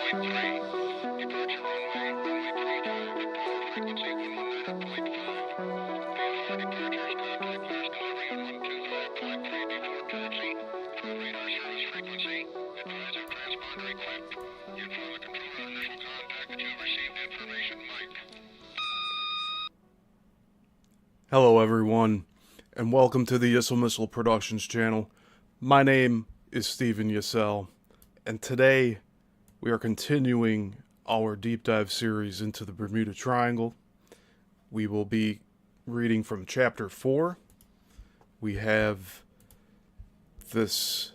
Hello everyone, and welcome to the Yissilmissil Productions channel. My name is Stephen Yissil, and today we are continuing our deep dive series into the Bermuda Triangle. We will be reading from chapter 4. We have this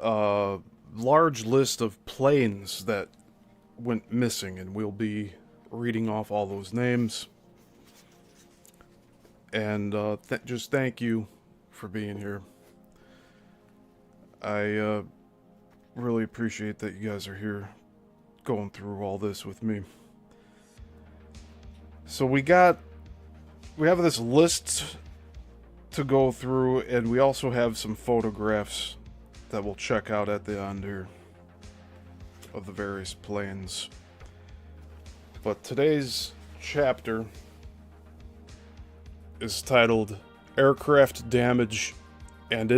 large list of planes that went missing, and we'll be reading off all those names. And just thank you for being here. I really appreciate that you guys are here going through all this with me. So we have this list to go through, and we also have some photographs that we'll check out at the end here of the various planes. But today's chapter is titled Aircraft Damage and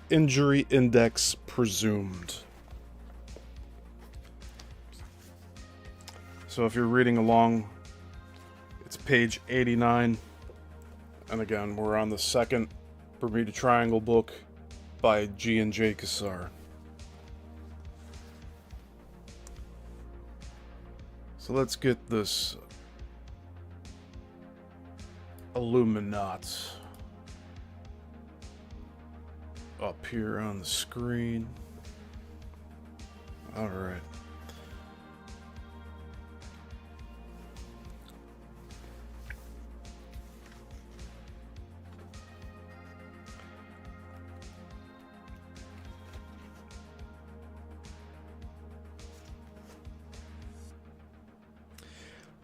Injury Index Presumed. So if you're reading along, it's page 89. And again, we're on the second Bermuda Triangle book by Gian J. Quasar. So let's get this Illuminati up here on the screen. Alright.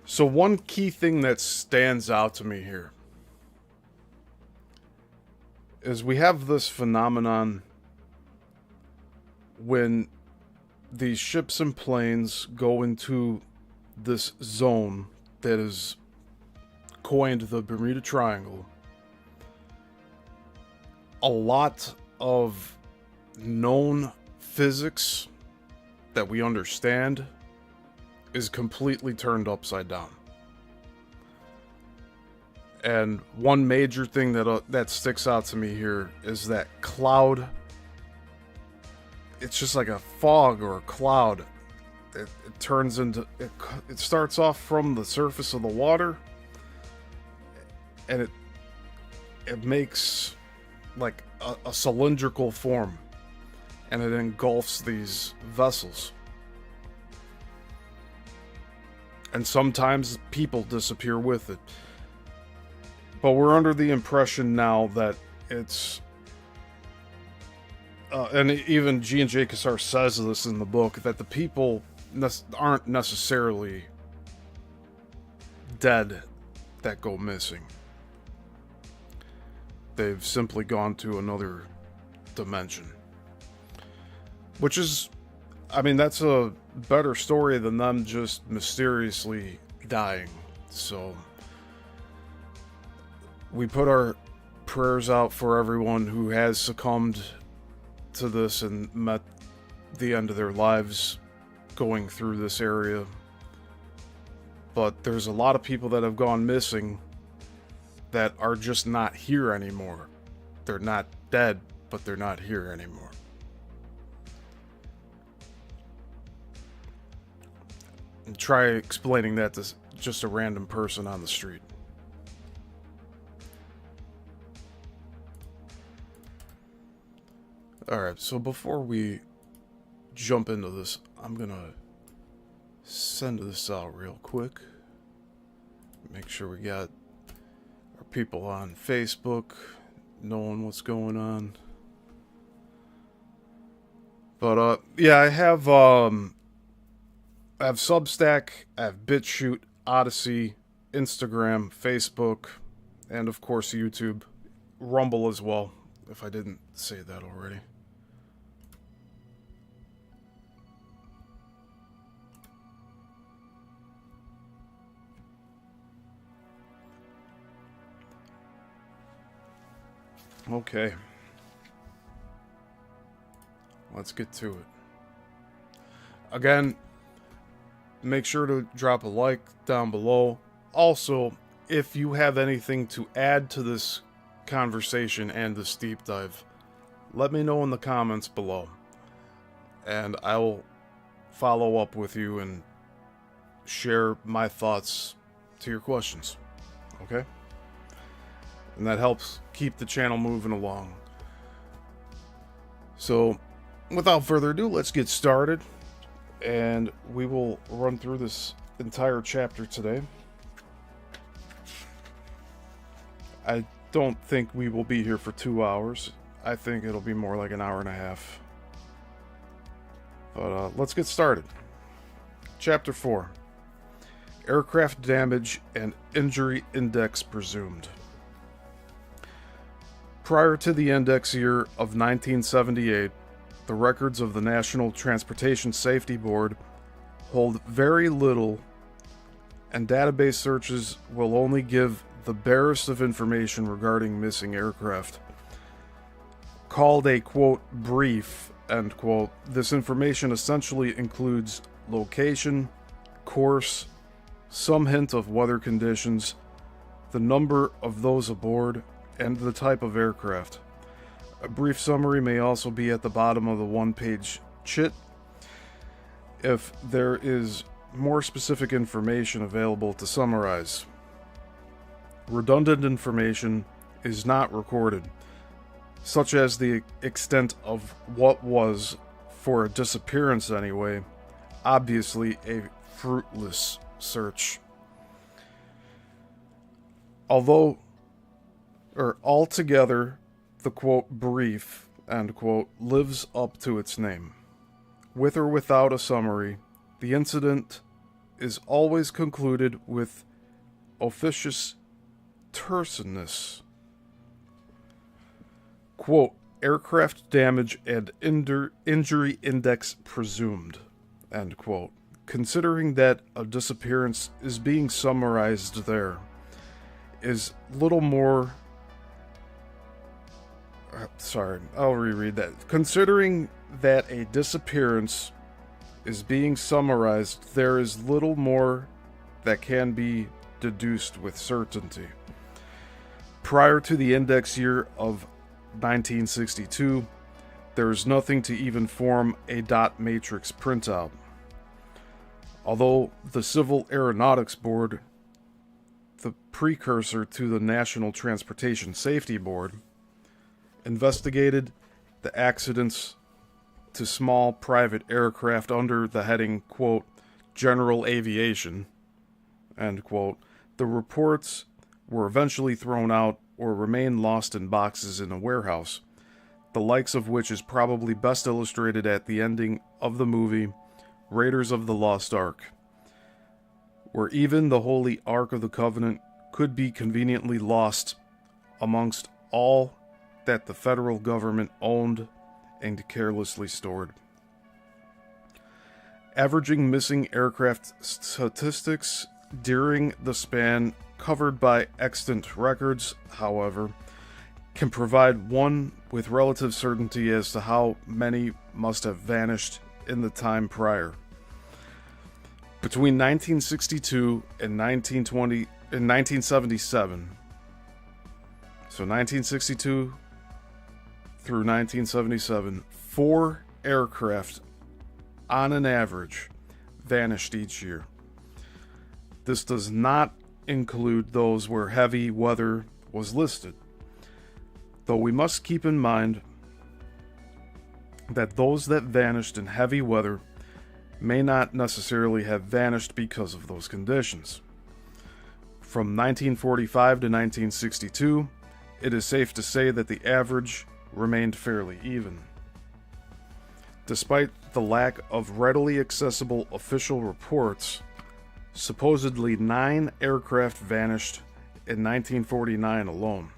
So one key thing that stands out to me here is we have this phenomenon when these ships and planes go into this zone that is coined the Bermuda Triangle. A lot of known physics that we understand is completely turned upside down. And one major thing that sticks out to me here is that cloud. It's just like a fog or a cloud. It turns into it starts off from the surface of the water, and it makes like a cylindrical form, and it engulfs these vessels. And sometimes people disappear with it. But we're under the impression now that it's... and even Gian J. Quasar says this in the book, that the people aren't necessarily dead that go missing. They've simply gone to another dimension. Which is... I mean, that's a better story than them just mysteriously dying. So we put our prayers out for everyone who has succumbed to this and met the end of their lives going through this area. But there's a lot of people that have gone missing that are just not here anymore. They're not dead, but they're not here anymore. And try explaining that to just a random person on the street. Alright, so before we jump into this, I'm gonna send this out real quick. Make sure we got our people on Facebook knowing what's going on. But, yeah, I have Substack, I have BitChute, Odyssey, Instagram, Facebook, and of course YouTube. Rumble as well, if I didn't say that already. Okay. Let's get to it. Again, make sure to drop a like down below. Also, if you have anything to add to this conversation and this deep dive, let me know in the comments below. And I will follow up with you and share my thoughts to your questions. Okay? And that helps keep the channel moving along. So, without further ado, let's get started. And we will run through this entire chapter today. I don't think we will be here for 2 hours. I think it'll be more like an hour and a half. But let's get started. Chapter 4. Aircraft damage and injury index presumed. Prior to the index year of 1978, the records of the National Transportation Safety Board hold very little, and database searches will only give the barest of information regarding missing aircraft. Called a, quote, brief, end quote, this information essentially includes location, course, some hint of weather conditions, the number of those aboard, and the type of aircraft. A brief summary may also be at the bottom of the one-page chit if there is more specific information available to summarize. Redundant information is not recorded, such as the extent of what was, for a disappearance anyway, obviously a fruitless search. Altogether, the quote brief, end quote, lives up to its name. With or without a summary, the incident is always concluded with officious terseness. Quote, aircraft damage and injury index presumed, end quote. Considering that a disappearance is being summarized there, is little more... Sorry, I'll reread that. Considering that a disappearance is being summarized, there is little more that can be deduced with certainty. Prior to the index year of 1962, there is nothing to even form a dot matrix printout. Although the Civil Aeronautics Board, the precursor to the National Transportation Safety Board, investigated the accidents to small private aircraft under the heading, quote, general aviation, end quote, the reports were eventually thrown out or remain lost in boxes in a warehouse, the likes of which is probably best illustrated at the ending of the movie Raiders of the Lost Ark, where even the Holy Ark of the Covenant could be conveniently lost amongst all that the federal government owned and carelessly stored. Averaging missing aircraft statistics during the span covered by extant records, however, can provide one with relative certainty as to how many must have vanished in the time prior. Between 1962 and 1977, so 1962 through 1977, 4 aircraft, on an average, vanished each year. This does not include those where heavy weather was listed, though we must keep in mind that those that vanished in heavy weather may not necessarily have vanished because of those conditions. From 1945 to 1962, it is safe to say that the average remained fairly even. Despite the lack of readily accessible official reports, supposedly 9 aircraft vanished in 1949 alone.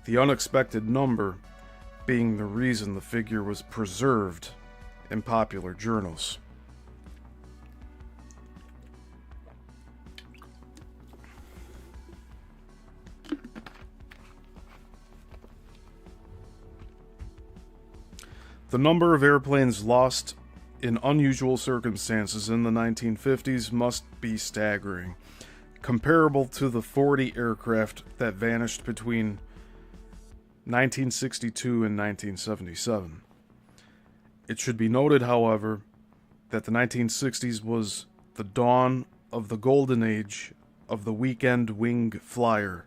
The unexpected number being the reason the figure was preserved in popular journals. The number of airplanes lost in unusual circumstances in the 1950s must be staggering, comparable to the 40 aircraft that vanished between 1962 and 1977. It should be noted, however, that the 1960s was the dawn of the golden age of the weekend wing flyer,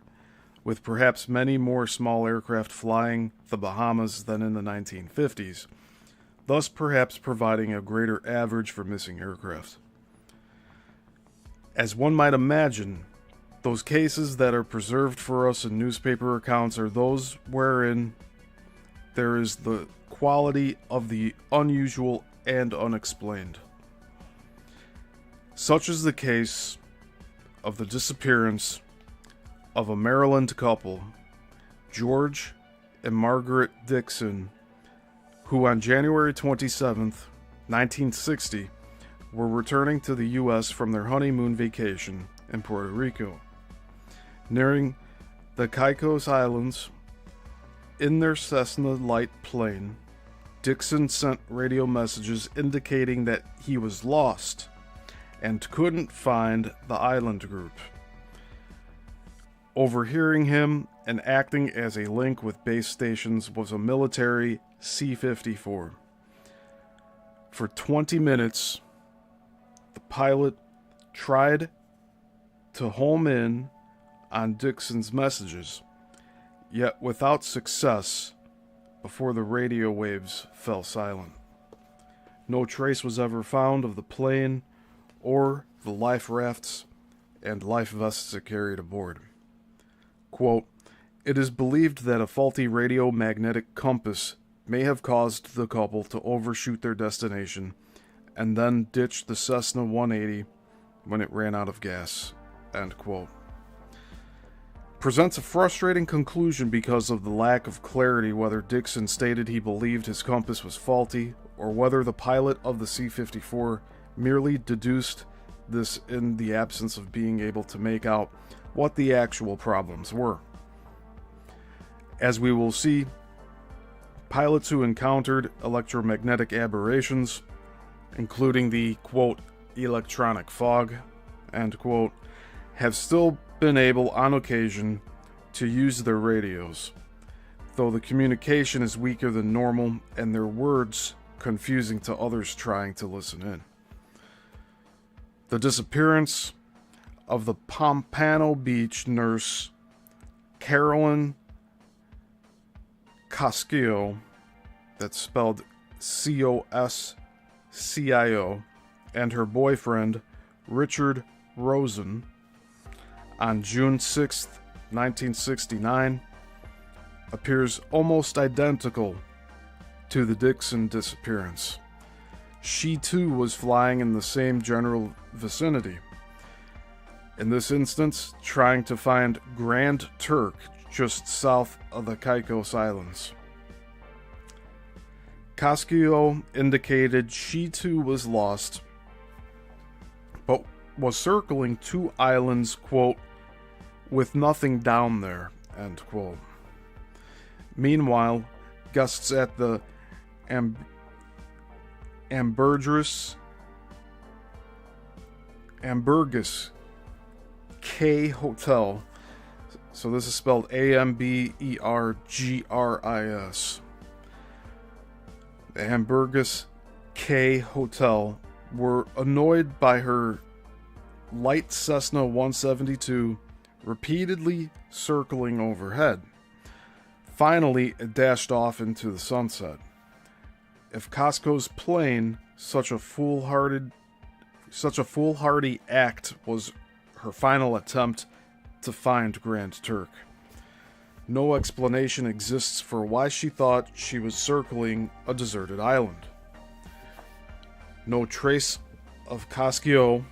with perhaps many more small aircraft flying the Bahamas than in the 1950s, thus perhaps providing a greater average for missing aircraft. As one might imagine, those cases that are preserved for us in newspaper accounts are those wherein there is the quality of the unusual and unexplained. Such is the case of the disappearance of a Maryland couple, George and Margaret Dixon, who on January 27th, 1960, were returning to the U.S. from their honeymoon vacation in Puerto Rico. Nearing the Caicos Islands in their Cessna light plane, Dixon sent radio messages indicating that he was lost and couldn't find the island group. Overhearing him and acting as a link with base stations was a military C-54. For 20 minutes, the pilot tried to home in on Dixon's messages, yet without success before the radio waves fell silent. No trace was ever found of the plane or the life rafts and life vests it carried aboard. Quote, "It is believed that a faulty radio-magnetic compass may have caused the couple to overshoot their destination and then ditch the Cessna 180 when it ran out of gas." End quote. Presents a frustrating conclusion because of the lack of clarity whether Dixon stated he believed his compass was faulty or whether the pilot of the C-54 merely deduced this in the absence of being able to make out what the actual problems were. As we will see, pilots who encountered electromagnetic aberrations, including the, quote, electronic fog, end quote, have still been able on occasion to use their radios, though the communication is weaker than normal and their words confusing to others trying to listen in. The disappearance of the Pompano Beach nurse Carolyn Cascio, that's spelled Coscio, and her boyfriend Richard Rosen on June 6, 1969, appears almost identical to the Dixon disappearance. She too was flying in the same general vicinity. In this instance, trying to find Grand Turk just south of the Caicos Islands. Cascio indicated she too was lost, but was circling two islands, quote, with nothing down there, end quote. Meanwhile, guests at the Ambergris K Hotel, so this is spelled Ambergris, the Ambergris K Hotel, were annoyed by her light Cessna 172 repeatedly circling overhead. Finally, it dashed off into the sunset. If Casco's plane, such a foolhardy act, was her final attempt to find Grand Turk. No explanation exists for why she thought she was circling a deserted island. No trace of Cascio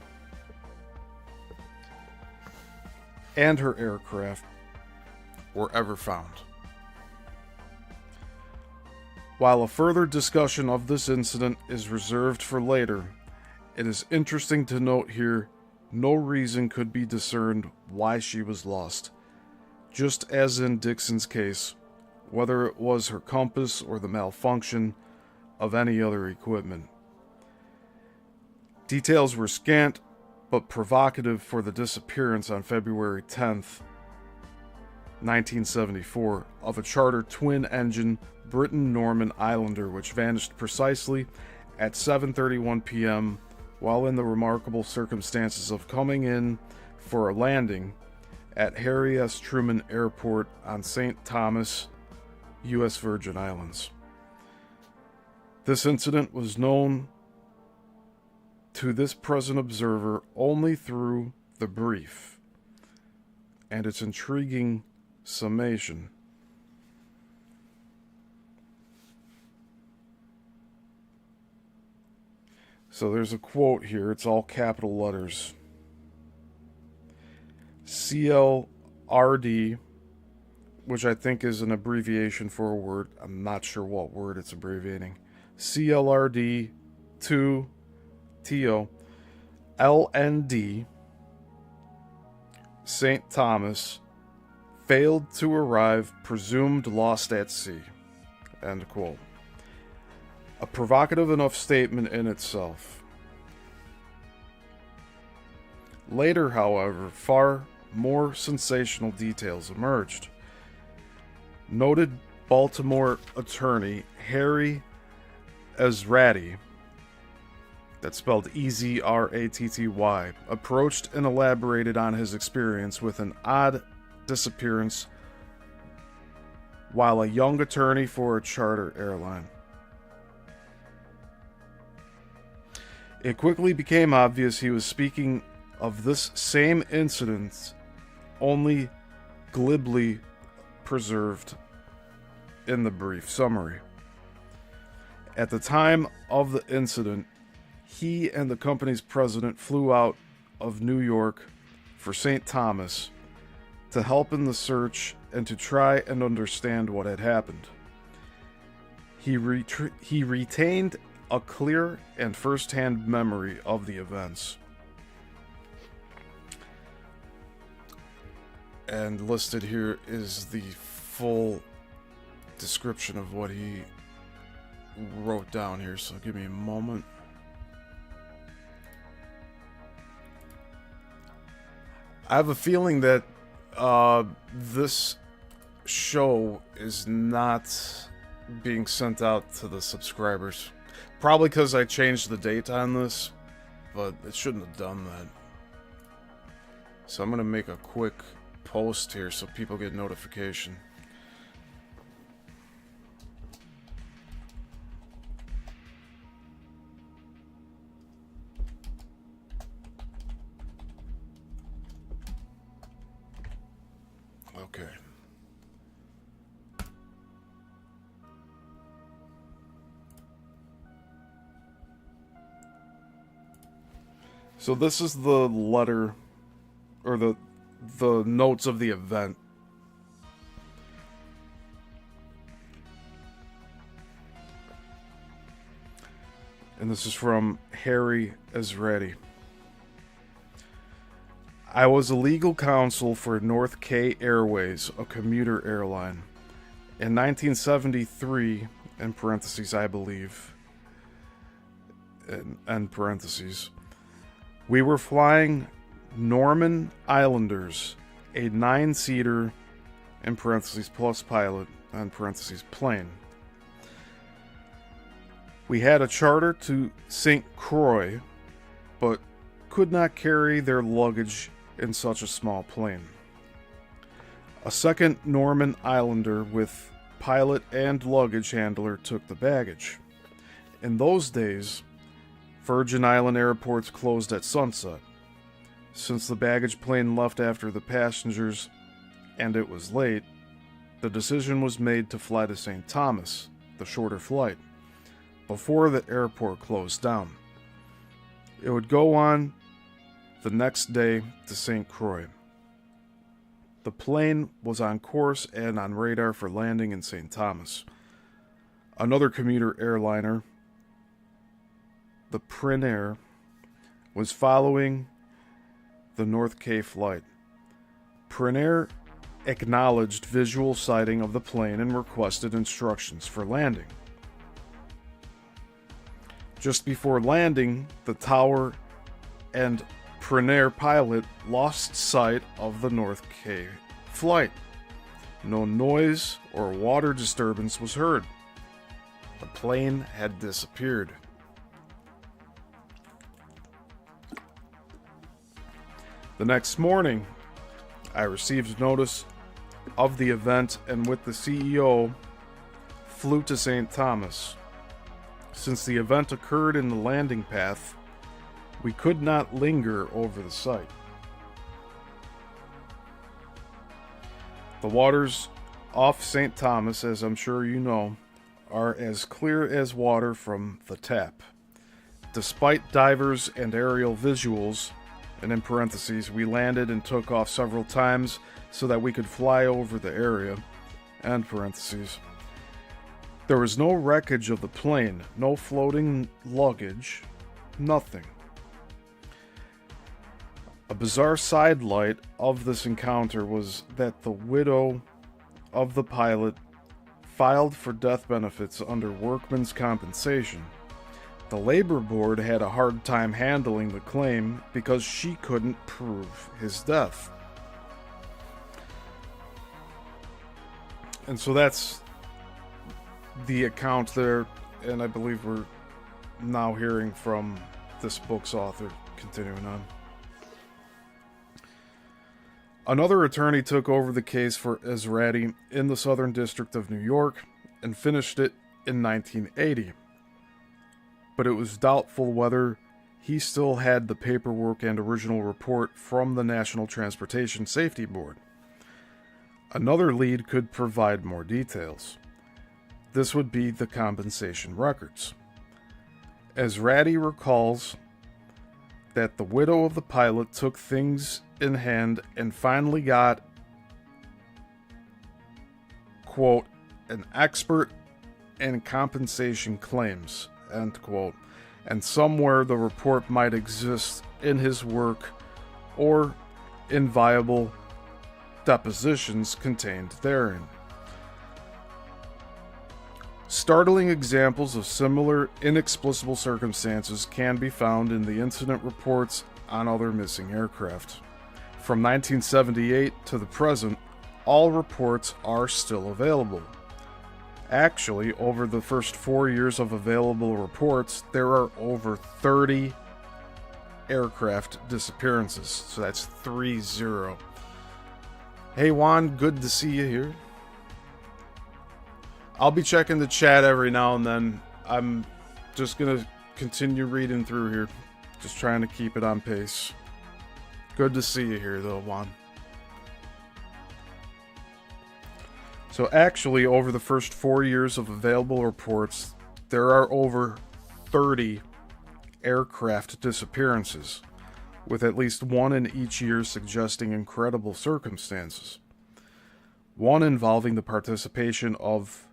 and her aircraft were ever found. While a further discussion of this incident is reserved for later, it is interesting to note here no reason could be discerned why she was lost. Just as in Dixon's case, whether it was her compass or the malfunction of any other equipment. Details were scant but provocative for the disappearance on February 10th, 1974, of a charter twin-engine Briton-Norman Islander which vanished precisely at 7:31 p.m. while in the remarkable circumstances of coming in for a landing at Harry S. Truman Airport on St. Thomas, U.S. Virgin Islands. This incident was known to this present observer only through the brief and its intriguing summation. So there's a quote here, it's all capital letters. CLRD, which I think is an abbreviation for a word. I'm not sure what word it's abbreviating. CLRD 2 TO LND St. Thomas failed to arrive, presumed lost at sea. End quote. A provocative enough statement in itself. Later, however, far more sensational details emerged. Noted Baltimore attorney Harry Ezratti, that's spelled Ezratty, approached and elaborated on his experience with an odd disappearance while a young attorney for a charter airline. It quickly became obvious he was speaking of this same incident, only glibly preserved in the brief summary. At the time of the incident, he and the company's president flew out of New York for St. Thomas to help in the search and to try and understand what had happened. He retained a clear and first-hand memory of the events. And listed here is the full description of what he wrote down here, so give me a moment. I have a feeling that this show is not being sent out to the subscribers. Probably because I changed the date on this, but it shouldn't have done that. So I'm going to make a quick post here so people get notification. Okay. So this is the letter, or the notes of the event. And this is from Harry Ezratti. I was a legal counsel for North K Airways, a commuter airline. In 1973, in parentheses, I believe, end parentheses, we were flying Norman Islanders, a 9-seater, in parentheses, plus pilot, end parentheses, plane. We had a charter to St. Croix, but could not carry their luggage in such a small plane. A second Norman Islander with pilot and luggage handler took the baggage. In those days, Virgin Island airports closed at sunset. Since the baggage plane left after the passengers and it was late, the decision was made to fly to St. Thomas, the shorter flight, before the airport closed down. It would go on the next day to St. Croix. The plane was on course and on radar for landing in St. Thomas. Another commuter airliner, the Prinair, was following the North K flight. Prinair acknowledged visual sighting of the plane and requested instructions for landing. Just before landing, the tower and Pranair pilot lost sight of the North K flight. No noise or water disturbance was heard. The plane had disappeared. The next morning, I received notice of the event and with the CEO flew to St. Thomas. Since the event occurred in the landing path, we could not linger over the site. The waters off St. Thomas, as I'm sure you know, are as clear as water from the tap. Despite divers and aerial visuals, and in parentheses, we landed and took off several times so that we could fly over the area, end parentheses. There was no wreckage of the plane, no floating luggage, nothing. A bizarre sidelight of this encounter was that the widow of the pilot filed for death benefits under workman's compensation. The labor board had a hard time handling the claim because she couldn't prove his death. And so that's the account there, and I believe we're now hearing from this book's author, continuing on. Another attorney took over the case for Ezrati in the Southern District of New York and finished it in 1980. But it was doubtful whether he still had the paperwork and original report from the National Transportation Safety Board. Another lead could provide more details. This would be the compensation records. Ezrati recalls that the widow of the pilot took things in hand and finally got, quote, an expert in compensation claims, end quote, and somewhere the report might exist in his work or in viable depositions contained therein. Startling examples of similar inexplicable circumstances can be found in the incident reports on other missing aircraft. From 1978 to the present, all reports are still available. Actually, over the first 4 years of available reports, there are over 30 aircraft disappearances. So that's 30. Hey Juan, good to see you here. I'll be checking the chat every now and then. I'm just going to continue reading through here. Just trying to keep it on pace. Good to see you here, though, Juan. So actually, over the first 4 years of available reports, there are over 30 aircraft disappearances, with at least one in each year suggesting incredible circumstances. One involving the participation of,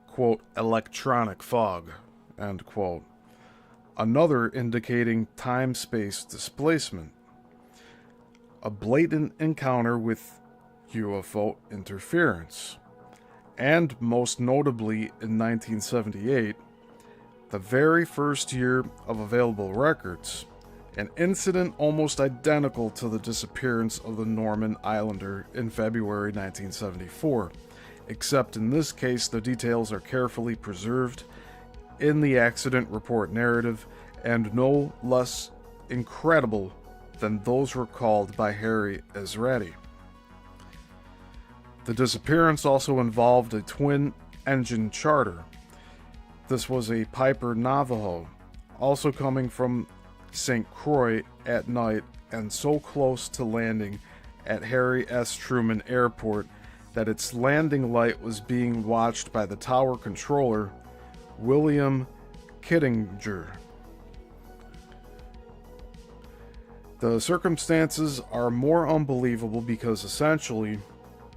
quote, electronic fog, end quote. Another indicating time-space displacement. A blatant encounter with UFO interference. And most notably in 1978, the very first year of available records, an incident almost identical to the disappearance of the Norman Islander in February 1974, except in this case the details are carefully preserved in the accident report narrative and no less incredible than those recalled by Harry Ezrati. The disappearance also involved a twin-engine charter. This was a Piper Navajo, also coming from St. Croix at night and so close to landing at Harry S. Truman Airport that its landing light was being watched by the tower controller, William Kittinger. The circumstances are more unbelievable because essentially,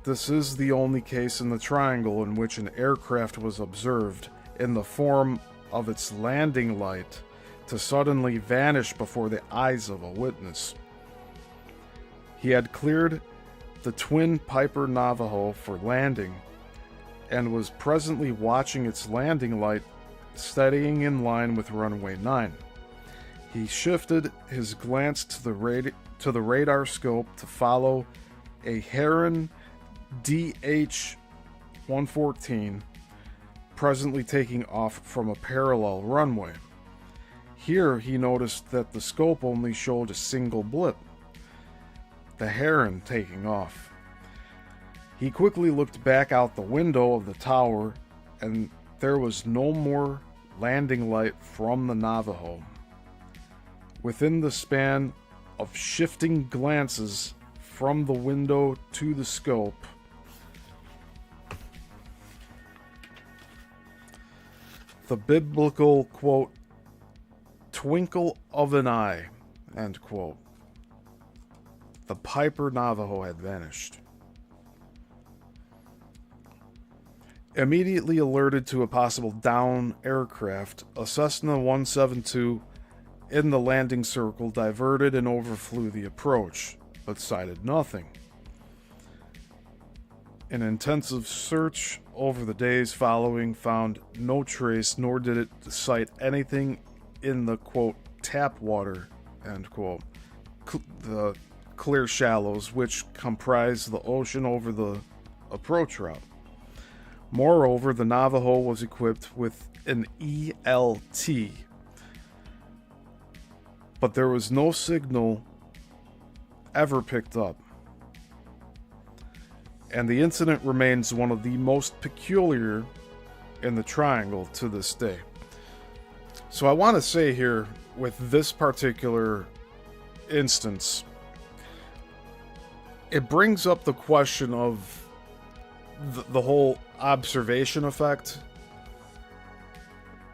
this is the only case in the triangle in which an aircraft was observed in the form of its landing light to suddenly vanish before the eyes of a witness. He had cleared the twin Piper Navajo for landing and was presently watching its landing light steadying in line with runway 9. He shifted his glance to the radar scope to follow a Heron DH-114, presently taking off from a parallel runway. Here he noticed that the scope only showed a single blip, the Heron taking off. He quickly looked back out the window of the tower, and there was no more landing light from the Navajo. Within the span of shifting glances from the window to the scope, the biblical, quote, twinkle of an eye, end quote, the Piper Navajo had vanished. Immediately alerted to a possible down aircraft, a Cessna 172 in the landing circle diverted and overflew the approach, but sighted nothing. An intensive search over the days following found no trace, nor did it sight anything in the, quote, tap water, end quote, the clear shallows which comprise the ocean over the approach route. Moreover, the Navajo was equipped with an ELT, but there was no signal ever picked up. And the incident remains one of the most peculiar in the Triangle to this day. So I want to say here, with this particular instance, it brings up the question of the whole observation effect,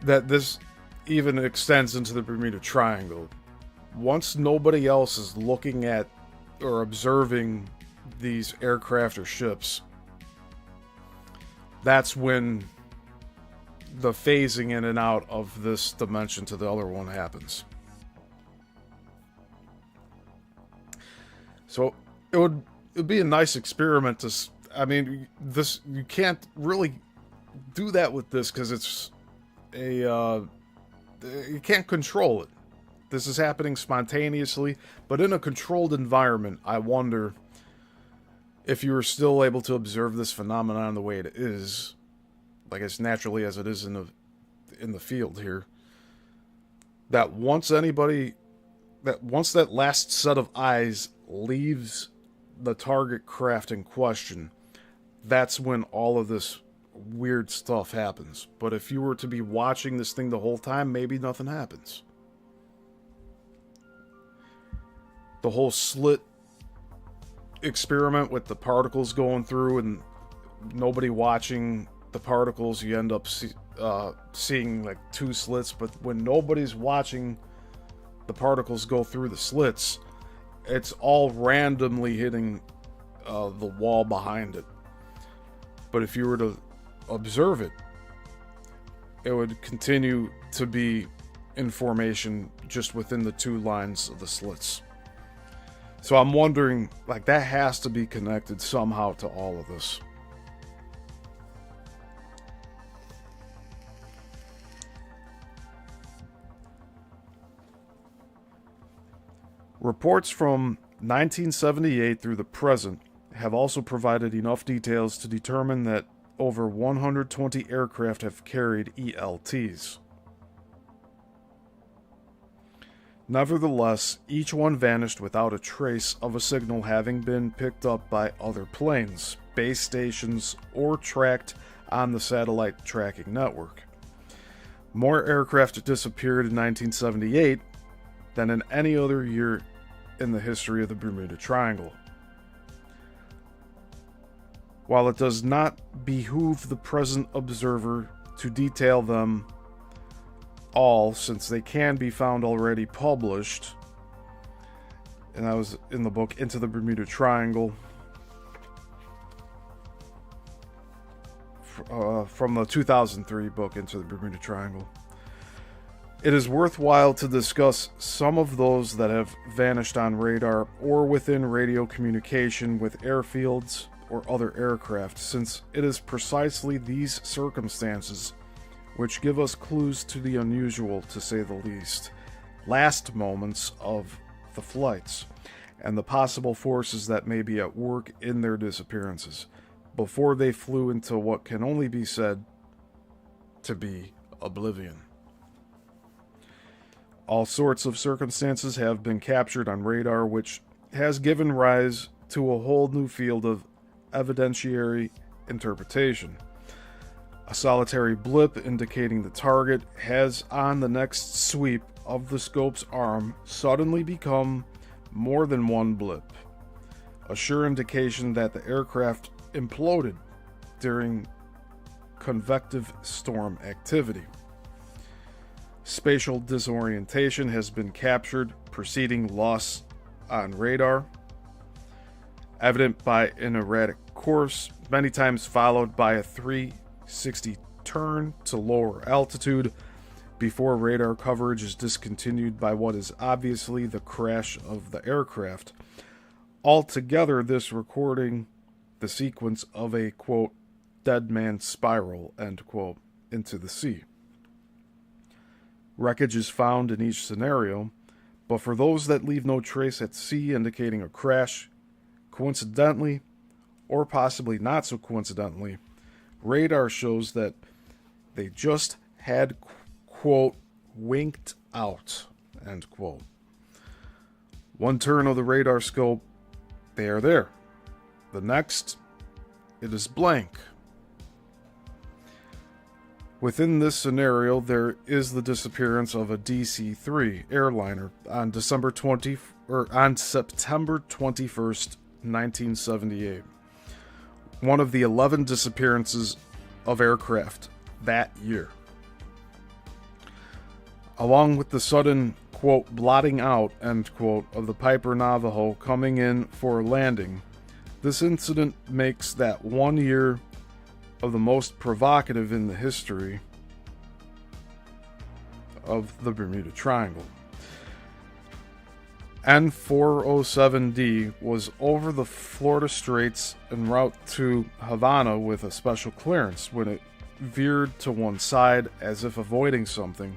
that this even extends into the Bermuda Triangle. Once nobody else is looking at or observing these aircraft or ships, that's when the phasing in and out of this dimension to the other one happens. So it'd be a nice experiment to, I mean, this, you can't really do that with this because it's you can't control it. This is happening spontaneously, but in a controlled environment, I wonder if you were still able to observe this phenomenon the way it is, like as naturally as it is in the field here, that once that last set of eyes leaves the target craft in question, that's when all of this weird stuff happens. But if you were to be watching this thing the whole time, maybe nothing happens. The whole slit experiment with the particles going through and nobody watching the particles, you end up seeing like two slits, but when nobody's watching the particles go through the slits, it's all randomly hitting the wall behind it. But if you were to observe it, it would continue to be in formation just within the two lines of the slits. So I'm wondering, like, that has to be connected somehow to all of this. Reports from 1978 through the present have also provided enough details to determine that over 120 aircraft have carried ELTs. Nevertheless, each one vanished without a trace of a signal having been picked up by other planes, base stations, or tracked on the satellite tracking network. More aircraft disappeared in 1978 than in any other year in the history of the Bermuda Triangle. While it does not behoove the present observer to detail them all, since they can be found already published, and that was in the book Into the Bermuda Triangle, from the 2003 book Into the Bermuda Triangle. It is worthwhile to discuss some of those that have vanished on radar or within radio communication with airfields or other aircraft, since it is precisely these circumstances which give us clues to the unusual, to say the least, last moments of the flights, and the possible forces that may be at work in their disappearances, before they flew into what can only be said to be oblivion. All sorts of circumstances have been captured on radar, which has given rise to a whole new field of evidentiary interpretation. A solitary blip indicating the target has, on the next sweep of the scope's arm, suddenly become more than one blip, a sure indication that the aircraft imploded during convective storm activity. Spatial disorientation has been captured preceding loss on radar, evident by an erratic course, many times followed by a 360 turn to lower altitude before radar coverage is discontinued by what is obviously the crash of the aircraft. Altogether, this recording the sequence of a, quote, dead man spiral, end quote, into the sea. Wreckage is found in each scenario, but for those that leave no trace at sea indicating a crash, coincidentally, or possibly not so coincidentally, radar shows that they just had, quote, winked out, end quote. One turn of the radar scope, they are there. The next, it is blank. Within this scenario, there is the disappearance of a DC-3 airliner on September 21st, 1978. One of the 11 disappearances of aircraft that year. Along with the sudden, quote, blotting out, end quote, of the Piper Navajo coming in for a landing, this incident makes that 1 year of the most provocative in the history of the Bermuda Triangle. N407D was over the Florida Straits en route to Havana with a special clearance when it veered to one side as if avoiding something,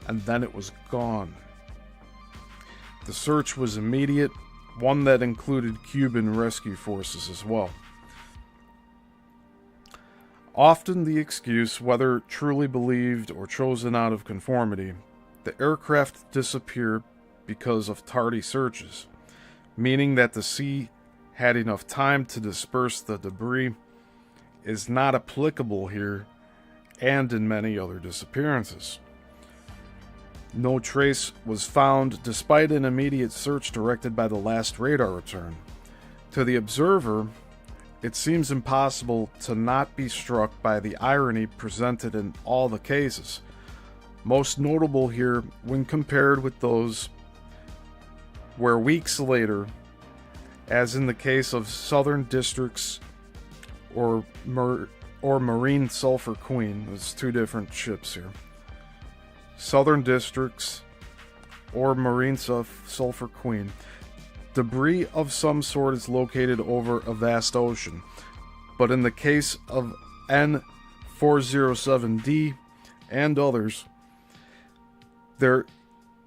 and then it was gone. The search was immediate, one that included Cuban rescue forces as well. Often the excuse, whether truly believed or chosen out of conformity, the aircraft disappeared because of tardy searches, meaning that the sea had enough time to disperse the debris, is not applicable here and in many other disappearances. No trace was found despite an immediate search directed by the last radar return. To the observer, it seems impossible to not be struck by the irony presented in all the cases, most notable here when compared with those where weeks later, as in the case of Southern Districts or Marine Sulphur Queen, there's two different ships here, Southern Districts or Marine Sulphur Queen, debris of some sort is located over a vast ocean. But in the case of N407D and others, there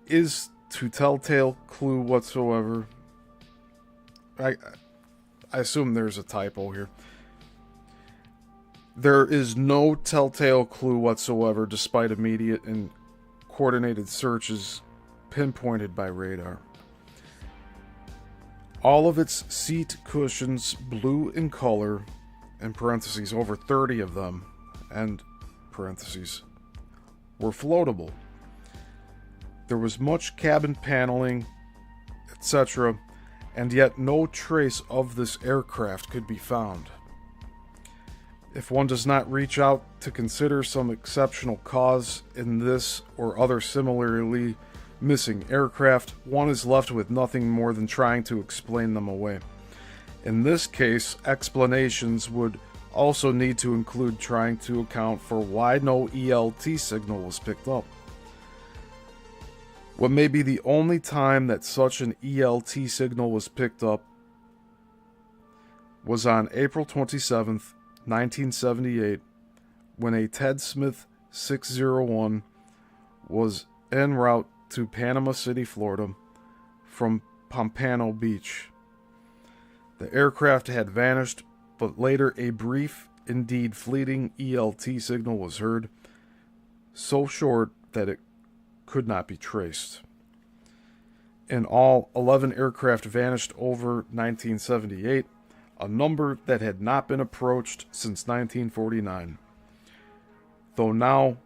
is no telltale clue whatsoever. I assume there's a typo here. There is no telltale clue whatsoever despite immediate and coordinated searches pinpointed by radar. All of its seat cushions, blue in color, in parentheses, over 30 of them, end parentheses, were floatable. There was much cabin paneling, etc., and yet no trace of this aircraft could be found. If one does not reach out to consider some exceptional cause in this or other similarly missing aircraft, one is left with nothing more than trying to explain them away. In this case, explanations would also need to include trying to account for why no ELT signal was picked up. What may be the only time that such an ELT signal was picked up was on April 27th, 1978, when a Ted Smith 601 was en route to Panama City, Florida, from Pompano Beach. The aircraft had vanished, but later a brief, indeed fleeting ELT signal was heard, so short that it could not be traced. In all, 11 aircraft vanished over 1978, a number that had not been approached since 1949. Though now,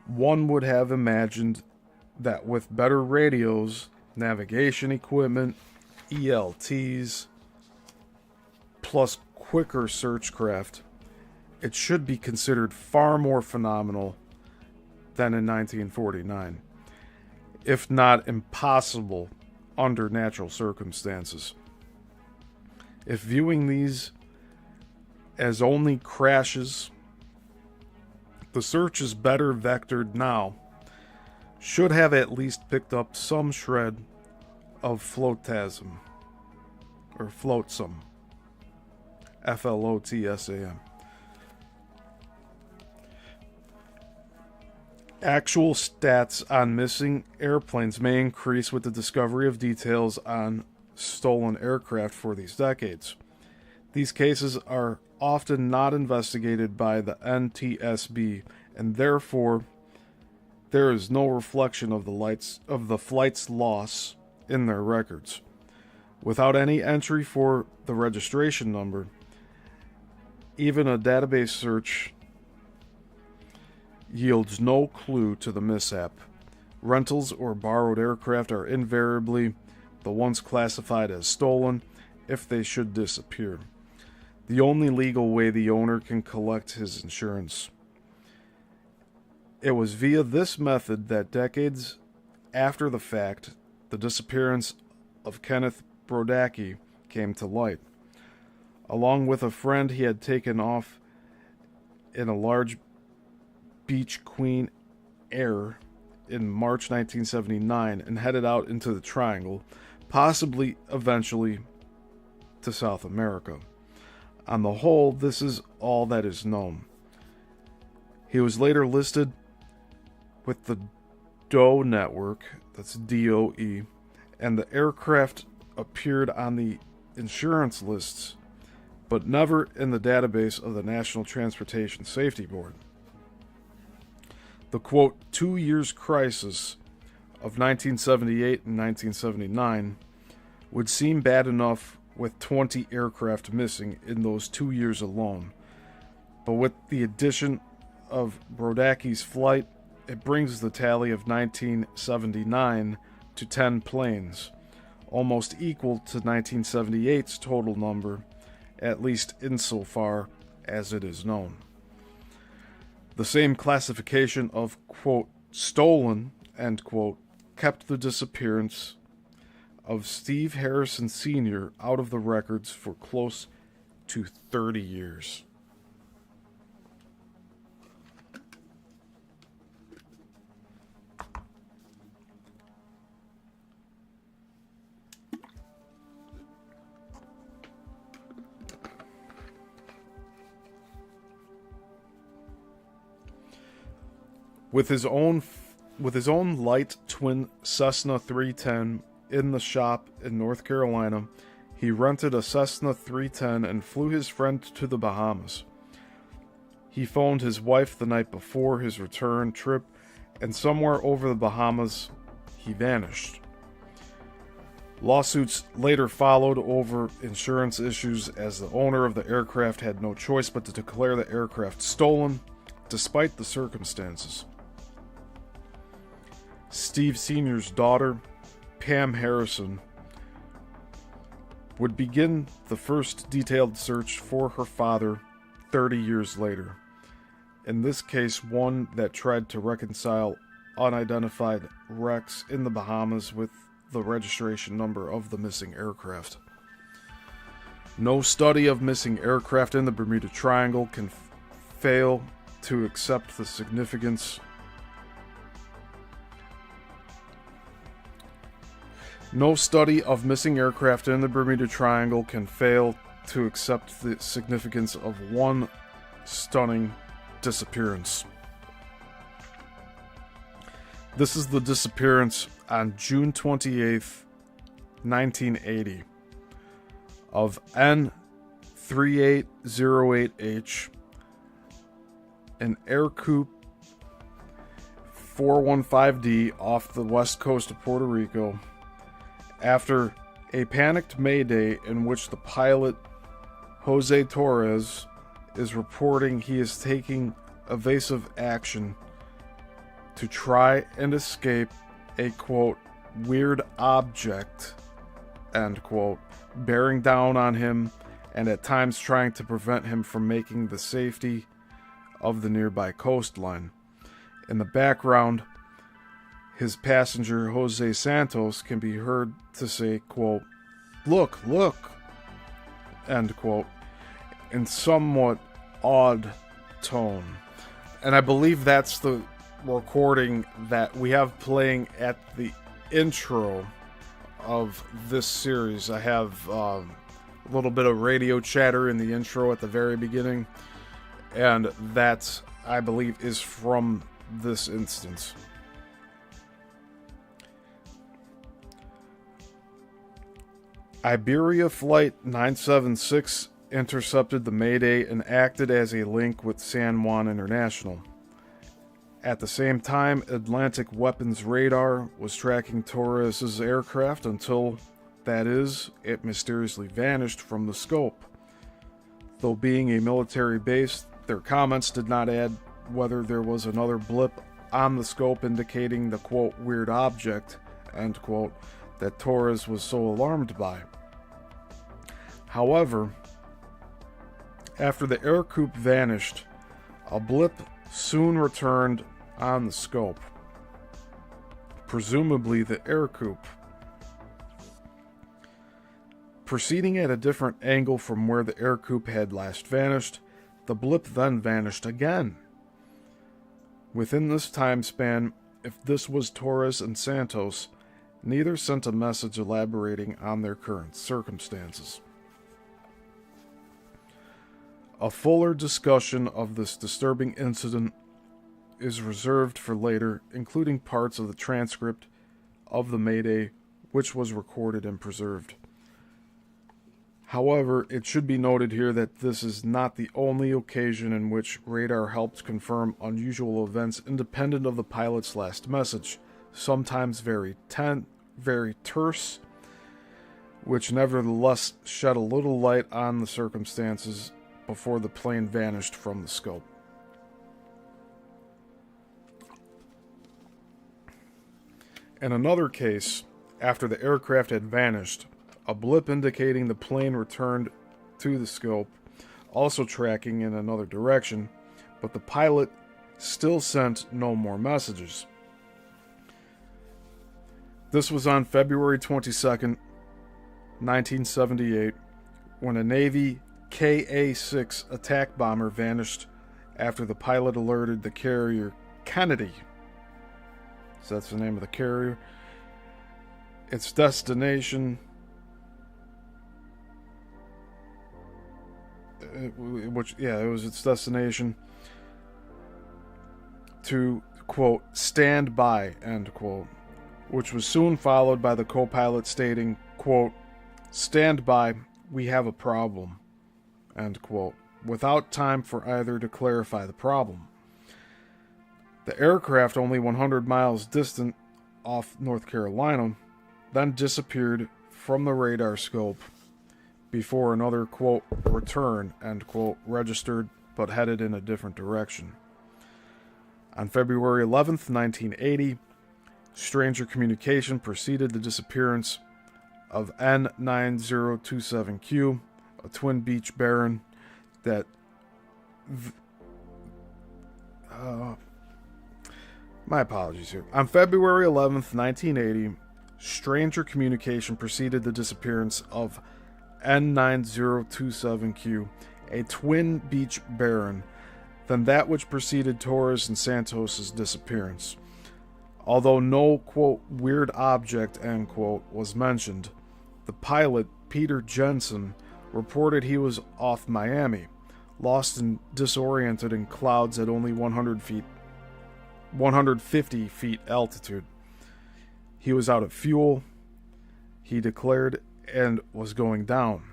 one would have imagined that with better radios, navigation equipment, ELTs, plus quicker search craft, it should be considered far more phenomenal than in 1949, if not impossible under natural circumstances. If viewing these as only crashes, the search is better vectored now, should have at least picked up some shred of flotsam, or flotsam, FLOTSAM. Actual stats on missing airplanes may increase with the discovery of details on stolen aircraft for these decades. These cases are often not investigated by the NTSB, and therefore there is no reflection of the flight's loss in their records. Without any entry for the registration number, even a database search yields no clue to the mishap. Rentals or borrowed aircraft are invariably the ones classified as stolen if they should disappear. The only legal way the owner can collect his insurance. It was via this method that decades after the fact, the disappearance of Kenneth Brodacki came to light. Along with a friend, he had taken off in a large Beech Queen Air in March 1979 and headed out into the Triangle, possibly eventually to South America. On the whole, this is all that is known. He was later listed with the DOE network, that's DOE, and the aircraft appeared on the insurance lists, but never in the database of the National Transportation Safety Board. The quote, 2 years crisis of 1978 and 1979 would seem bad enough with 20 aircraft missing in those 2 years alone. But with the addition of Brodacki's flight, it brings the tally of 1979 to 10 planes, almost equal to 1978's total number, at least insofar as it is known. The same classification of, quote, stolen, end quote, kept the disappearance of Steve Harrison Sr. out of the records for close to 30 years. With his own light twin Cessna 310 in the shop in North Carolina, he rented a Cessna 310 and flew his friend to the Bahamas. He phoned his wife the night before his return trip, and somewhere over the Bahamas, he vanished. Lawsuits later followed over insurance issues, as the owner of the aircraft had no choice but to declare the aircraft stolen, despite the circumstances. Steve Sr.'s daughter, Pam Harrison, would begin the first detailed search for her father 30 years later. In this case, one that tried to reconcile unidentified wrecks in the Bahamas with the registration number of the missing aircraft. No study of missing aircraft in the Bermuda Triangle can fail to accept the significance No study of missing aircraft in the Bermuda Triangle can fail to accept the significance of one stunning disappearance. This is the disappearance on June 28th, 1980 of N3808H, an air coupe 415D off the west coast of Puerto Rico, after a panicked mayday in which the pilot, Jose Torres, is reporting he is taking evasive action to try and escape a, quote, weird object, end quote, bearing down on him and at times trying to prevent him from making the safety of the nearby coastline. In the background, his passenger, Jose Santos, can be heard to say, quote, "Look, look," end quote, in somewhat odd tone. And I believe that's the recording that we have playing at the intro of this series. I have a little bit of radio chatter in the intro at the very beginning, and that, I believe, is from this instance. Iberia Flight 976 intercepted the Mayday and acted as a link with San Juan International. At the same time, Atlantic Weapons Radar was tracking Torres' aircraft until, that is, it mysteriously vanished from the scope. Though being a military base, their comments did not add whether there was another blip on the scope indicating the, quote, weird object, end quote, that Torres was so alarmed by. However, after the air coupe vanished, a blip soon returned on the scope, presumably the air coupe. Proceeding at a different angle from where the air coupe had last vanished, the blip then vanished again. Within this time span, if this was Torres and Santos, neither sent a message elaborating on their current circumstances. A fuller discussion of this disturbing incident is reserved for later, including parts of the transcript of the Mayday, which was recorded and preserved. However, it should be noted here that this is not the only occasion in which radar helped confirm unusual events independent of the pilot's last message, sometimes very terse, which nevertheless shed a little light on the circumstances before the plane vanished from the scope. In another case, after the aircraft had vanished, a blip indicating the plane returned to the scope, also tracking in another direction, but the pilot still sent no more messages. This was on February 22nd, 1978, when a Navy Ka-6 attack bomber vanished after the pilot alerted the carrier Kennedy. So that's the name of the carrier. Its destination, it was its destination to, quote, stand by, end quote, which was soon followed by the co-pilot stating, quote, stand by, we have a problem, end quote, without time for either to clarify the problem. The aircraft, only 100 miles distant off North Carolina, then disappeared from the radar scope before another, quote, return, end quote, registered but headed in a different direction. On February 11th, 1980, stranger communication preceded the disappearance of N9027Q, a twin Beech Baron that my apologies here. On February 11th, 1980, stranger communication preceded the disappearance of N9027Q, a twin Beech Baron, than that which preceded Torres and Santos' disappearance. Although no, quote, weird object, end quote, was mentioned, the pilot, Peter Jensen, reported he was off Miami, lost and disoriented in clouds at only 150 feet altitude. He was out of fuel, he declared, and was going down.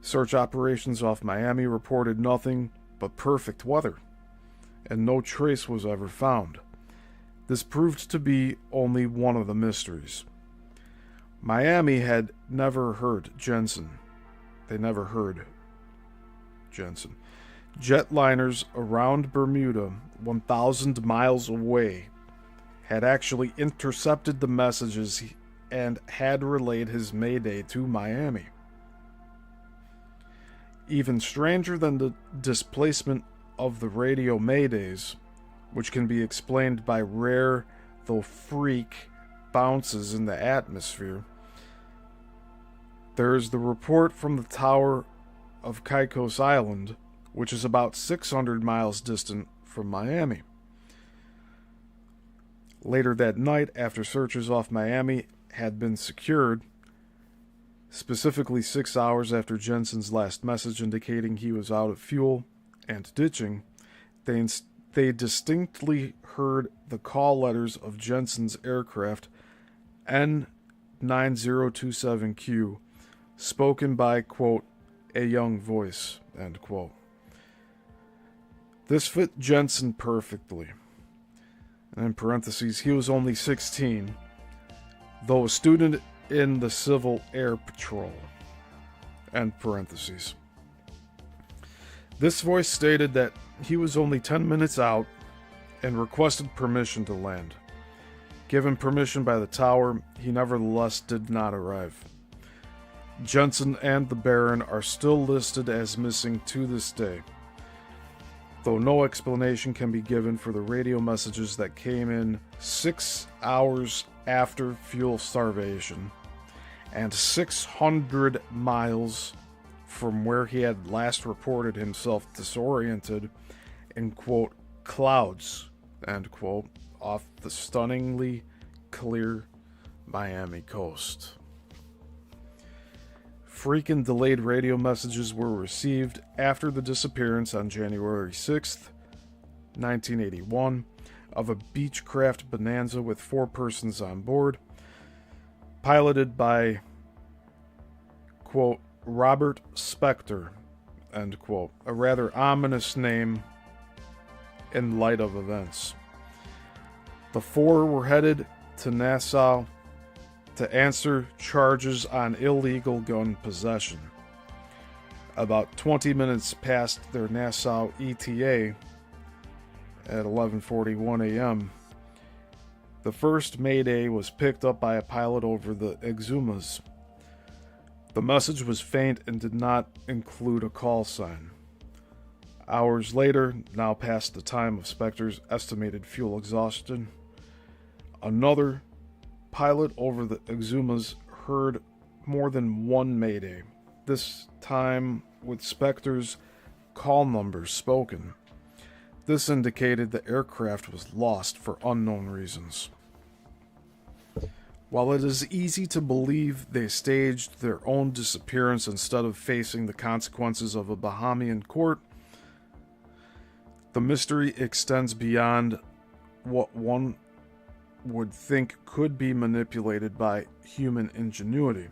Search operations off Miami reported nothing but perfect weather, and no trace was ever found. This proved to be only one of the mysteries. Miami had never heard Jensen. They never heard Jensen. Jetliners around Bermuda, 1,000 miles away, had actually intercepted the messages and had relayed his mayday to Miami. Even stranger than the displacement of the radio maydays, which can be explained by rare, though freak, bounces in the atmosphere, there is the report from the tower of Caicos Island, which is about 600 miles distant from Miami. Later that night, after searches off Miami had been secured, specifically 6 hours after Jensen's last message indicating he was out of fuel and ditching, they distinctly heard the call letters of Jensen's aircraft N9027Q, spoken by, quote, a young voice, end quote. This fit Jensen perfectly. And in parentheses, he was only 16, though a student in the Civil Air Patrol, end parentheses. This voice stated that he was only 10 minutes out and requested permission to land. Given permission by the tower, he nevertheless did not arrive. Jensen and the Baron are still listed as missing to this day, though no explanation can be given for the radio messages that came in 6 hours after fuel starvation and 600 miles from where he had last reported himself disoriented in, quote, clouds, end quote, off the stunningly clear Miami coast. Freaking delayed radio messages were received after the disappearance on January 6th, 1981, of a Beechcraft Bonanza with 4 persons on board, piloted by, quote, Robert Spector, end quote, a rather ominous name in light of events. The 4 were headed to Nassau to answer charges on illegal gun possession. About 20 minutes past their Nassau ETA at 11:41 a.m., the first mayday was picked up by a pilot over the Yissilmissil. The message was faint and did not include a call sign. Hours later, now past the time of Spector's estimated fuel exhaustion, another pilot over the Yissilmissil heard more than one mayday, this time with Spector's call numbers spoken. This indicated the aircraft was lost for unknown reasons. While it is easy to believe they staged their own disappearance instead of facing the consequences of a Bahamian court, the mystery extends beyond what one would think could be manipulated by human ingenuity.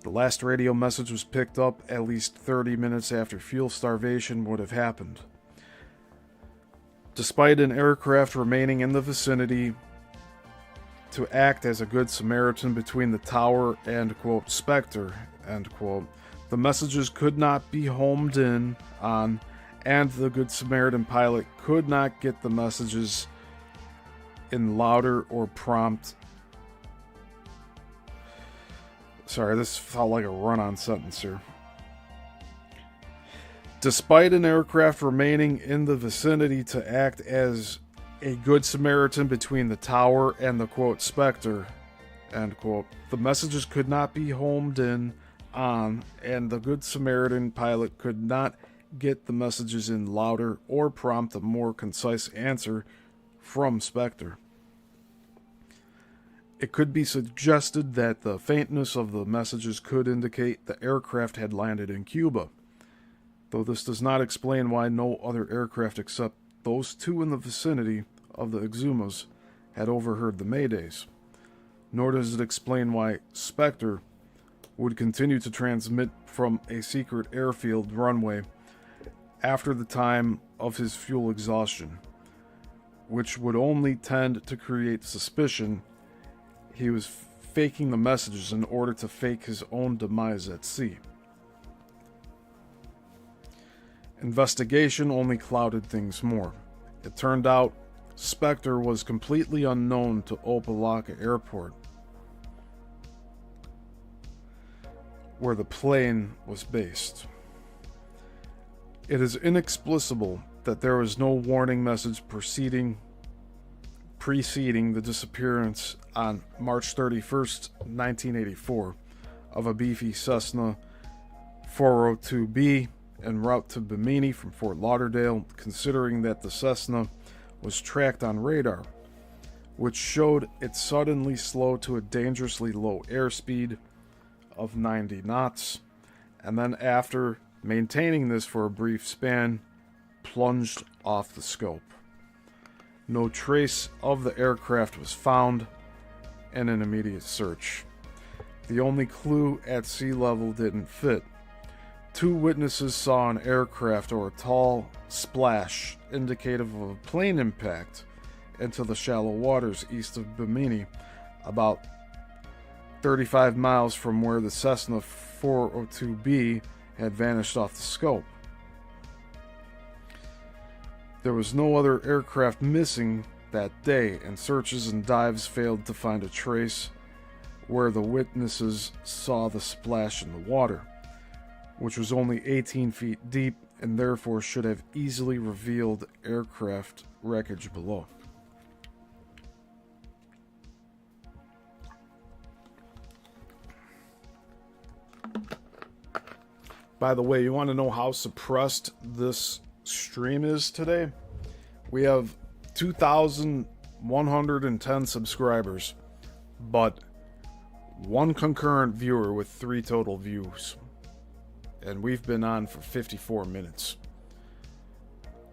The last radio message was picked up at least 30 minutes after fuel starvation would have happened. Despite an aircraft remaining in the vicinity to act as a good Samaritan between the tower and, quote, Spector, end quote, the messages could not be homed in on, and the Good Samaritan pilot could not get the messages in louder or prompt. Sorry, this felt like a run-on sentence here. Despite an aircraft remaining in the vicinity to act as a good Samaritan between the tower and the, quote, Spector, end quote, the messages could not be homed in on, and the Good Samaritan pilot could not get the messages in louder or prompt a more concise answer from Spector. It could be suggested that the faintness of the messages could indicate the aircraft had landed in Cuba. though this does not explain why no other aircraft except those two in the vicinity of the Exumas had overheard the maydays. Nor does it explain why Spectre would continue to transmit from a secret airfield runway after the time of his fuel exhaustion, which would only tend to create suspicion he was faking the messages in order to fake his own demise at sea. Investigation only clouded things more. It turned out Spectre was completely unknown to Opa-locka Airport, where the plane was based. It is inexplicable that there was no warning message preceding the disappearance on March 31st, 1984, of a beefy Cessna 402B en route to Bimini from Fort Lauderdale, considering that the Cessna was tracked on radar, which showed it suddenly slowed to a dangerously low airspeed of 90 knots, and then after maintaining this for a brief span, plunged off the scope. No trace of the aircraft was found in an immediate search. The only clue at sea level didn't fit. Two witnesses saw an aircraft or a tall splash indicative of a plane impact into the shallow waters east of Bimini, about 35 miles from where the Cessna 402B had vanished off the scope. There was no other aircraft missing that day, and searches and dives failed to find a trace where the witnesses saw the splash in the water, which was only 18 feet deep and therefore should have easily revealed aircraft wreckage below. By the way, you want to know how suppressed this stream is today? We have 2,110 subscribers, but one concurrent viewer with 3 total views. And we've been on for 54 minutes.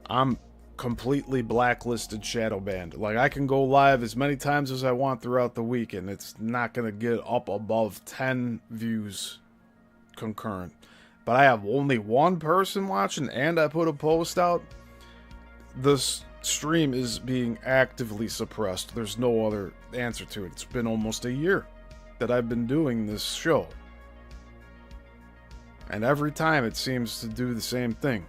I'm completely blacklisted, shadow banned. Like, I can go live as many times as I want throughout the week, and it's not going to get up above 10 views concurrent. But I have only one person watching, and I put a post out. This stream is being actively suppressed. There's no other answer to it. It's been almost a year that I've been doing this show. And every time it seems to do the same thing.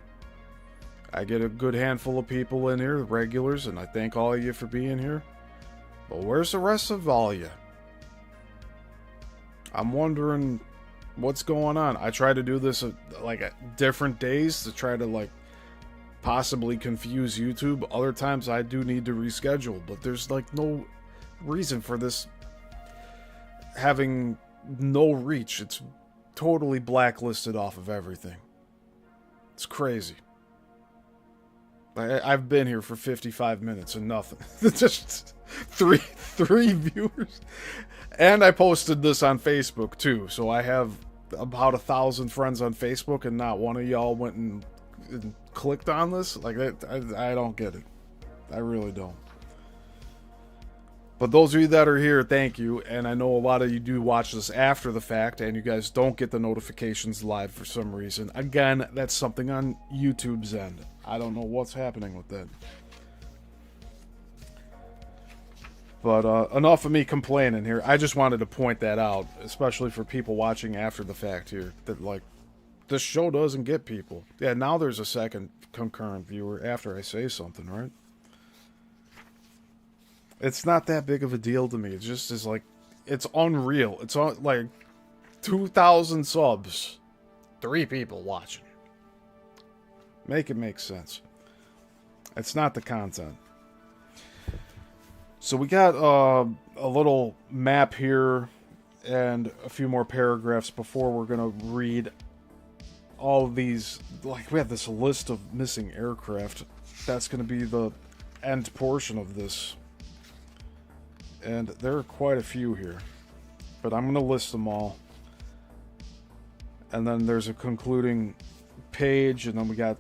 I get a good handful of people in here, the regulars, and I thank all of you for being here. But where's the rest of all of you? I'm wondering what's going on. I try to do this at different days to try to possibly confuse YouTube. Other times I do need to reschedule, but there's no reason for this having no reach. It's totally blacklisted off of everything. It's crazy. I've been here for 55 minutes and nothing. Just three viewers. And I posted this on Facebook too, so I have about 1,000 friends on Facebook, and not one of y'all went and clicked on this. I don't get it. I really don't. But those of you that are here, thank you. And I know a lot of you do watch this after the fact, and you guys don't get the notifications live for some reason. Again, that's something on YouTube's end. I don't know what's happening with that. But enough of me complaining here. I just wanted to point that out, especially for people watching after the fact here, that this show doesn't get people. Yeah, now there's a second concurrent viewer after I say something, right? It's not that big of a deal to me. It just is it's unreal. It's on 2,000 subs, 3 people watching. Make it make sense. It's not the content. So we got a little map here and a few more paragraphs before we're going to read all of these. We have this list of missing aircraft. That's going to be the end portion of this. And there are quite a few here. But I'm going to list them all. And then there's a concluding page, and then we got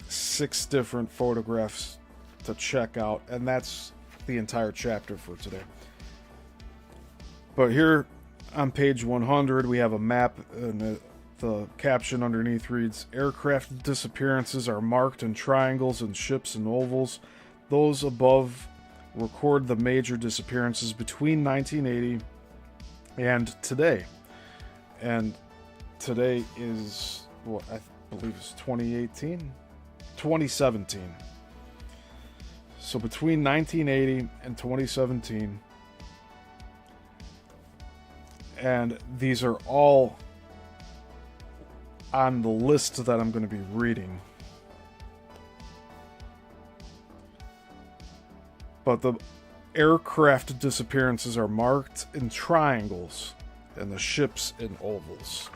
6 different photographs to check out, and that's the entire chapter for today. But here on page 100, we have a map, and the caption underneath reads, "Aircraft disappearances are marked in triangles and ships in ovals. Those above record the major disappearances between 1980 and today." And today is, what I believe is 2017. So between 1980 and 2017. And these are all on the list that I'm going to be reading. But the aircraft disappearances are marked in triangles, and the ships in ovals.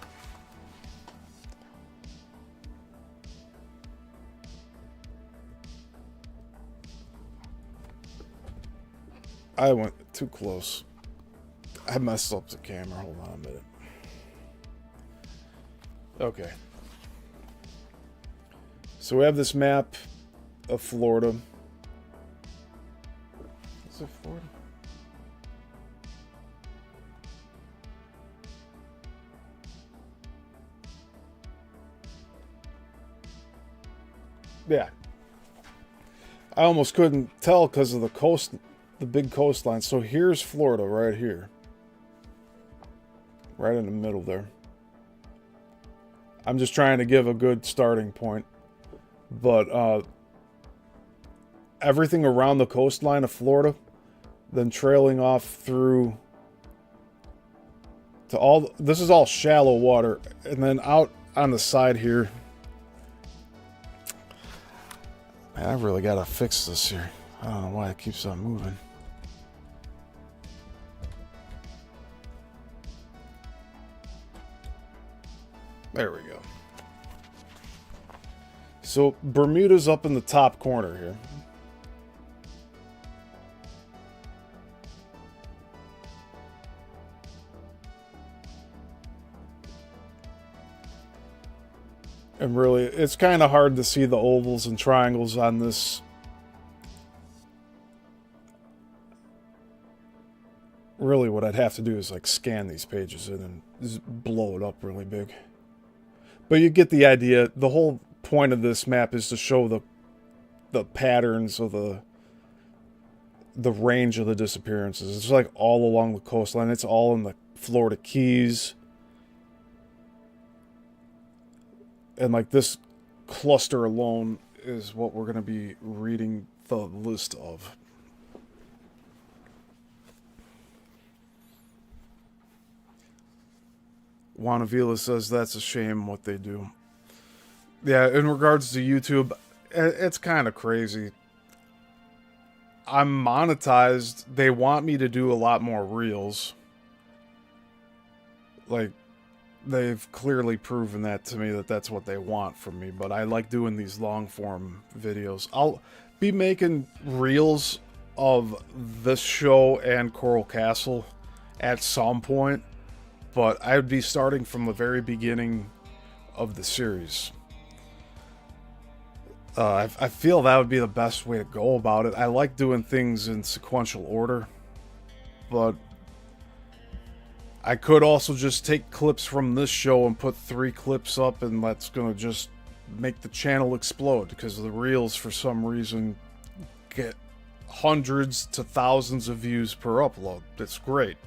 I went too close. I messed up the camera. Hold on a minute. Okay. So we have this map of Florida. Is it Florida? Yeah. I almost couldn't tell because of the coast, the big coastline. So here's Florida right here. Right in the middle there. I'm just trying to give a good starting point. But everything around the coastline of Florida, then trailing off through to all, this is all shallow water. And then out on the side here, man, I really got to fix this here. I don't know why it keeps on moving. There we go. So Bermuda's up in the top corner here. And really, it's kind of hard to see the ovals and triangles on this. Really, what I'd have to do is like scan these pages in and just blow it up really big. But you get the idea. The whole point of this map is to show the patterns of the range of the disappearances. It's like all along the coastline. It's all in the Florida Keys. And like this cluster alone is what we're going to be reading the list of. Juanavila says that's a shame what they do. Yeah, in regards to YouTube, it's kind of crazy. I'm monetized. They want me to do a lot more reels. Like, they've clearly proven that to me, that that's what they want from me. But I like doing these long form videos. I'll be making reels of this show and Coral Castle at some point. But I would be starting from the very beginning of the series. I feel that would be the best way to go about it. I like doing things in sequential order. But I could also just take clips from this show and put 3 clips up, and that's going to just make the channel explode. Because the reels, for some reason, get hundreds to thousands of views per upload. That's great.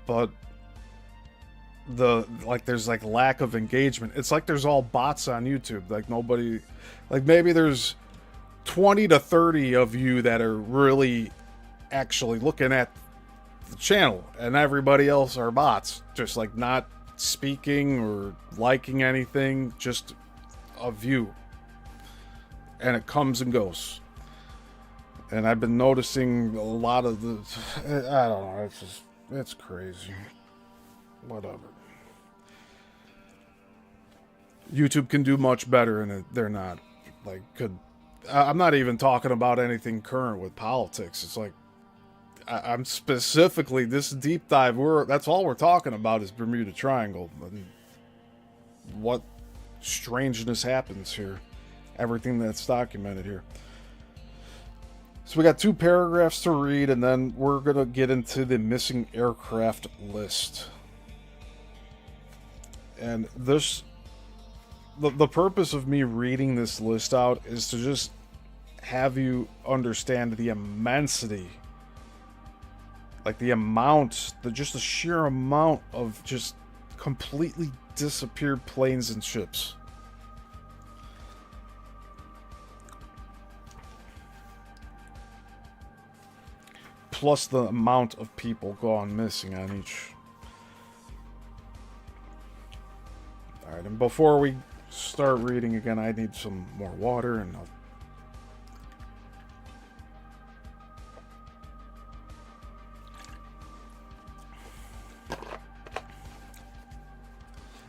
But there's like lack of engagement. It's like there's all bots on YouTube. Like nobody, like maybe there's 20 to 30 of you that are really actually looking at the channel, and everybody else are bots, just like not speaking or liking anything, just a view, and it comes and goes. And I've been noticing a lot of the, I don't know, it's crazy. Whatever. YouTube can do much better, and they're not. Like, I'm not even talking about anything current with politics. It's like, I'm specifically, this deep dive, that's all we're talking about is Bermuda Triangle. And what strangeness happens here. Everything that's documented here. So we got 2 paragraphs to read, and then we're going to get into the missing aircraft list. And this, the purpose of me reading this list out is to just have you understand the immensity, like the amount, just the sheer amount of just completely disappeared planes and ships. Plus the amount of people gone missing on each. Alright, and before we start reading again, I need some more water, and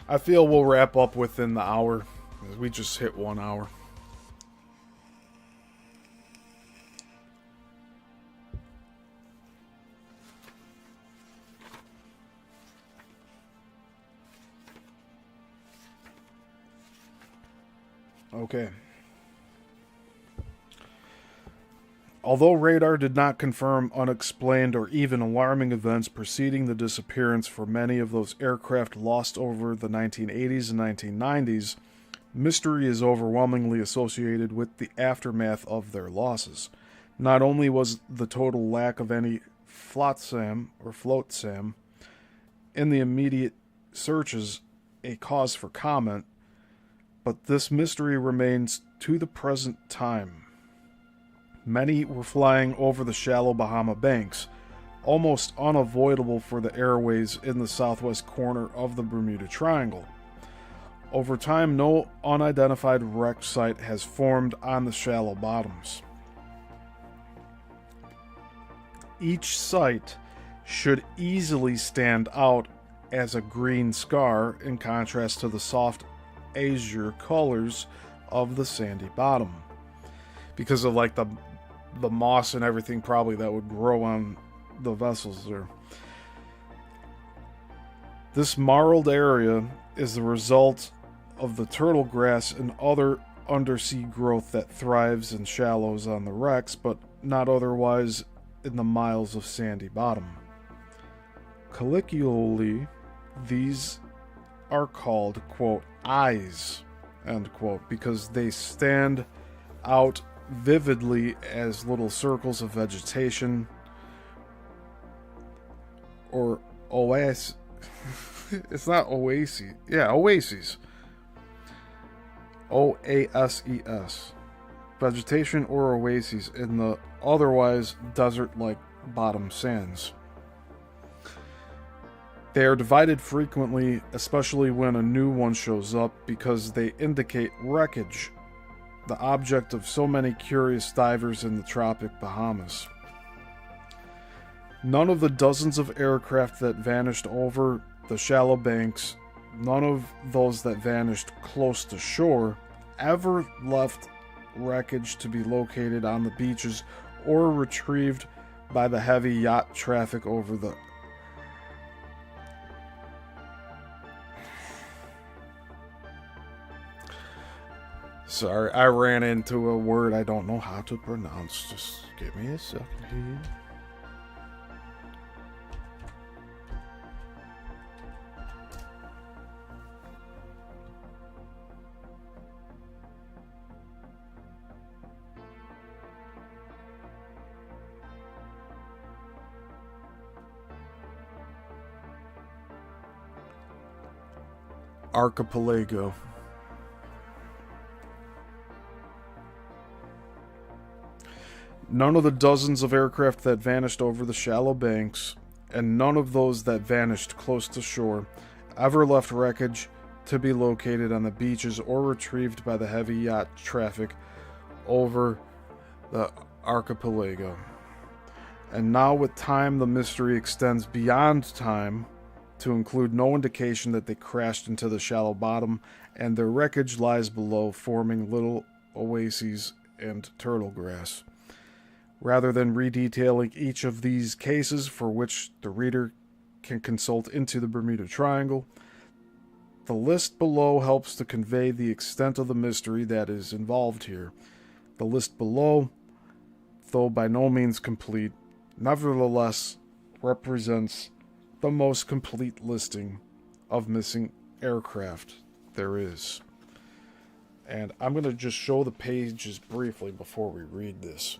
I feel we'll wrap up within the hour. We just hit 1 hour. Okay. Although radar did not confirm unexplained or even alarming events preceding the disappearance for many of those aircraft lost over the 1980s and 1990s, mystery is overwhelmingly associated with the aftermath of their losses. Not only was the total lack of any flotsam in the immediate searches a cause for comment, but this mystery remains to the present time. Many were flying over the shallow Bahama banks, almost unavoidable for the airways in the southwest corner of the Bermuda Triangle. Over time, no unidentified wreck site has formed on the shallow bottoms. Each site should easily stand out as a green scar in contrast to the soft azure colors of the sandy bottom, because of like the moss and everything probably that would grow on the vessels there. This marled area is the result of the turtle grass and other undersea growth that thrives in shallows on the wrecks, but not otherwise in the miles of sandy bottom. Colloquially, these are called, quote, eyes, end quote, because they stand out vividly as little circles of vegetation or oases. It's not oases. Yeah, oases. OASES. Vegetation or oases in the otherwise desert-like bottom sands. They are divided frequently, especially when a new one shows up, because they indicate wreckage, the object of so many curious divers in the tropic Bahamas. None of the dozens of aircraft that vanished over the shallow banks, none of those that vanished close to shore, ever left wreckage to be located on the beaches or retrieved by the heavy yacht traffic over the Sorry, I ran into a word I don't know how to pronounce. Just give me a second here. Archipelago. None of the dozens of aircraft that vanished over the shallow banks, and none of those that vanished close to shore, ever left wreckage to be located on the beaches or retrieved by the heavy yacht traffic over the archipelago. And now with time, the mystery extends beyond time to include no indication that they crashed into the shallow bottom, and their wreckage lies below, forming little oases and turtle grass. Rather than redetailing each of these cases, for which the reader can consult into the Bermuda Triangle, The list below helps to convey the extent of the mystery that is involved here. The list below, though by no means complete, nevertheless represents the most complete listing of missing aircraft there is. And I'm going to just show the pages briefly before we read this.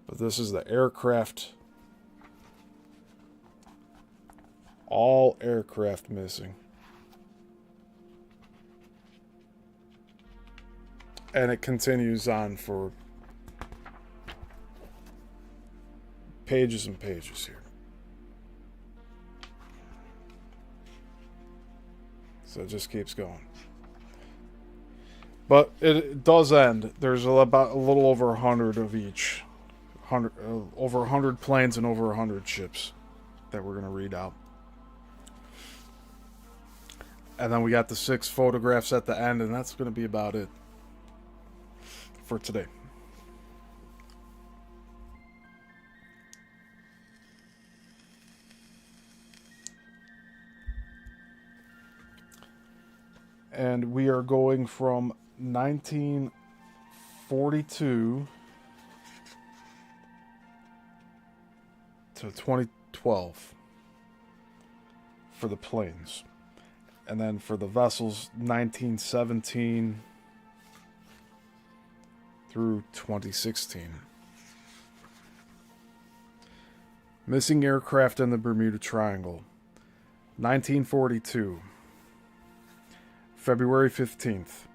But this is the aircraft. All aircraft missing. And it continues on for pages and pages here. So it just keeps going. But it does end. There's about a little over 100 of each. Over 100 planes and over 100 ships that we're going to read out. And then we got the 6 photographs at the end, and that's going to be about it for today. And we are going from 1942 to 2012 for the planes. And then for the vessels, 1917 through 2016. Missing aircraft in the Bermuda Triangle. 1942. February 15th.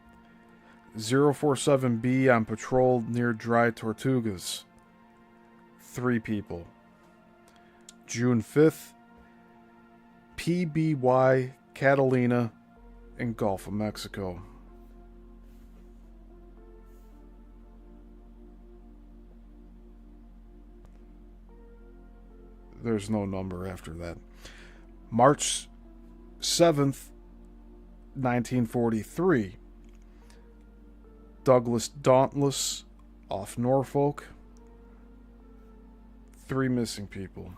047B on patrol near Dry Tortugas. 3 people. June 5th. PBY Catalina in Gulf of Mexico. There's no number after that. March 7th, 1943. Douglas Dauntless off Norfolk. 3 missing people.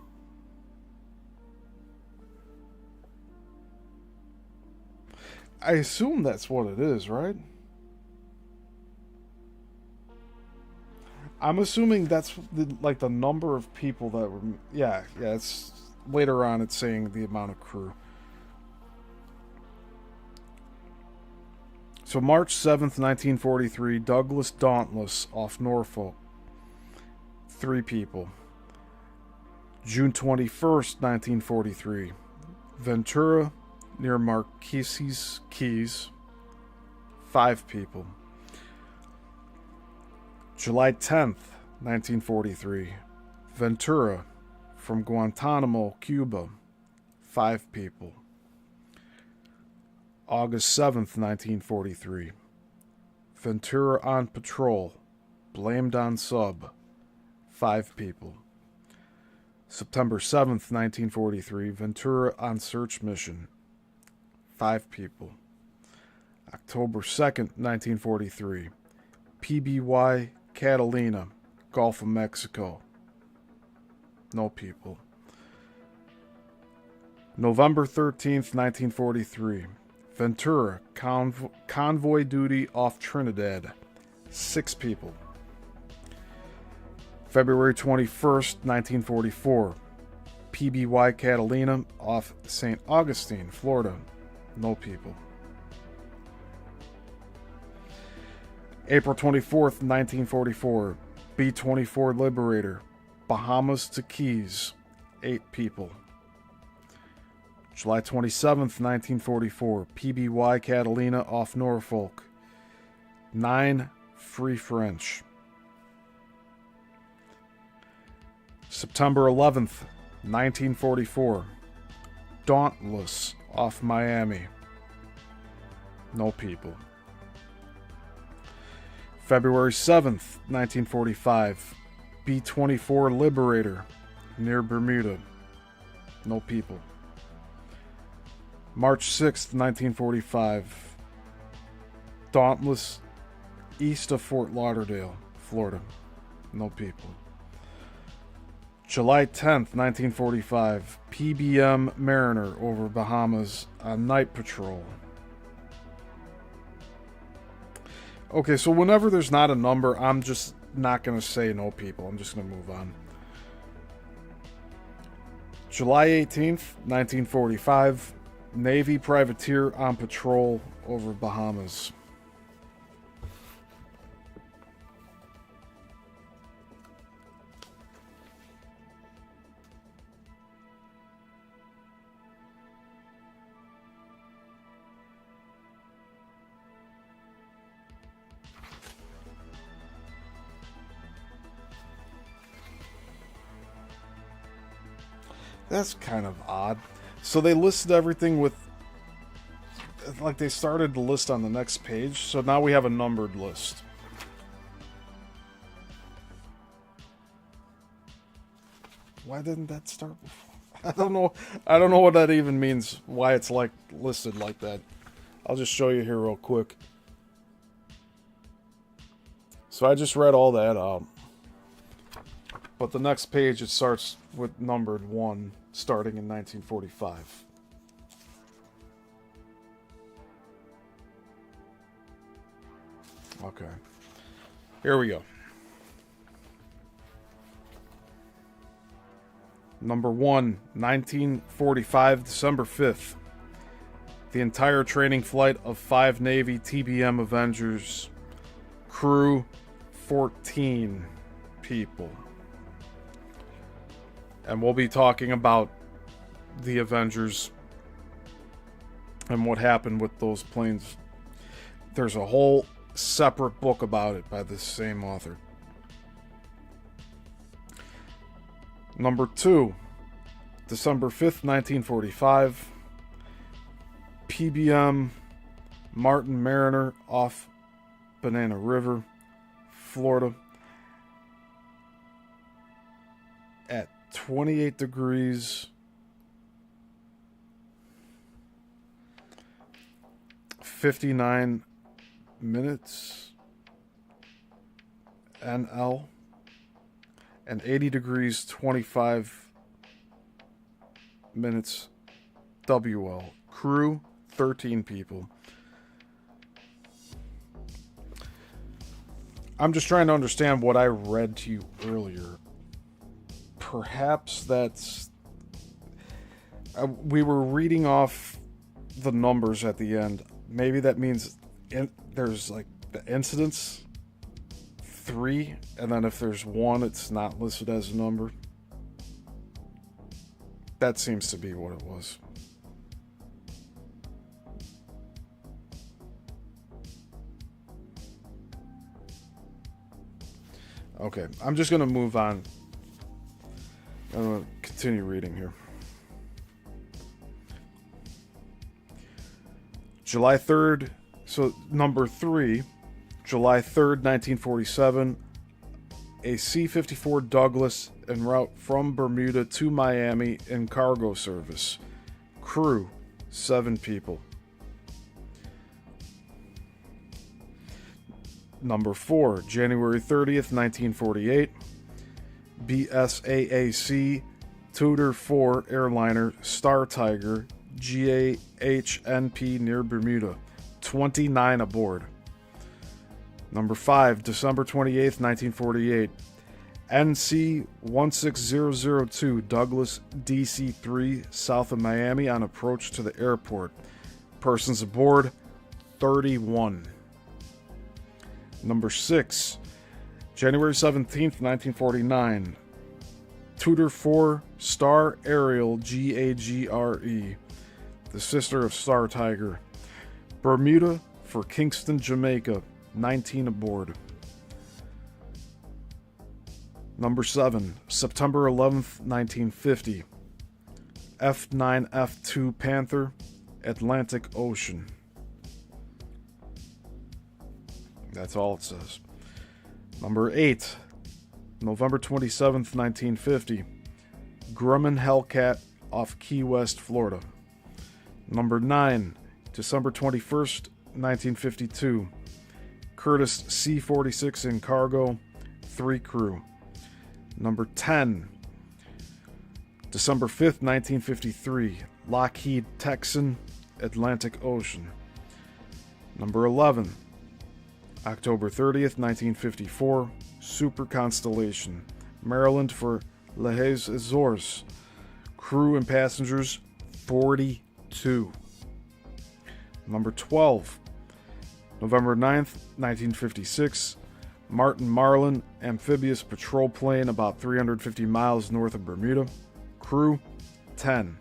I assume that's what it is, right? I'm assuming that's the number of people that were... Yeah, it's... Later on, it's saying the amount of crew. So, March 7th, 1943, Douglas Dauntless off Norfolk. 3 people. June 21st, 1943, Ventura... near Marquesas Keys, 5 people. July 10th, 1943, Ventura, from Guantanamo, Cuba, 5 people. August 7th, 1943, Ventura on patrol, blamed on sub, 5 people. September 7th, 1943, Ventura on search mission, 5 people. October 2nd, 1943. PBY Catalina, Gulf of Mexico. No people. November 13th, 1943. Ventura, convoy duty off Trinidad. 6 people. February 21st, 1944. PBY Catalina off St. Augustine, Florida. No people. April 24th, 1944. B-24 Liberator. Bahamas to Keys. 8 people. July 27th, 1944. PBY Catalina off Norfolk. 9 Free French. September 11th, 1944. Dauntless off Miami. No people. February 7th, 1945. B-24 Liberator near Bermuda. No people. March 6th, 1945. Dauntless east of Fort Lauderdale, Florida. No people. July 10th, 1945, PBM Mariner over Bahamas on night patrol. Okay, so whenever there's not a number, I'm just not going to say no, people. I'm just going to move on. July 18th, 1945, Navy privateer on patrol over Bahamas. That's kind of odd. So they listed everything with, like, they started the list on the next page. So now we have a numbered list. Why didn't that start before? I don't know what that even means. Why it's like listed like that. I'll just show you here real quick. So I just read all that out. But the next page, it starts with numbered 1, starting in 1945. Okay. Here we go. Number 1, 1945, December 5th. The entire training flight of 5 Navy TBM Avengers. Crew, 14 people. And we'll be talking about the Avengers and what happened with those planes. There's a whole separate book about it by the same author. Number 2, December 5th, 1945. PBM Martin Mariner off Banana River, Florida. At 28 degrees 59 minutes NL and 80 degrees 25 minutes WL. Crew 13 people. I'm just trying to understand what I read to you earlier. Perhaps that's... we were reading off the numbers at the end. Maybe that means there's like the incidents 3, and then if there's 1, it's not listed as a number. That seems to be what it was. Okay, I'm just going to move on. I'm going to continue reading here. July 3rd, so number 3, July 3rd, 1947, a C-54 Douglas en route from Bermuda to Miami in cargo service. Crew, 7 people. Number 4, January 30th, 1948, BSAAC Tudor 4 airliner Star Tiger GAHNP near Bermuda, 29 aboard. Number 5, December 28th, 1948, NC 16002 Douglas DC-3 south of Miami on approach to the airport. Persons aboard, 31. Number 6, January 17th, 1949, Tudor 4 Star Ariel GAGRE, the sister of Star Tiger. Bermuda for Kingston, Jamaica, 19 aboard. Number 7, September 11th, 1950, F9F2 Panther, Atlantic Ocean. That's all it says. Number 8, November 27th, 1950, Grumman Hellcat off Key West, Florida. Number 9, December 21st, 1952, Curtis C-46 in cargo, 3 crew. Number 10, December 5th, 1953, Lockheed Texan, Atlantic Ocean. Number 11, October 30th, 1954, Super Constellation, Maryland for Les Azores. Crew and passengers, 42. Number 12, November 9th, 1956, Martin Marlin, amphibious patrol plane about 350 miles north of Bermuda. Crew, 10.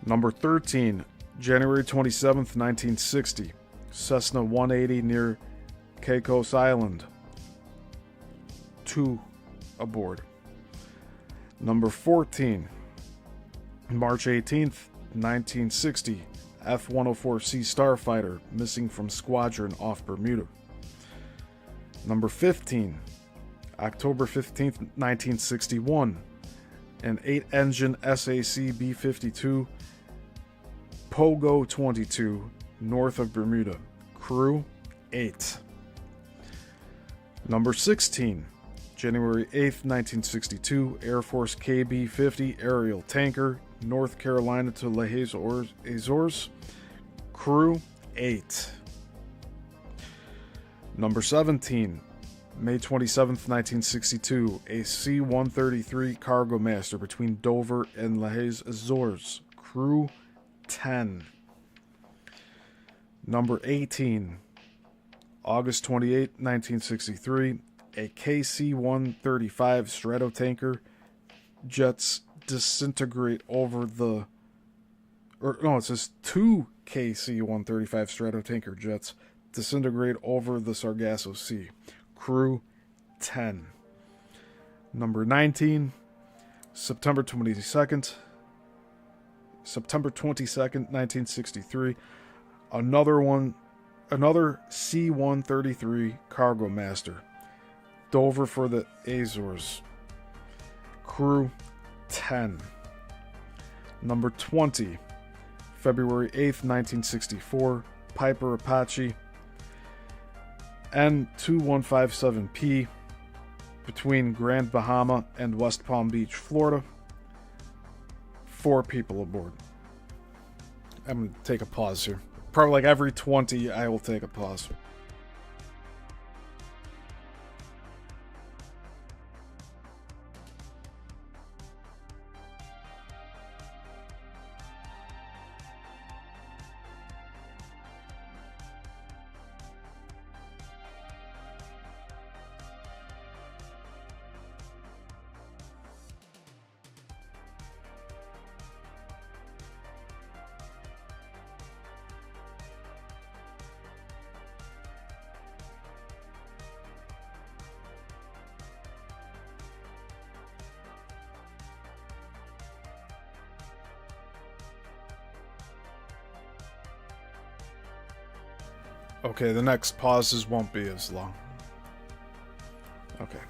Number 13, January 27th, 1960, Cessna 180 near Caicos Island. 2 aboard. Number 14, March 18th, 1960, F-104C Starfighter, missing from squadron off Bermuda. Number 15, October 15th, 1961, an 8-engine SAC B-52 Pogo 22, north of Bermuda. Crew, 8. Number 16, January 8th, 1962, Air Force KB-50 aerial tanker, North Carolina to Les Azores. Crew, 8. Number 17, May 27th, 1962, a C-133 cargo master between Dover and Les Azores. Crew, 10. Number 18, August 28, 1963, a KC-135 stratotanker jets disintegrate over the... it says 2 KC-135 stratotanker jets disintegrate over the Sargasso Sea. Crew, 10. Number 19, September 22nd, 1963, another C-133 cargo master, Dover for the Azores. Crew, 10. Number 20, February 8th, 1964, Piper Apache N2157P between Grand Bahama and West Palm Beach, Florida. 4 people aboard. I'm going to take a pause here. Probably like every 20, I will take a pause. Okay, the next pauses won't be as long. Okay.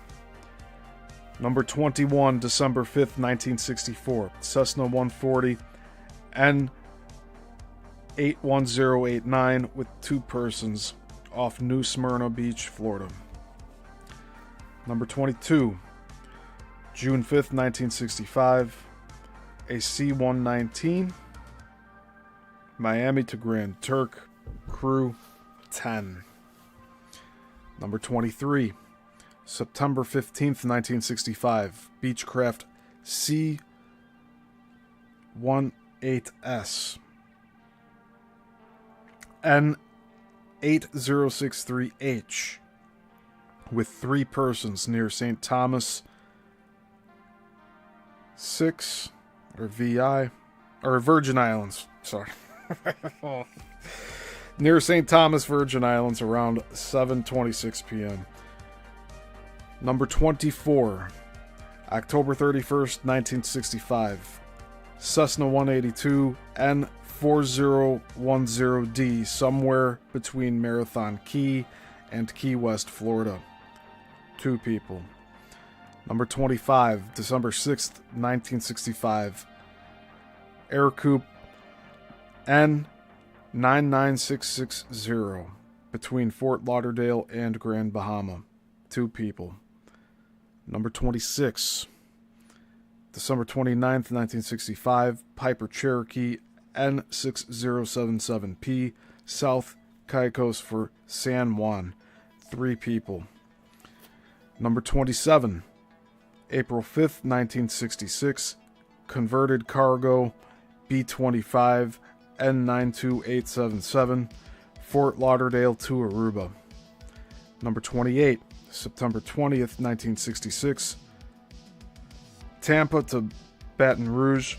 Number 21, December 5th, 1964. Cessna 140 N81089 with 2 persons off New Smyrna Beach, Florida. Number 22, June 5th, 1965. A C-119 Miami to Grand Turk. Crew, 10. Number 23, September 15th, 1965, Beechcraft C-18S N8063H with 3 persons near St. Thomas 6 or VI or Virgin Islands, sorry. Near St. Thomas, Virgin Islands, around 7:26 p.m. Number 24, October 31st, 1965. Cessna 182 N4010D, somewhere between Marathon Key and Key West, Florida. 2 people. Number 25, December 6th, 1965. Air Coupe N99660 between Fort Lauderdale and Grand Bahama. 2 people. Number 26, December 29th, 1965, Piper Cherokee N6077P, South Caicos for San Juan, 3 people. Number 27, April 5th, 1966, converted cargo B-25 N92877, Fort Lauderdale to Aruba. Number 28, September 20th, 1966, Tampa to Baton Rouge,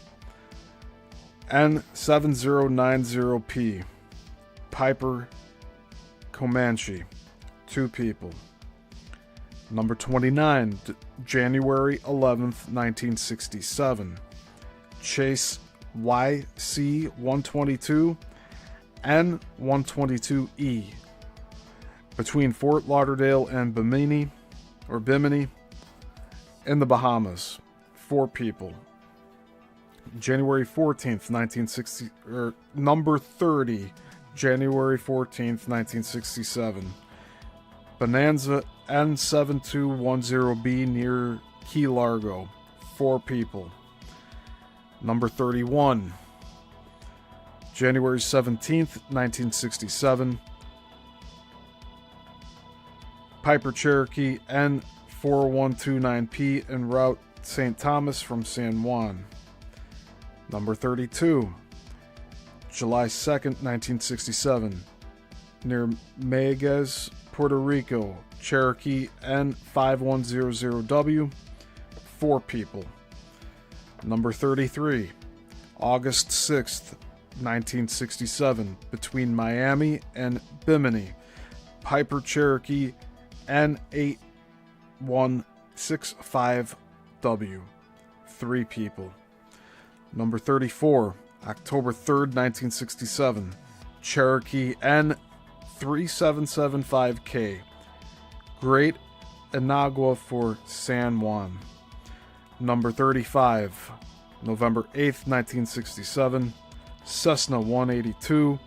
N7090P, Piper Comanche, 2 people. Number 29, January 11th, 1967, Chase YC-122 N-122E, between Fort Lauderdale and Bimini, in the Bahamas, 4 people. January 14th, 1960, number 30, January 14th, 1967, Bonanza N7210B near Key Largo, 4 people. Number 31, January 17th, 1967, Piper Cherokee N4129P en route St. Thomas from San Juan. Number 32, July 2nd, 1967, near Meguez, Puerto Rico, Cherokee N5100W, 4 people. Number 33, August 6th, 1967, between Miami and Bimini, Piper Cherokee N8165W, 3 people. Number 34, October 3rd, 1967, Cherokee N3775K, Great Inagua for San Juan. Number 35, November 8th, 1967, Cessna 182,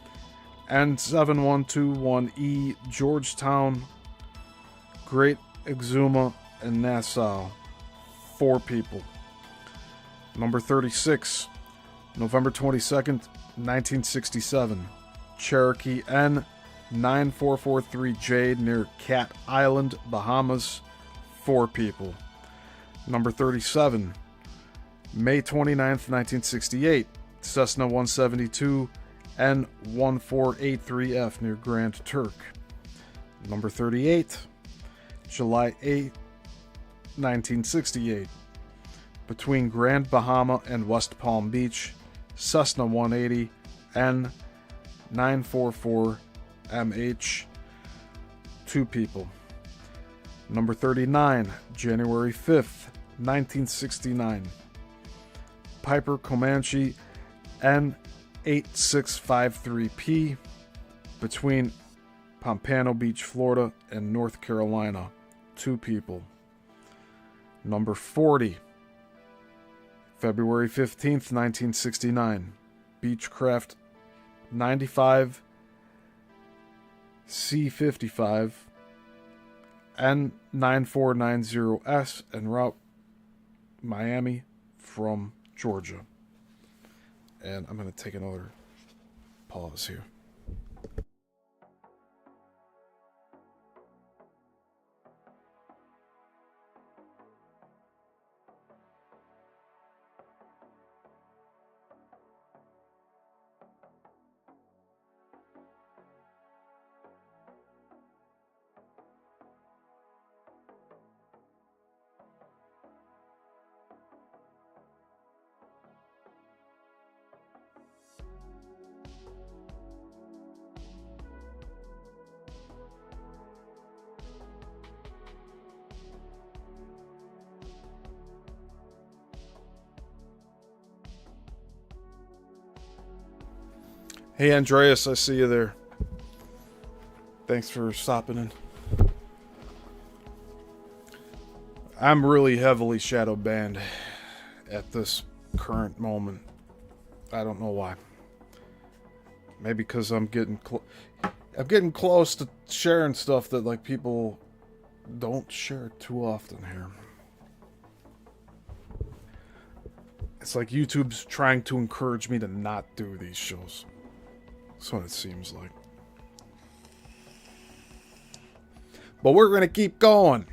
N7121E, Georgetown, Great Exuma, and Nassau, 4 people. Number 36, November 22nd, 1967, Cherokee N9443J near Cat Island, Bahamas, 4 people. Number 37, May 29th, 1968, Cessna 172 N1483F near Grand Turk. Number 38, July 8th, 1968, between Grand Bahama and West Palm Beach, Cessna 180 N944MH, 2 people. Number 39, January 5th, 1969, Piper Comanche N8653P, between Pompano Beach, Florida and North Carolina, 2 people. Number 40, February 15th, 1969, Beechcraft 95 C55 N9490S en route Miami from Georgia. And I'm going to take another pause here. Hey Andreas, I see you there. Thanks for stopping in. I'm really heavily shadow banned at this current moment. I don't know why. Maybe because I'm getting close to sharing stuff that like people don't share too often here. It's like YouTube's trying to encourage me to not do these shows. That's what it seems like. But we're going to keep going.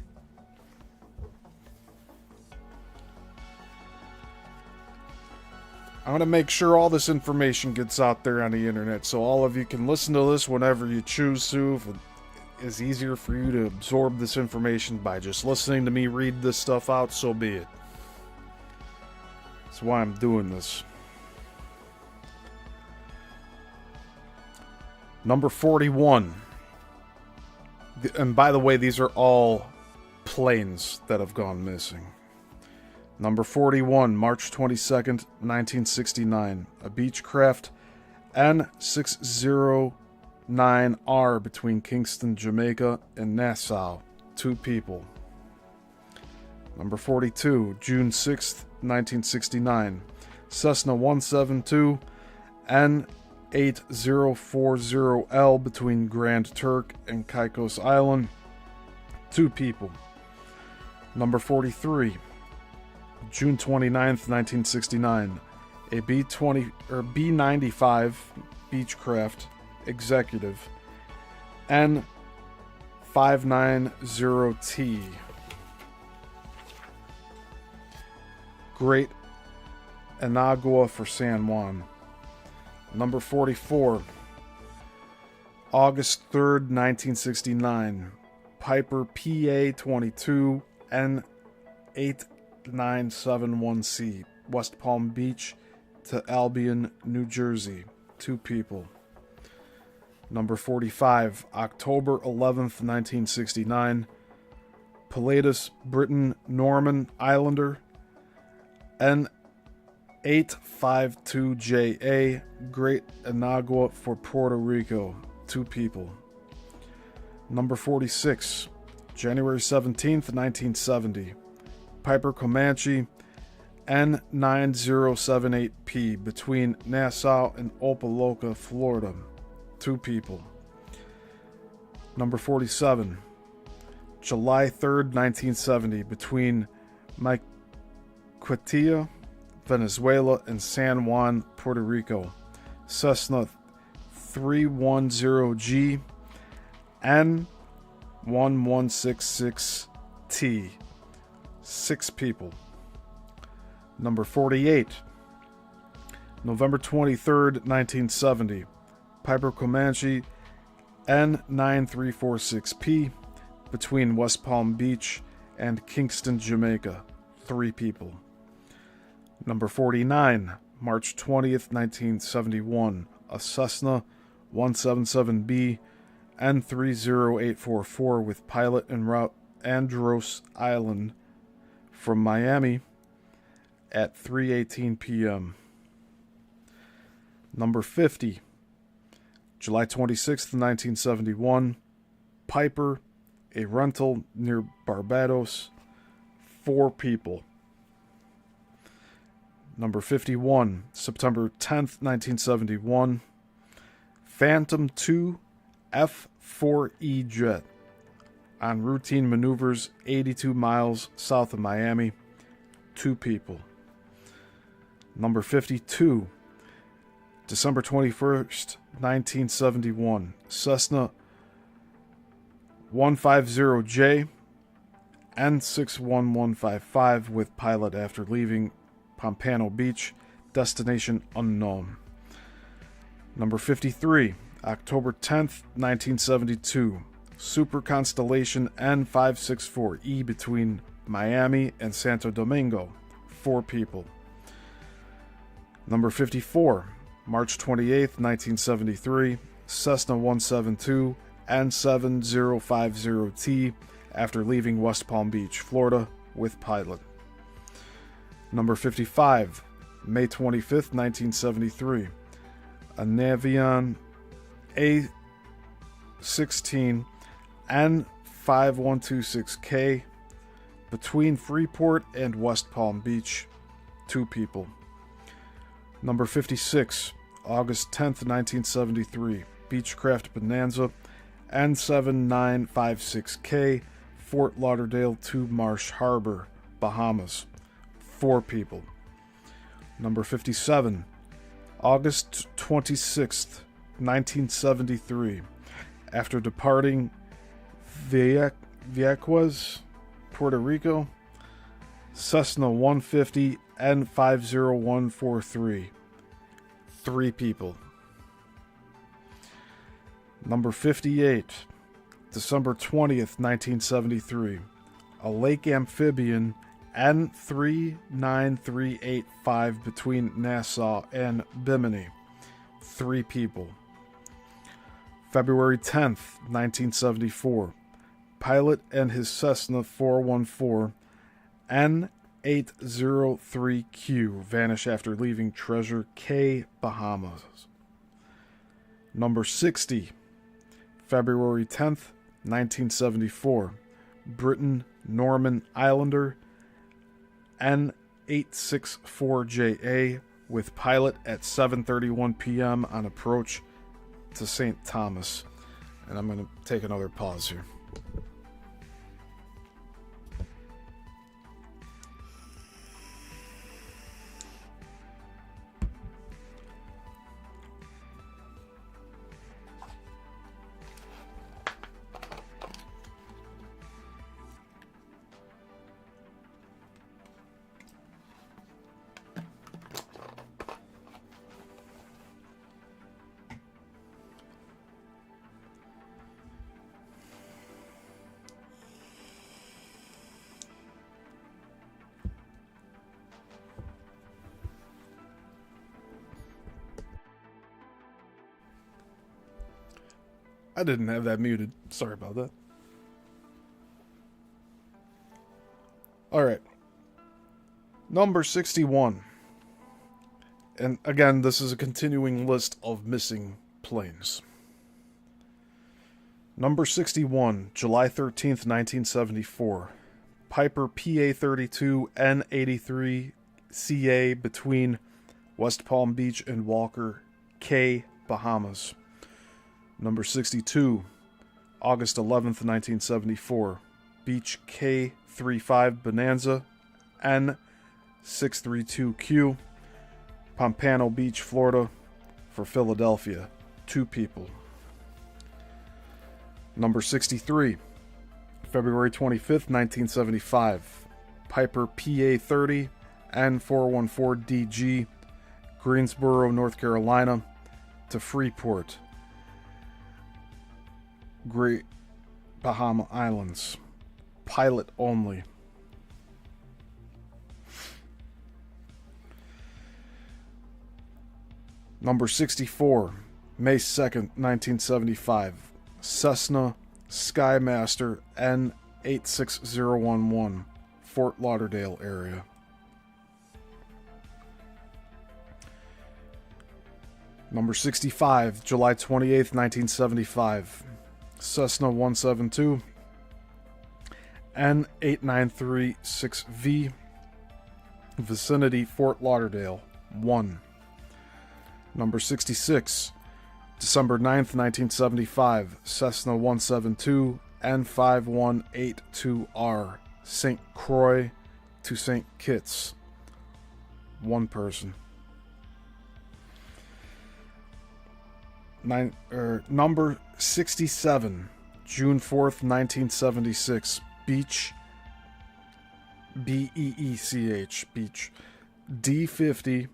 I'm going to make sure all this information gets out there on the internet so all of you can listen to this whenever you choose to. If it's easier for you to absorb this information by just listening to me read this stuff out, so be it. That's why I'm doing this. Number 41. And by the way, these are all planes that have gone missing. Number 41, March 22nd, 1969. A Beechcraft N609R between Kingston, Jamaica and Nassau. 2 people. Number 42, June 6th, 1969. Cessna 172 N8040L between Grand Turk and Caicos Island. 2 people. Number 43, June 29th, 1969. A B-95 Beechcraft Executive N590T. Great Anagua for San Juan. Number 44, August 3rd, 1969. Piper PA-22 N8971C, West Palm Beach to Albion, New Jersey. 2 people. Number 45, October 11th, 1969. Pilatus Britain Norman Islander N852JA, Great Anagua for Puerto Rico. 2 people. Number 46, January 17th, 1970. Piper Comanche N9078P between Nassau and Opa-locka, Florida. 2 people. Number 47, July 3rd, 1970. Between Maiquetía, Venezuela and San Juan, Puerto Rico. Cessna 310G N1166T. 6 people. Number 48, November 23rd, 1970. Piper Comanche N9346P between West Palm Beach and Kingston, Jamaica. 3 people. Number 49, March 20th, 1971. A Cessna 177B N30844 with pilot en route Andros Island from Miami at 3:18 p.m. Number 50, July 26th, 1971. Piper, a rental near Barbados. 4 people. Number 51, September 10th, 1971. Phantom II F-4E jet on routine maneuvers 82 miles south of Miami. 2 people. Number 52, December 21st, 1971. Cessna 150J N61155 with pilot after leaving Pompano Beach, destination unknown. Number 53, October 10th, 1972. Super Constellation N564E between Miami and Santo Domingo. 4 people. Number 54, March 28th, 1973. Cessna 172 N7050T after leaving West Palm Beach, Florida, with pilot. Number 55, May 25th, 1973. A Navion A16 N5126K between Freeport and West Palm Beach. 2 people. Number 56, August 10th, 1973. Beechcraft Bonanza N7956K, Fort Lauderdale to Marsh Harbor, Bahamas. 4 people. Number 57, August 26th, 1973. After departing Vieques, Puerto Rico, Cessna 150 N50143. 3 people. Number 58, December 20th, 1973. A lake amphibian N39385 between Nassau and Bimini. 3 people. February 10th, 1974. Pilot and his Cessna 414 N803Q vanish after leaving Treasure Cay, Bahamas. Number 60, February 10th, 1974. Britain Norman Islander N864JA with pilot at 7:31 p.m. on approach to St. Thomas. And I'm going to take another pause here. I didn't have that muted. Sorry about that. Alright. Number 61. And again, this is a continuing list of missing planes. Number 61, July 13th, 1974. Piper PA-32 N83 CA between West Palm Beach and Walker Cay, Bahamas. Number 62, August 11th, 1974. Beach K35 Bonanza N632Q, Pompano Beach, Florida, for Philadelphia. 2 people. Number 63, February 25th, 1975. Piper PA-30 N414DG, Greensboro, North Carolina, to Freeport, Great Bahama Islands. Pilot only. Number 64, May 2nd, 1975. Cessna Skymaster N86011, Fort Lauderdale area. Number 65, July 28th, 1975. Cessna 172 N8936V, vicinity Fort Lauderdale, 1. Number 66, December 9th, 1975. Cessna 172 N5182R, St. Croix to St. Kitts, 1 person. Number 67, June 4th, 1976. Beach, BEECH, Beach, D50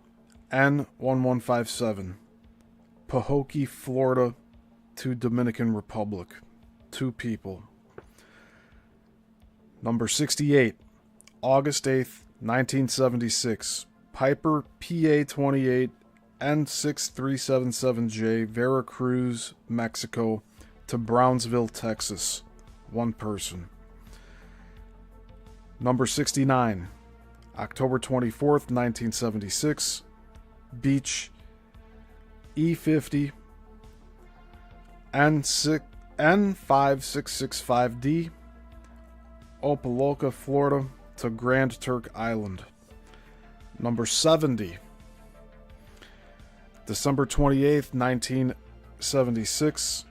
N1157, Pahokee, Florida, to Dominican Republic. 2 people. Number 68, August 8th, 1976. Piper PA-28 N6377J, Veracruz, Mexico, to Brownsville, Texas. 1 person. Number 69, October 24th, 1976. Beach E50 N5665D, Opelika, Florida, to Grand Turk Island. Number 70, December 28th, 1976.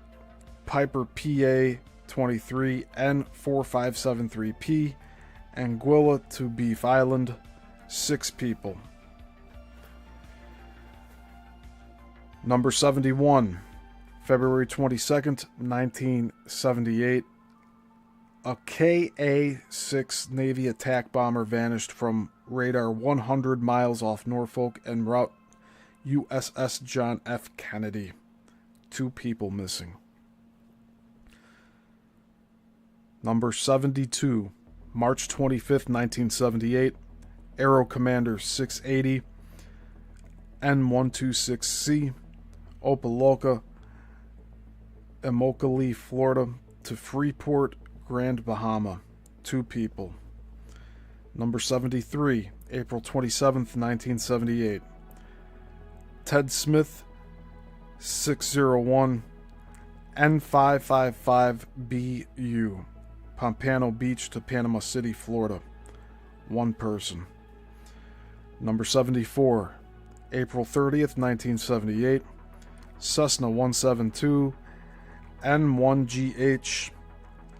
Piper PA-23 N4573P, Anguilla to Beef Island. 6 people. Number 71, February 22nd, 1978. A Ka-6 Navy attack bomber vanished from radar 100 miles off Norfolk en route USS John F. Kennedy. 2 people missing. Number 72, March 25th, 1978. Aero Commander 680 N126C, Opelika, Immokalee, Florida, to Freeport, Grand Bahama. 2 people. Number 73, April 27th, 1978. Ted Smith 601 N555BU, Pompano Beach to Panama City, Florida. 1 person. Number 74, April 30th, 1978. Cessna 172 N1GH,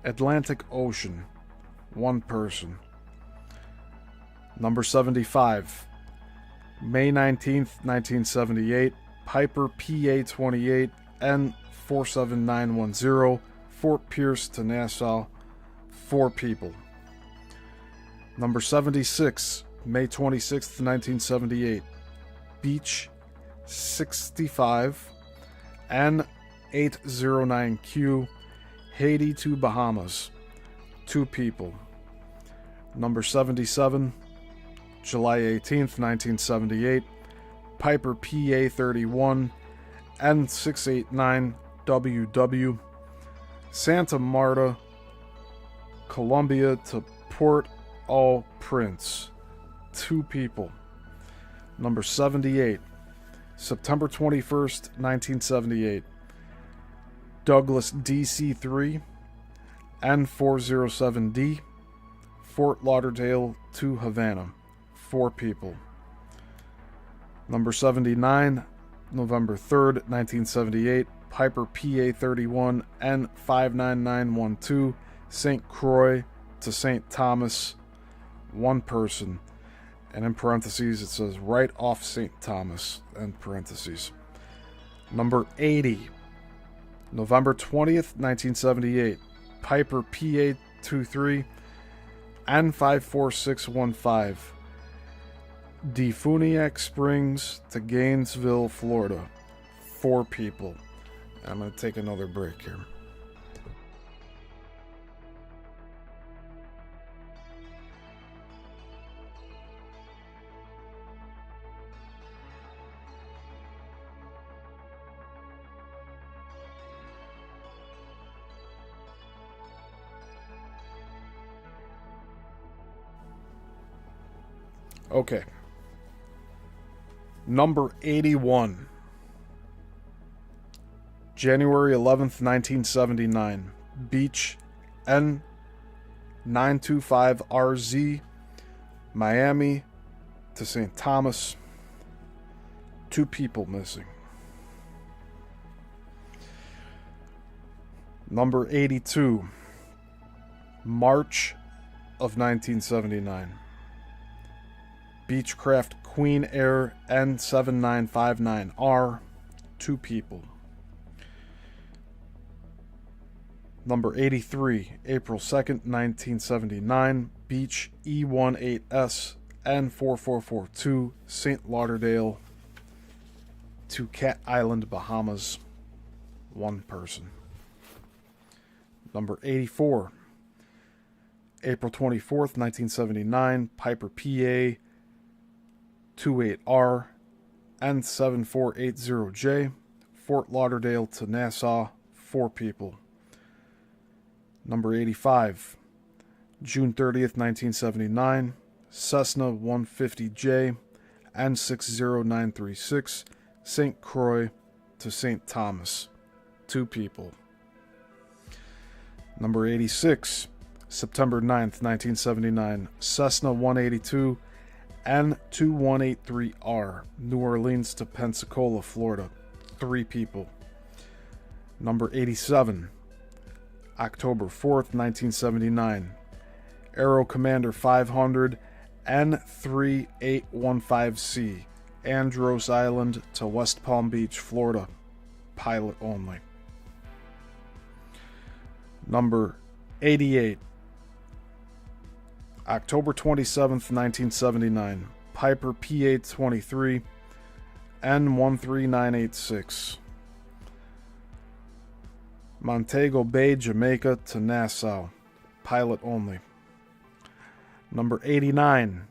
Atlantic Ocean. 1 person. Number 75, May 19th, 1978. Piper PA-28 N47910, Fort Pierce to Nassau. 4 people. Number 76, May 26th, 1978. Beach 65 N809Q, Haiti to Bahamas. 2 people. Number 77, July 18th, 1978. Piper PA-31 N689WW, Santa Marta, Colombia to Port-au-Prince. 2 people. Number 78, September 21st, 1978. Douglas DC-3 N407D, Fort Lauderdale to Havana. 4 people. Number 79, November 3rd, 1978. Piper PA-31 N59912, St. Croix to St. Thomas. 1 person. And in parentheses, it says right off St. Thomas, end parentheses. Number 80, November 20th, 1978. Piper PA-23 N54615, Defuniak Springs to Gainesville, Florida. 4 people. I'm going to take another break here. Okay. Number 81. January 11th, 1979. Beach N925RZ, Miami to St. Thomas. 2 people missing. Number 82. March of 1979. Beechcraft Queen Air N7959R. 2 people. Number 83, April 2nd, 1979. Beech E18S N4442, St. Lauderdale to Cat Island, Bahamas. 1 person. Number 84, April 24th, 1979. Piper PA 28R N7480J, Fort Lauderdale to Nassau. 4 people. Number 85, June 30th, 1979. Cessna 150J N60936, St. Croix to St. Thomas. 2 people. Number 86, September 9th, 1979. Cessna 182 N2183R, New Orleans to Pensacola, Florida. 3 people. Number 87, October 4th, 1979. Aero Commander 500 N3815C, Andros Island to West Palm Beach, Florida. Pilot only. Number 88. October 27th, 1979. Piper PA-23 N13986. Montego Bay, Jamaica to Nassau. Pilot only. Number 89.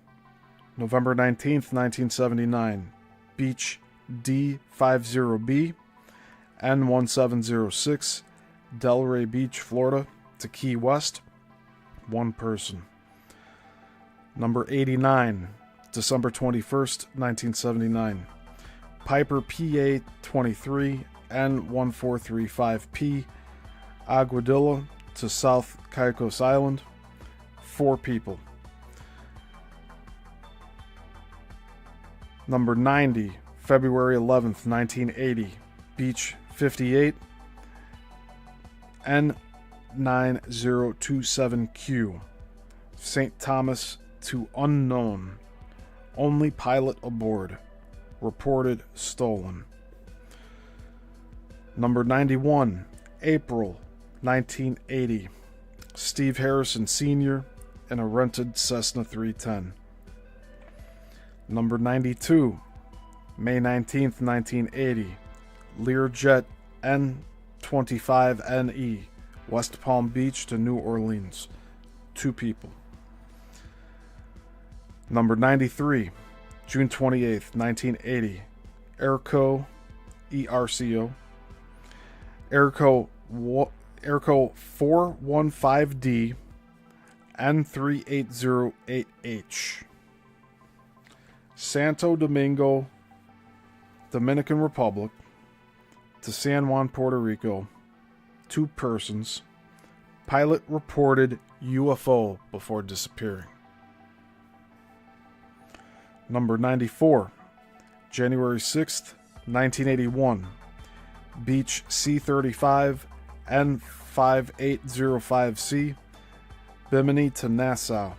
November 19th, 1979. Beach D50B N1706. Delray Beach, Florida to Key West. One person. Number 89. December 21st, 1979. Piper PA-23 N1435P Aguadilla to South Caicos Island. 4 people. Number 90. February 11th, 1980. Beach 58 N9027Q. St. Thomas to unknown. Only pilot aboard. Reported stolen. Number 91. April 1980. Steve Harrison Sr. in a rented Cessna 310. Number 92. May 19th, 1980. Learjet N25NE. West Palm Beach to New Orleans. 2 people. Number 93. June 28th, 1980. Airco ERCO. Airco 415D N3808H. Santo Domingo, Dominican Republic to San Juan, Puerto Rico. 2 persons. Pilot reported UFO before disappearing. Number 94. January 6th, 1981. Beach C35 N5805C. Bimini to Nassau.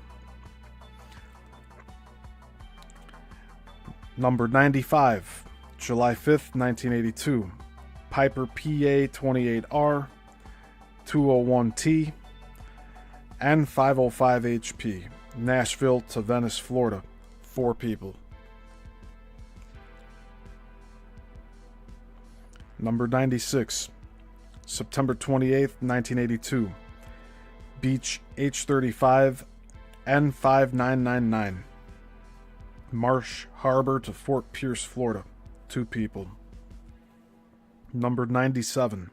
Number 95. July 5th, 1982. Piper PA-28R 201T N505HP. Nashville to Venice, Florida. 4 people. Number 96. September 28th, 1982. Beach H35 N5999. Marsh Harbor to Fort Pierce, Florida. 2 people. Number 97.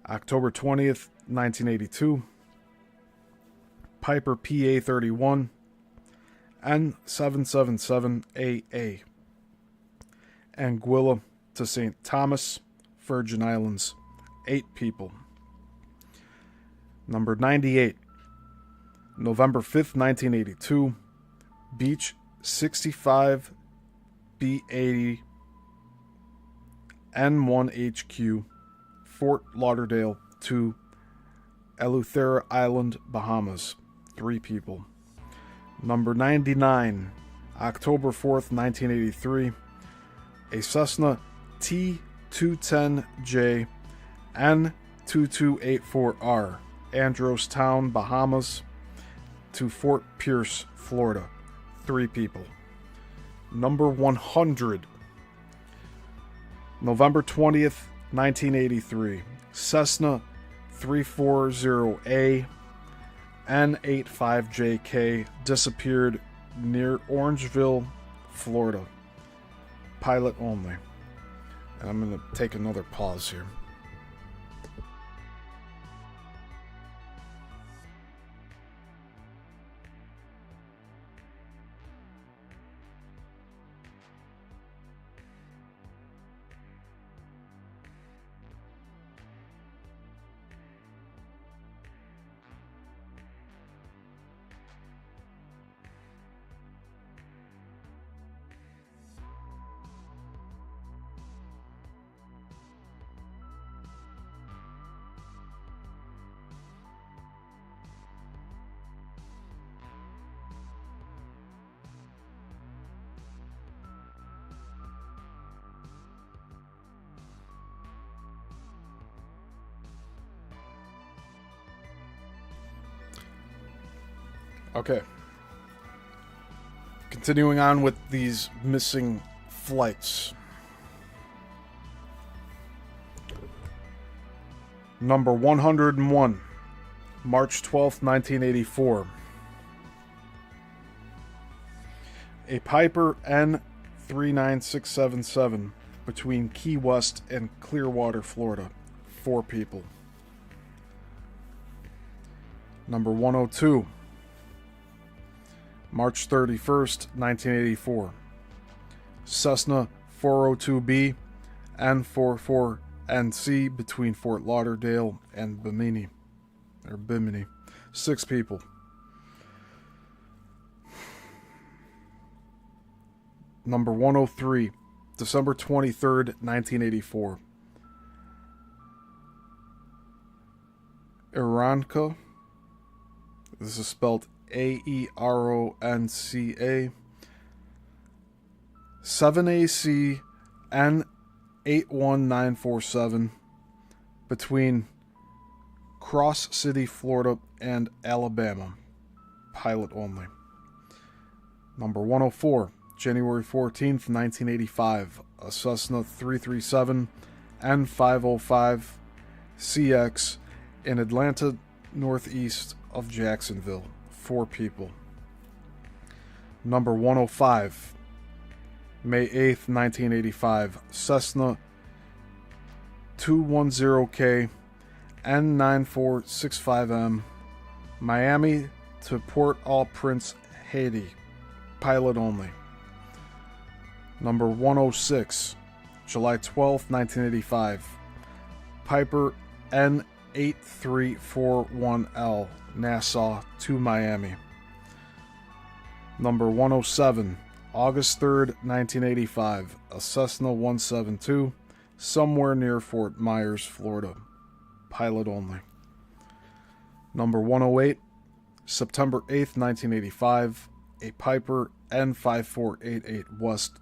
October 20th, 1982. Piper PA-31 N777AA. Anguilla to St. Thomas, Virgin Islands. 8 people. Number 98. November 5th, 1982. Beach 65 B80 N1HQ. Fort Lauderdale to Eleuthera Island, Bahamas. 3 people. Number 99. October 4th, 1983. A Cessna T210J N2284R. Andros Town, Bahamas to Fort Pierce, Florida. 3 people. Number 100. November 20th, 1983. Cessna 340A N85JK disappeared near Orangeville, Florida. Pilot only. And I'm going to take another pause here. Okay. Continuing on with these missing flights. Number 101, March 12th, 1984. A Piper N39677 between Key West and Clearwater, Florida. 4 people. Number 102, March 31st, 1984. Cessna 402B N44NC between Fort Lauderdale and Bimini. 6 people. Number 103, December 23rd, 1984. Aeronca. This is spelled Aeronca. 7AC N81947 between Cross City, Florida and Alabama. Pilot only. Number 104, January 14th, 1985. A Cessna 337 N505 CX in Atlanta, northeast of Jacksonville. 4 people. Number 105, May 8th, 1985. Cessna 210K N9465M Miami to Port-au-Prince, Haiti. Pilot only. Number 106, July 12th, 1985. Piper N8341L Nassau to Miami. Number 107, August 3rd, 1985. A Cessna 172 somewhere near Fort Myers, Florida. Pilot only. Number 108, September 8th, 1985. A Piper N5488 West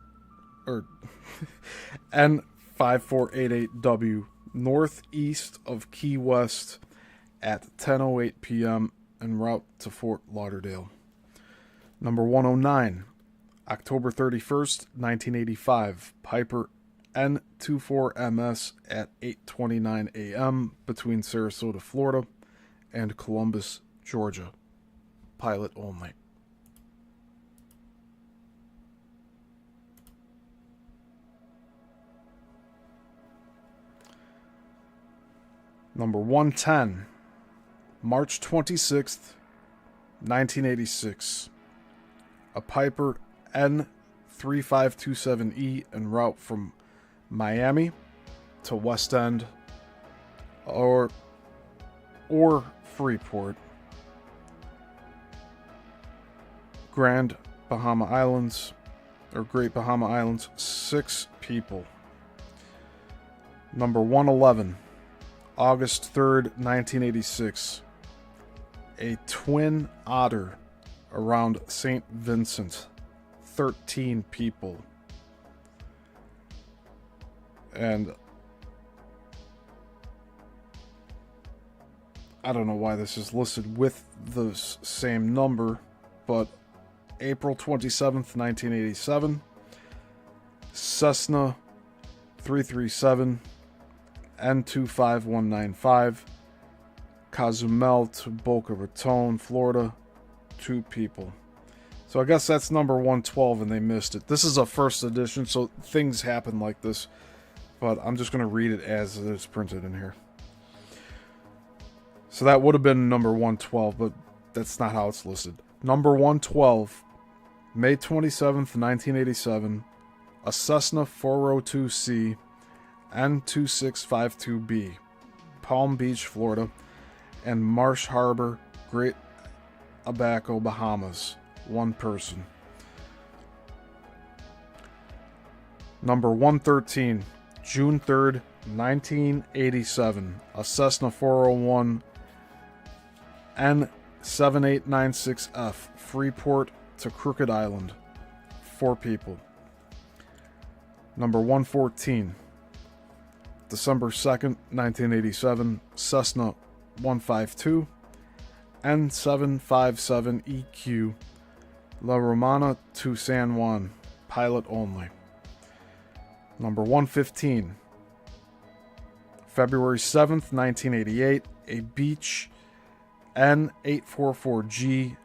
N5488W northeast of Key West at 10:08 p.m. en route to Fort Lauderdale. Number 109, October 31st, 1985. Piper N24MS at 8:29 a.m. between Sarasota, Florida and Columbus, Georgia. Pilot only. Number 110, March 26th, 1986. A Piper N3527E en route from Miami to West End or Freeport, Great Bahama Islands. 6 people. Number 111, August 3rd, 1986. A Twin Otter around St. Vincent. 13 people. And I don't know why this is listed with the same number, but April 27th, 1987. Cessna 337 N25195 Cozumel to Boca Raton, Florida. 2 people. So I guess that's number 112 and they missed it. This is a first edition, so things happen like this. But I'm just going to read it as it is printed in here. So that would have been number 112, but that's not how it's listed. Number 112, May 27th, 1987. A Cessna 402C N2652B, Palm Beach, Florida, and Marsh Harbor, Great Abaco, Bahamas. 1 person. Number 113, June 3rd, 1987. A Cessna 401 N7896F, Freeport to Crooked Island. 4 people. Number 114, December 2nd, 1987. Cessna 152 N757EQ, La Romana to San Juan, pilot only. Number 115, February 7th, 1988, a Beech N844G,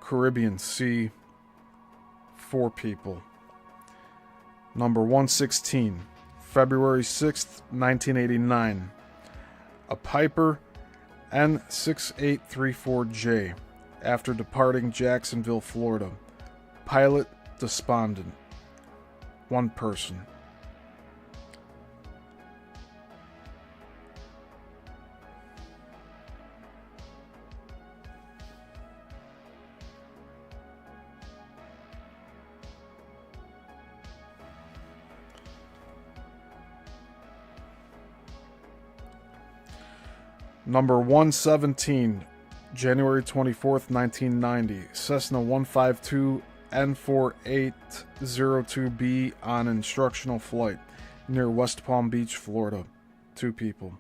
Caribbean Sea, 4 people. Number 116, February 6th, 1989, a Piper N6834J, after departing Jacksonville, Florida. Pilot despondent. 1 person. Number 117, January 24th, 1990, Cessna 152 N4802B on instructional flight near West Palm Beach, Florida. 2 people.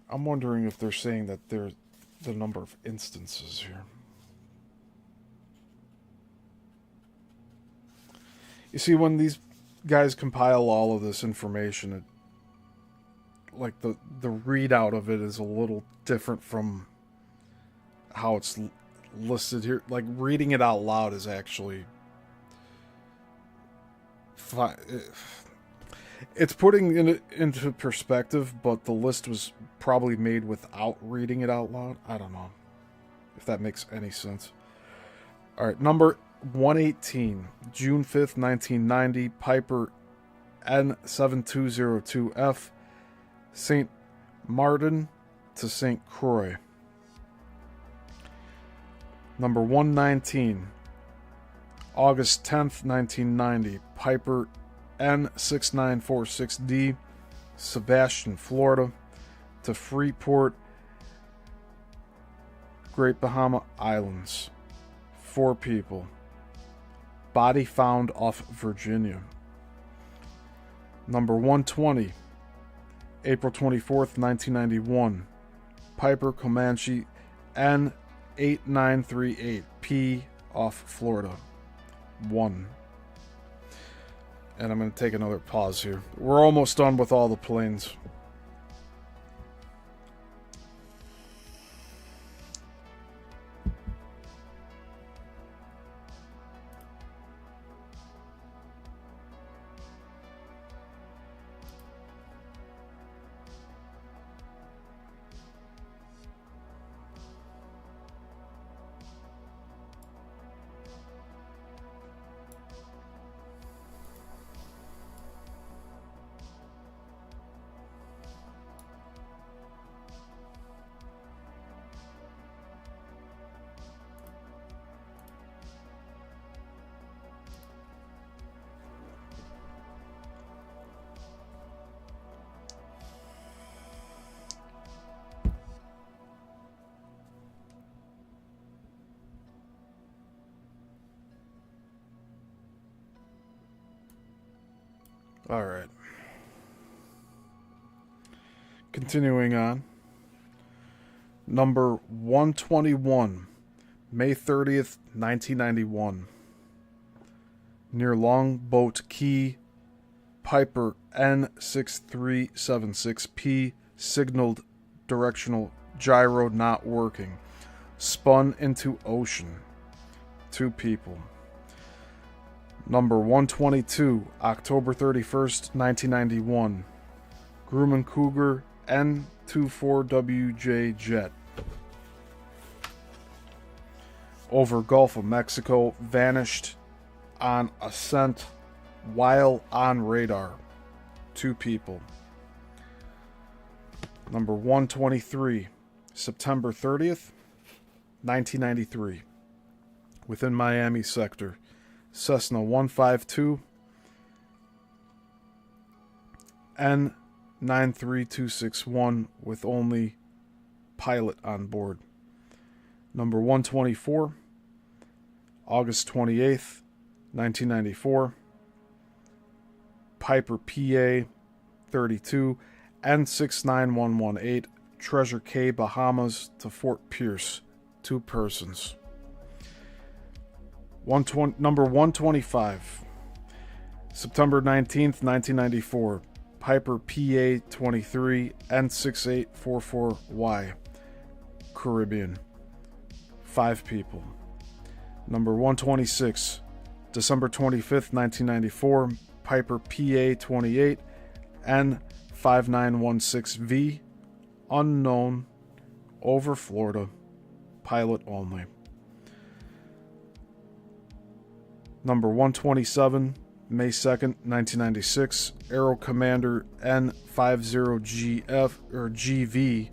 I'm wondering if they're saying that they're the number of instances here. You see, when these guys compile all of this information, it, like the readout of it is a little different from how it's listed here. Like, reading it out loud is actually fine. It's putting it into perspective, but the list was probably made without reading it out loud. I don't know if that makes any sense. All right, number 118, June 5th, 1990, Piper N7202F, St. Martin to St. Croix. Number 119, August 10th, 1990, Piper N6946D, Sebastian, Florida, to Freeport, Great Bahama Islands. 4 people. Body found off Virginia. Number 120, April 24th, 1991, Piper Comanche N8938P off Florida. 1. And I'm going to take another pause here. We're almost done with all the planes. All right. Continuing on. Number 121, May 30th, 1991. Near Longboat Key, Piper N6376P, signaled directional gyro not working. Spun into ocean. 2 people. Number 122, October 31st, 1991. Grumman Cougar N24WJ jet. Over Gulf of Mexico, vanished on ascent while on radar. 2 people. Number 123, September 30th, 1993. Within Miami sector. Cessna 152 N93261 with only pilot on board. Number 124, August 28th, 1994. Piper PA 32 N69118 Treasure Cay, Bahamas to Fort Pierce, 2 persons. Number 125, September 19th, 1994, Piper PA 23 N6844Y, Caribbean, 5 people. Number 126, December 25th, 1994, Piper PA 28 N5916V, unknown, over Florida, pilot only. Number 127, May 2nd, 1996, Aero Commander N50GF or GV,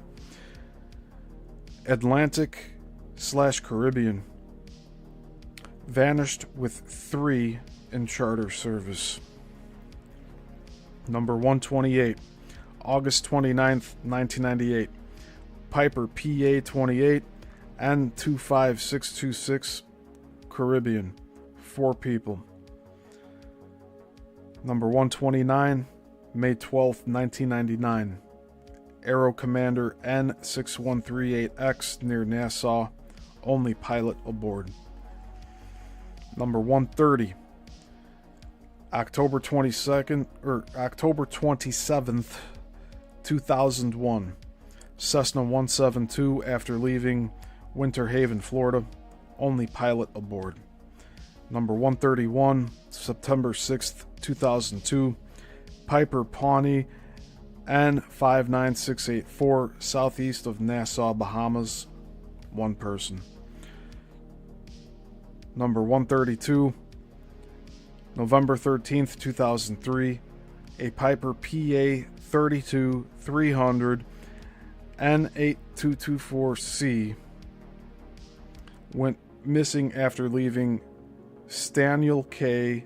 Atlantic/Caribbean, vanished with 3 in charter service. Number 128, August 29th, 1998, Piper PA 28 N25626, Caribbean, 4 people. Number 129, May 12th, 1999, Aero Commander N6138X near Nassau, only pilot aboard. Number 130, October 27th, 2001, Cessna 172 after leaving Winter Haven, Florida, only pilot aboard. Number 131, September 6th, 2002, Piper Pawnee N59684 southeast of Nassau, Bahamas, 1 person. Number 132, November 13th, 2003, a Piper PA 32 300 N8224C went missing after leaving Staniel K.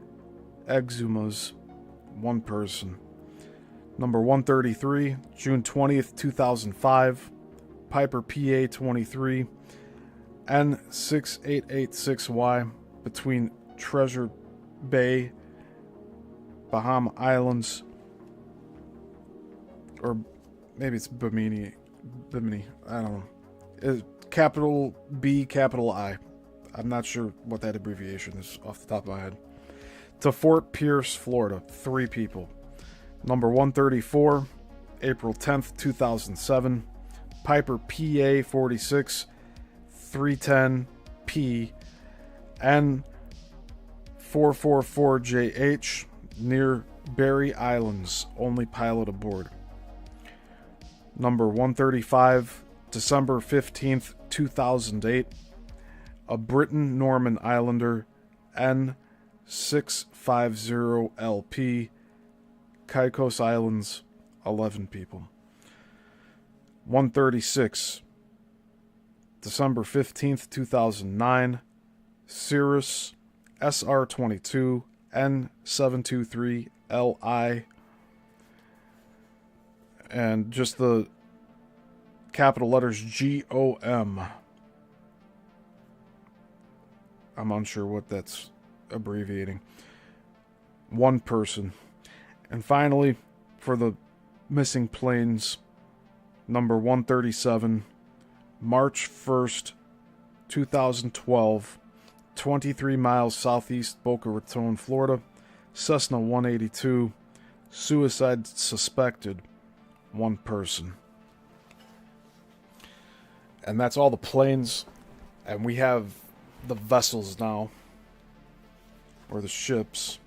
Exumas, 1 person. Number 133, June 20th, 2005, Piper PA 23 N6886Y between Treasure Bay, Bahama Islands, or maybe it's Bimini, I don't know. It's capital B, capital I. I'm not sure what that abbreviation is off the top of my head. To Fort Pierce, Florida, 3 people. Number 134, April 10th, 2007, Piper PA 46 310P N444JH near Berry Islands, only pilot aboard. Number 135, December 15th, 2008, a Britain Norman Islander N650LP, Caicos Islands, 11 people. 136, December 15th, 2009, Cirrus SR22 N723LI, and just the capital letters GOM. I'm unsure what that's abbreviating. 1 person. And finally, for the missing planes, number 137, March 1st, 2012, 23 miles southeast Boca Raton, Florida, Cessna 182, suicide suspected, 1 person. And that's all the planes, and we have the vessels now, or the ships.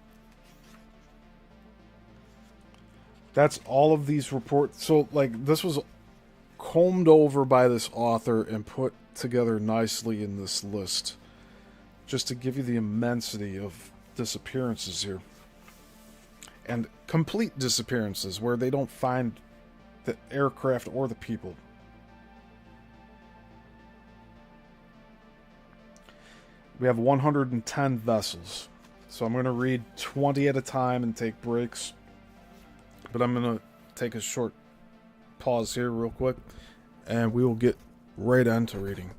That's all of these reports. So, like, this was combed over by this author and put together nicely in this list, just to give you the immensity of disappearances here. And complete disappearances where they don't find the aircraft or the people. We have 110 vessels. So I'm going to read 20 at a time and take breaks. But I'm going to take a short pause here real quick, and we will get right into reading.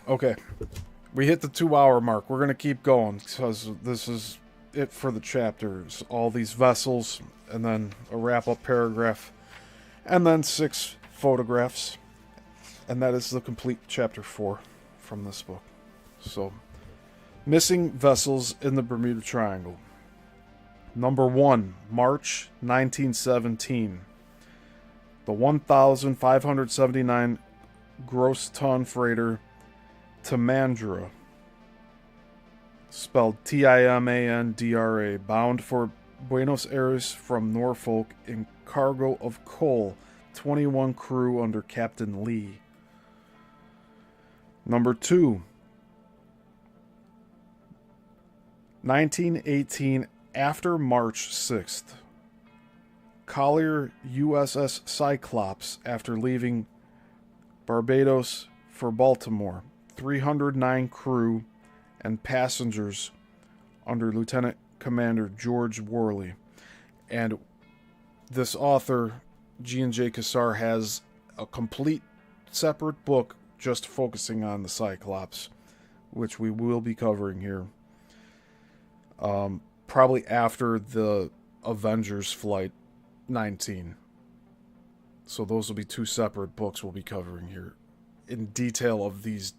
Okay. We hit the 2-hour mark. We're going to keep going because this is it for the chapters. All these vessels, and then a wrap-up paragraph, and then 6 photographs. And that is the complete chapter 4 from this book. So, missing vessels in the Bermuda Triangle. Number 1, March 1917. The 1,579 gross ton freighter Timandra, spelled Timandra, bound for Buenos Aires from Norfolk in cargo of coal, 21 crew under Captain Lee. Number 2, 1918, after March 6th. Collier USS Cyclops, after leaving Barbados for Baltimore. 309 crew and passengers under Lieutenant Commander George Worley. And this author, Gian J. Quasar, has a complete separate book just focusing on the Cyclops, which we will be covering here. Probably after the Avengers Flight 19. So those will be 2 separate books we'll be covering here in detail of these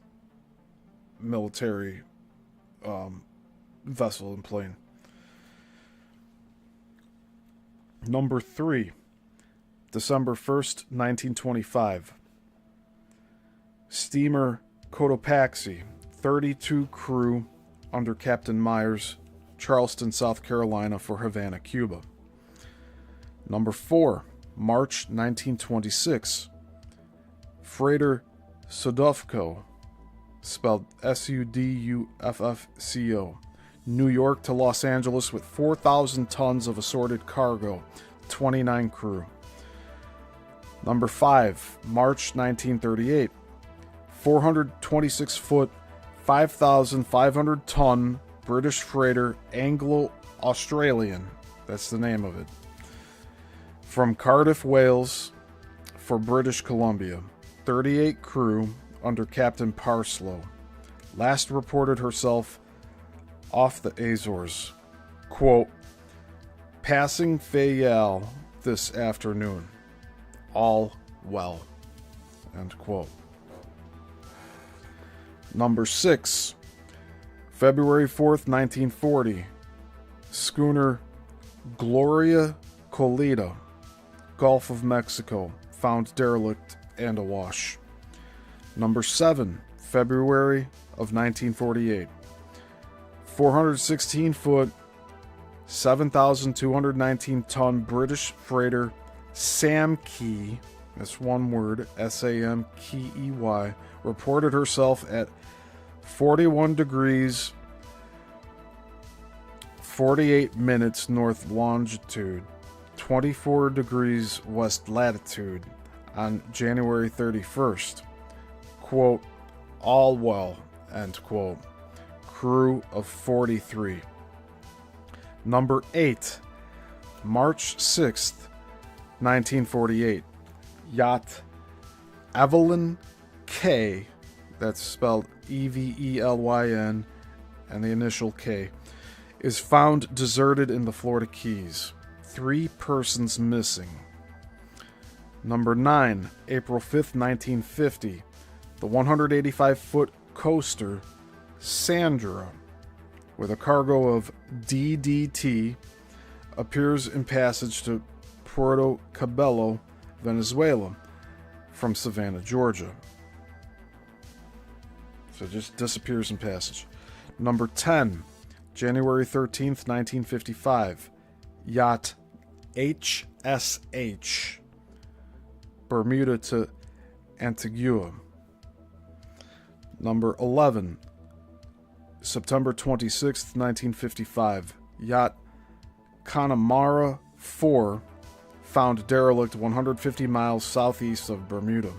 military vessel and plane. Number 3, December 1st, 1925. Steamer Cotopaxi, 32 crew under Captain Myers, Charleston, South Carolina for Havana, Cuba. Number 4, March 1926. Freighter Sudufco, spelled Suduffco, New York to Los Angeles with 4,000 tons of assorted cargo, 29 crew. Number 5, March 1938. 426-foot, 5,500 ton British freighter Anglo-Australian, that's the name of it, from Cardiff, Wales for British Columbia. 38 crew under Captain Parslow. Last reported herself off the Azores. Quote, passing Fayal this afternoon. All well. End quote. Number 6, February 4th, 1940. Schooner Gloria Colita, Gulf of Mexico, found derelict and awash. Number 7, February of 1948. 416-foot, 7,219 ton British freighter Samkey, that's one word, Samkey, reported herself at 41 degrees 48 minutes north longitude, 24 degrees west latitude on January 31st. Quote, all well, end quote. Crew of 43. Number 8, March 6th, 1948. Yacht Evelyn K, that's spelled Evelyn, and the initial K, is found deserted in the Florida Keys. 3 persons missing. Number 9, April 5th, 1950. The 185-foot coaster Sandra, with a cargo of DDT, appears in passage to Puerto Cabello, Venezuela, from Savannah, Georgia. So it just disappears in passage. Number 10, January 13th, 1955. Yacht HSH, Bermuda to Antigua. Number 11, September 26th, 1955. Yacht Connemara 4, found derelict 150 miles southeast of Bermuda.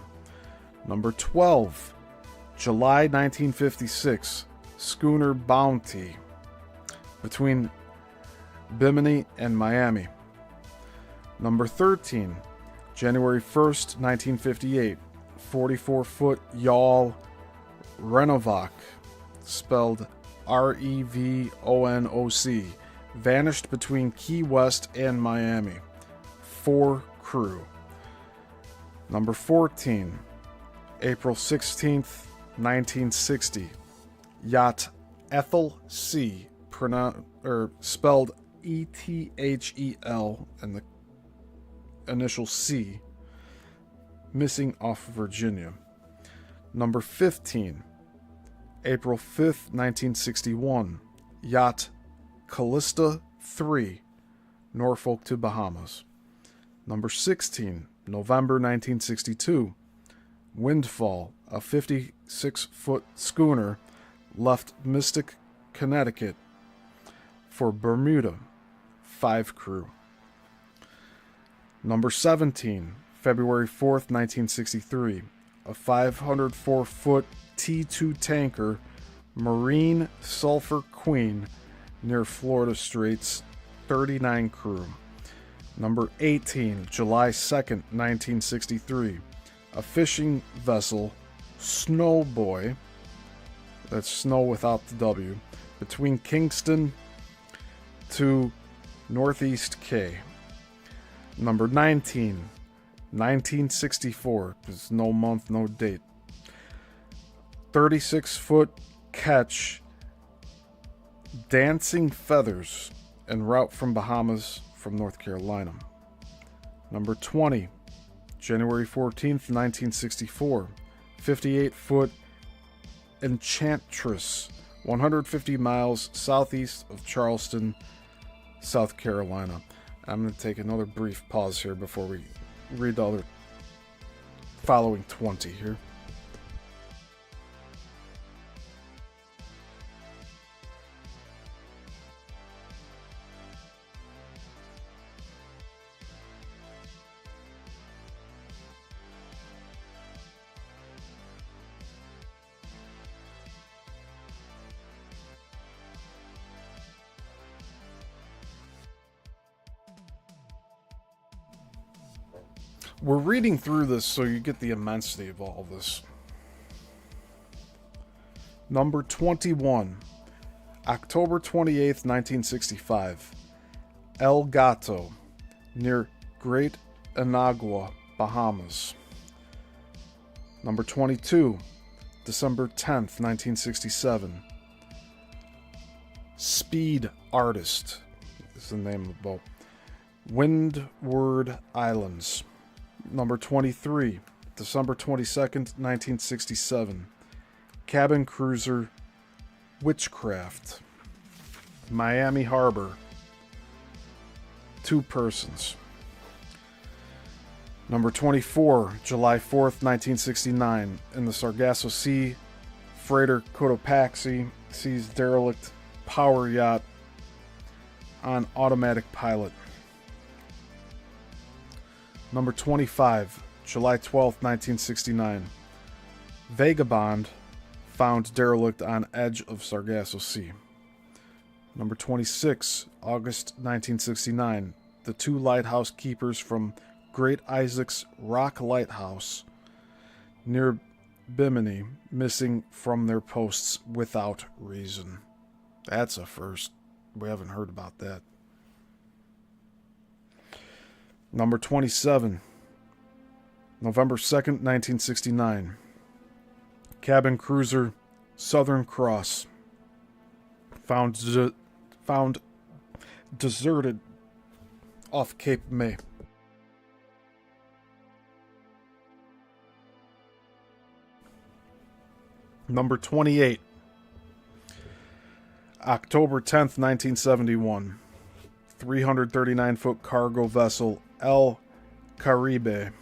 Number 12, July 1956. Schooner Bounty, between Bimini and Miami. Number 13, January 1st, 1958. 44-foot yawl Renovoc, spelled Revonoc, vanished between Key West and Miami. 4 crew. Number 14, April 16th, 1960. Yacht Ethel C, spelled Ethel and the initial C, missing off Virginia. Number 15, April 5th, 1961. Yacht Callista 3, Norfolk to Bahamas. Number 16, November 1962. Windfall, a 56-foot schooner, left Mystic, Connecticut for Bermuda. 5 crew. Number 17, February 4th, 1963. A 504-foot T2 tanker, Marine Sulphur Queen, near Florida Straits. 39 crew. Number 18, July 2nd, 1963. A fishing vessel, Snow Boy, that's snow without the W, between Kingston to Northeast Caye. Number 19, 1964. There's no month, no date. 36-foot ketch, Dancing Feathers, en route from Bahamas from North Carolina. Number 20, January 14th, 1964. 58-foot Enchantress, 150 miles southeast of Charleston, South Carolina. I'm going to take another brief pause here before we read the other following 20 here. We're reading through this so you get the immensity of all of this. Number 21, October 28th, 1965. El Gato, near Great Anagua, Bahamas. Number 22, December 10th, 1967. Speed Artist is the name of the boat. Windward Islands. Number 23, December 22nd, 1967. Cabin cruiser Witchcraft, Miami Harbor. 2 persons. Number 24, July 4th, 1969. In the Sargasso Sea, freighter Cotopaxi sees derelict power yacht on automatic pilot. Number 25, July 12th, 1969. Vagabond found derelict on edge of Sargasso Sea. Number 26, August 1969. The 2 lighthouse keepers from Great Isaac's Rock Lighthouse near Bimini missing from their posts without reason. That's a first. We haven't heard about that. Number 27, November 2nd, 1969. Cabin cruiser Southern Cross found deserted off Cape May. Number 28, October 10th, 1971. 339-foot cargo vessel El Caribe,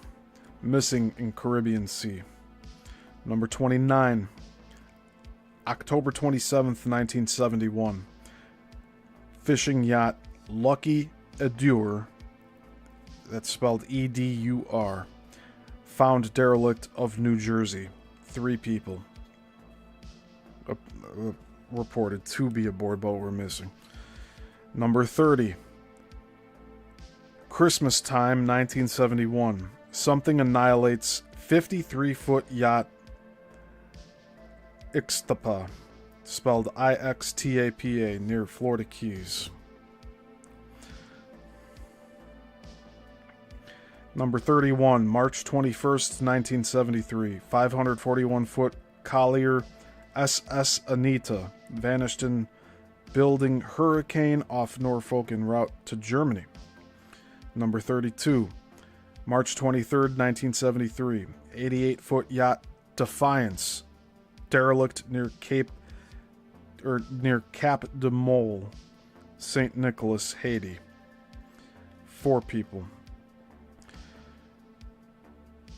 missing in Caribbean Sea. Number 29, October 27th, 1971. Fishing yacht Lucky Edur, that's spelled E-D-U-R, found derelict of New Jersey. 3 people reported to be aboard, but were missing. Number 30, Christmas time, 1971. Something annihilates 53-foot yacht Ixtapa, spelled Ixtapa, near Florida Keys. Number 31, March 21st, 1973. 541-foot collier SS Anita vanished in building hurricane off Norfolk en route to Germany. Number 32, March 23rd, 1973. 88-foot yacht Defiance derelict near Cap de Mole, St. Nicholas, Haiti. 4 people.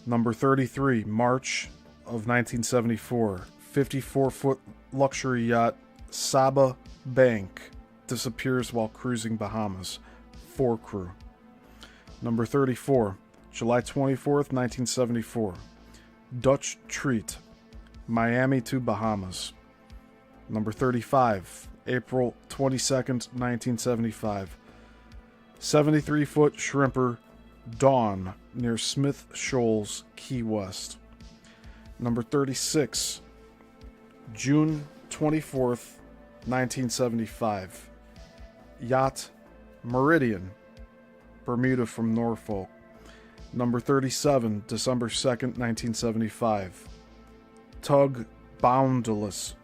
Number 33, March of 1974. 54-foot luxury yacht Saba Bank disappears while cruising Bahamas. 4 crew. Number 34, July 24th, 1974. Dutch Treat, Miami to Bahamas. Number 35, April 22nd, 1975. 73-foot shrimper Dawn near Smith Shoals, Key West. Number 36, June 24th, 1975. Yacht Meridian, Bermuda from Norfolk. Number 37, December 2nd, 1975. Tug Boundless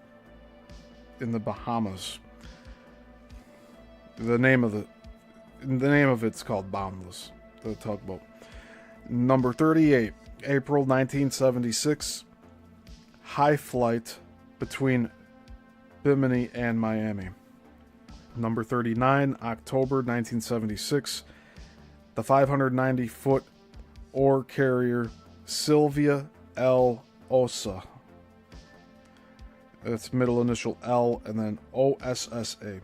in the Bahamas. The name of it's called Boundless, the tugboat. Number 38, April 1976. High flight between Bimini and Miami. Number 39, October 1976. The 590-foot ore carrier Sylvia L. Ossa. It's middle initial L and then OSSA.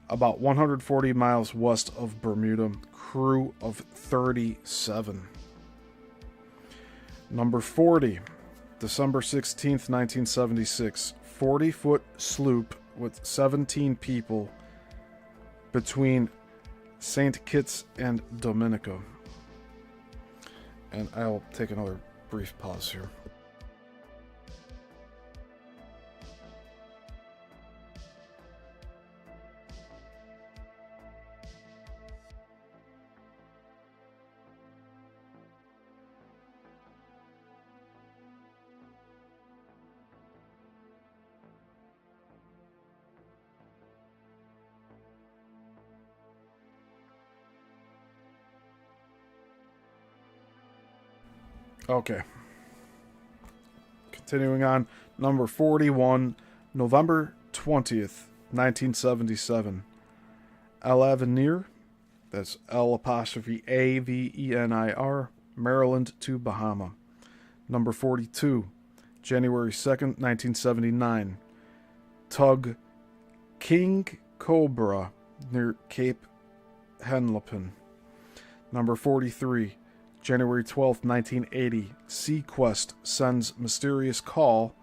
About 140 miles west of Bermuda. Crew of 37. Number 40, December 16th, 1976. 40-foot sloop with 17 people between St. Kitts and Dominica. And I'll take another brief pause here. Okay. Continuing on. Number 41, November 20th, 1977. L'Avenir, that's L'Avenir, Maryland to Bahama. Number 42, January 2nd, 1979. Tug King Cobra near Cape Henlopen. Number 43, January 12th, 1980. Sequest sends mysterious call.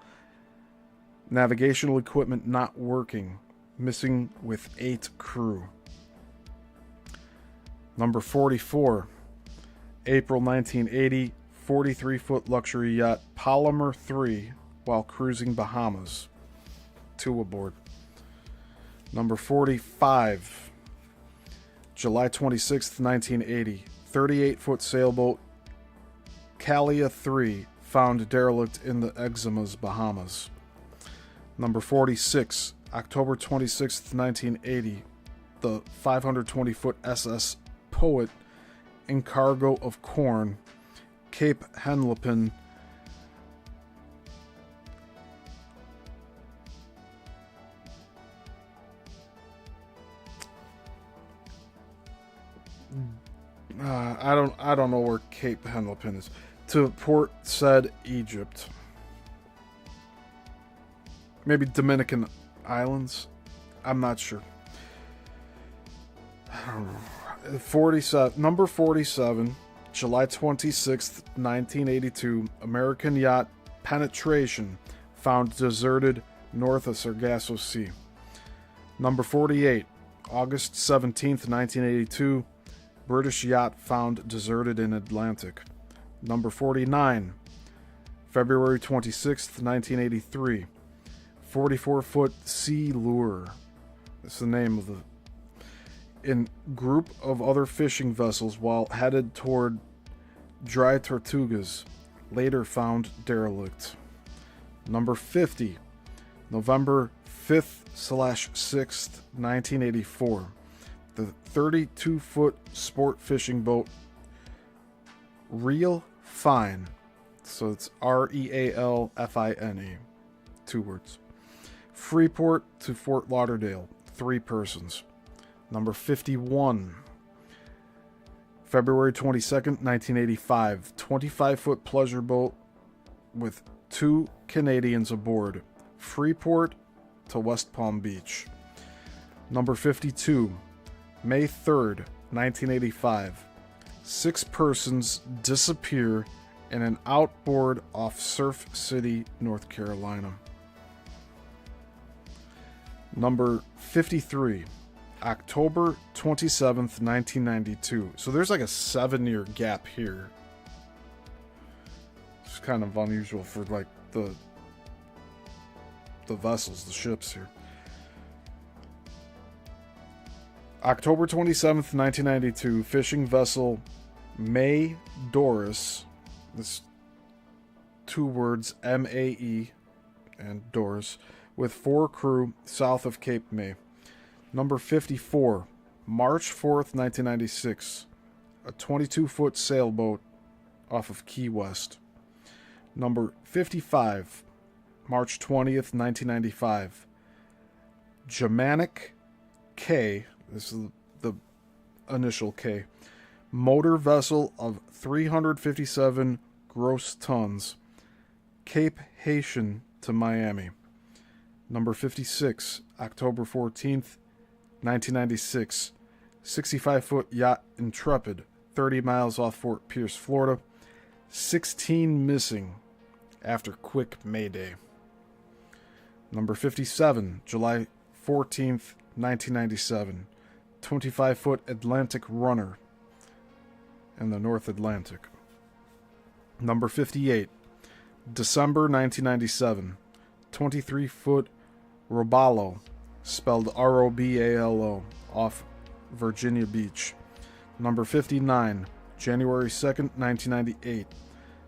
Navigational equipment not working. Missing with 8 crew. Number 44. April 1980. 43-foot luxury yacht Polymer 3 while cruising Bahamas. 2 aboard. Number 45. July 26th, 1980. 38-foot sailboat Calia 3 found derelict in the Exumas, Bahamas. Number 46, October 26th, 1980. The 520-foot SS Poet in cargo of corn, Cape Henlopen. I don't know where Cape Henlopen is. To Port Said, Egypt. Maybe Dominican Islands. I'm not sure. I don't know. 47. Number 47. July 26th, 1982. American yacht Penetration found deserted north of Sargasso Sea. Number 48. August 17th, 1982. British yacht found deserted in Atlantic. Number 49, February 26th, 1983. 44-foot sea lure. That's the name of the... In group of other fishing vessels while headed toward Dry Tortugas, later found derelict. Number 50, November 5th/6th, 1984. The 32-foot sport fishing boat Real Fine. So it's REALFINE. 2 words. Freeport to Fort Lauderdale. 3 persons. Number 51. February 22nd, 1985. 25-foot pleasure boat with 2 Canadians aboard. Freeport to West Palm Beach. Number 52. May 3rd, 1985. 6 persons disappear in an outboard off Surf City, North Carolina. Number 53. October 27th, 1992. So there's like a 7-year gap here. It's kind of unusual for like the vessels, the ships here. October 27th, 1992, fishing vessel Mae Doris. This 2 words, MAE and Doris, with 4 crew south of Cape May. Number 54, March 4th, 1996, a 22-foot sailboat off of Key West. Number 55, March 20th, 1995, Germanic K, this is the initial K, motor vessel of 357 gross tons, Cape Haitian to Miami. Number 56, October 14th, 1996, 65-foot yacht Intrepid, 30 miles off Fort Pierce, Florida. 16 missing after quick mayday. Number 57, July 14th, 1997, 25-foot Atlantic runner in the North Atlantic. Number 58, December 1997, 23-foot Robalo, spelled ROBALO, off Virginia Beach. Number 59, January 2nd, 1998,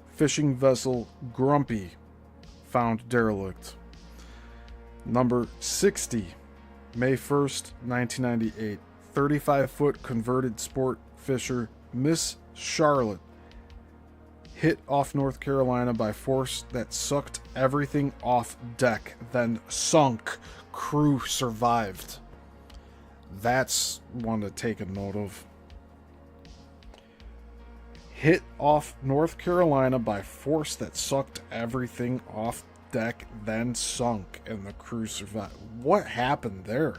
fishing vessel Grumpy, found derelict. Number 60, May 1st, 1998, 35-foot converted sport fisher Miss Charlotte, hit off North Carolina by force that sucked everything off deck, then sunk. Crew survived. That's one to take a note of. Hit off North Carolina by force that sucked everything off deck, then sunk, and the crew survived. What happened there?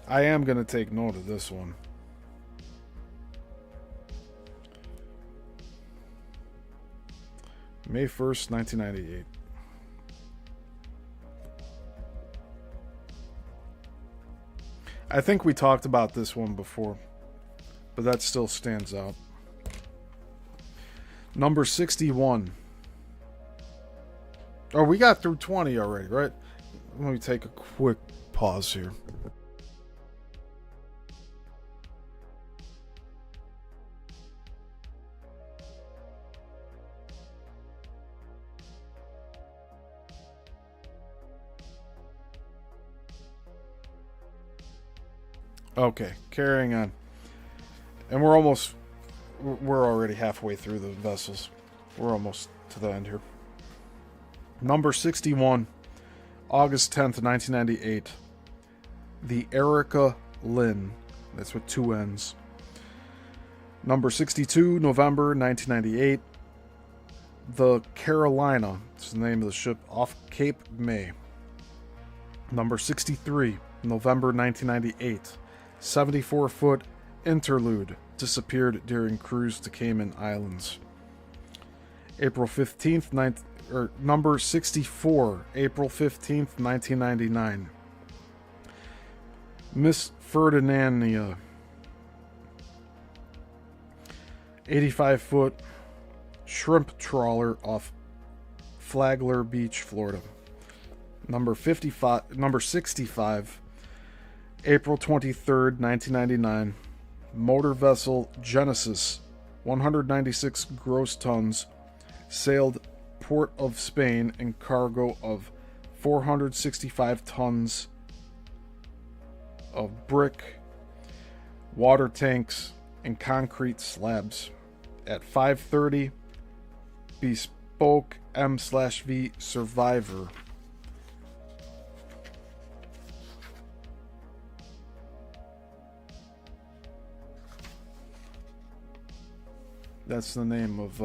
I am going to take note of this one. May 1st, 1998. I think we talked about this one before, but that still stands out. Number 61. Oh, we got through 20 already, right? Let me take a quick pause here. Okay, carrying on. And we're already halfway through the vessels. We're almost to the end here. Number 61, August 10th, 1998. The Erica Lynn. That's with 2 N's. Number 62, November 1998. The Carolina. That's the name of the ship, off Cape May. Number 63, November 1998. 74-foot Interlude, disappeared during cruise to Cayman Islands. April 15th, number 64, April 15th, 1999. Miss Ferdinandia, 85-foot shrimp trawler off Flagler Beach, Florida. Number 65, April 23rd, 1999. Motor vessel Genesis, 196 gross tons, sailed Port of Spain and cargo of 465 tons of brick, water tanks, and concrete slabs. At 5:30, bespoke M/V Survivor. That's the name of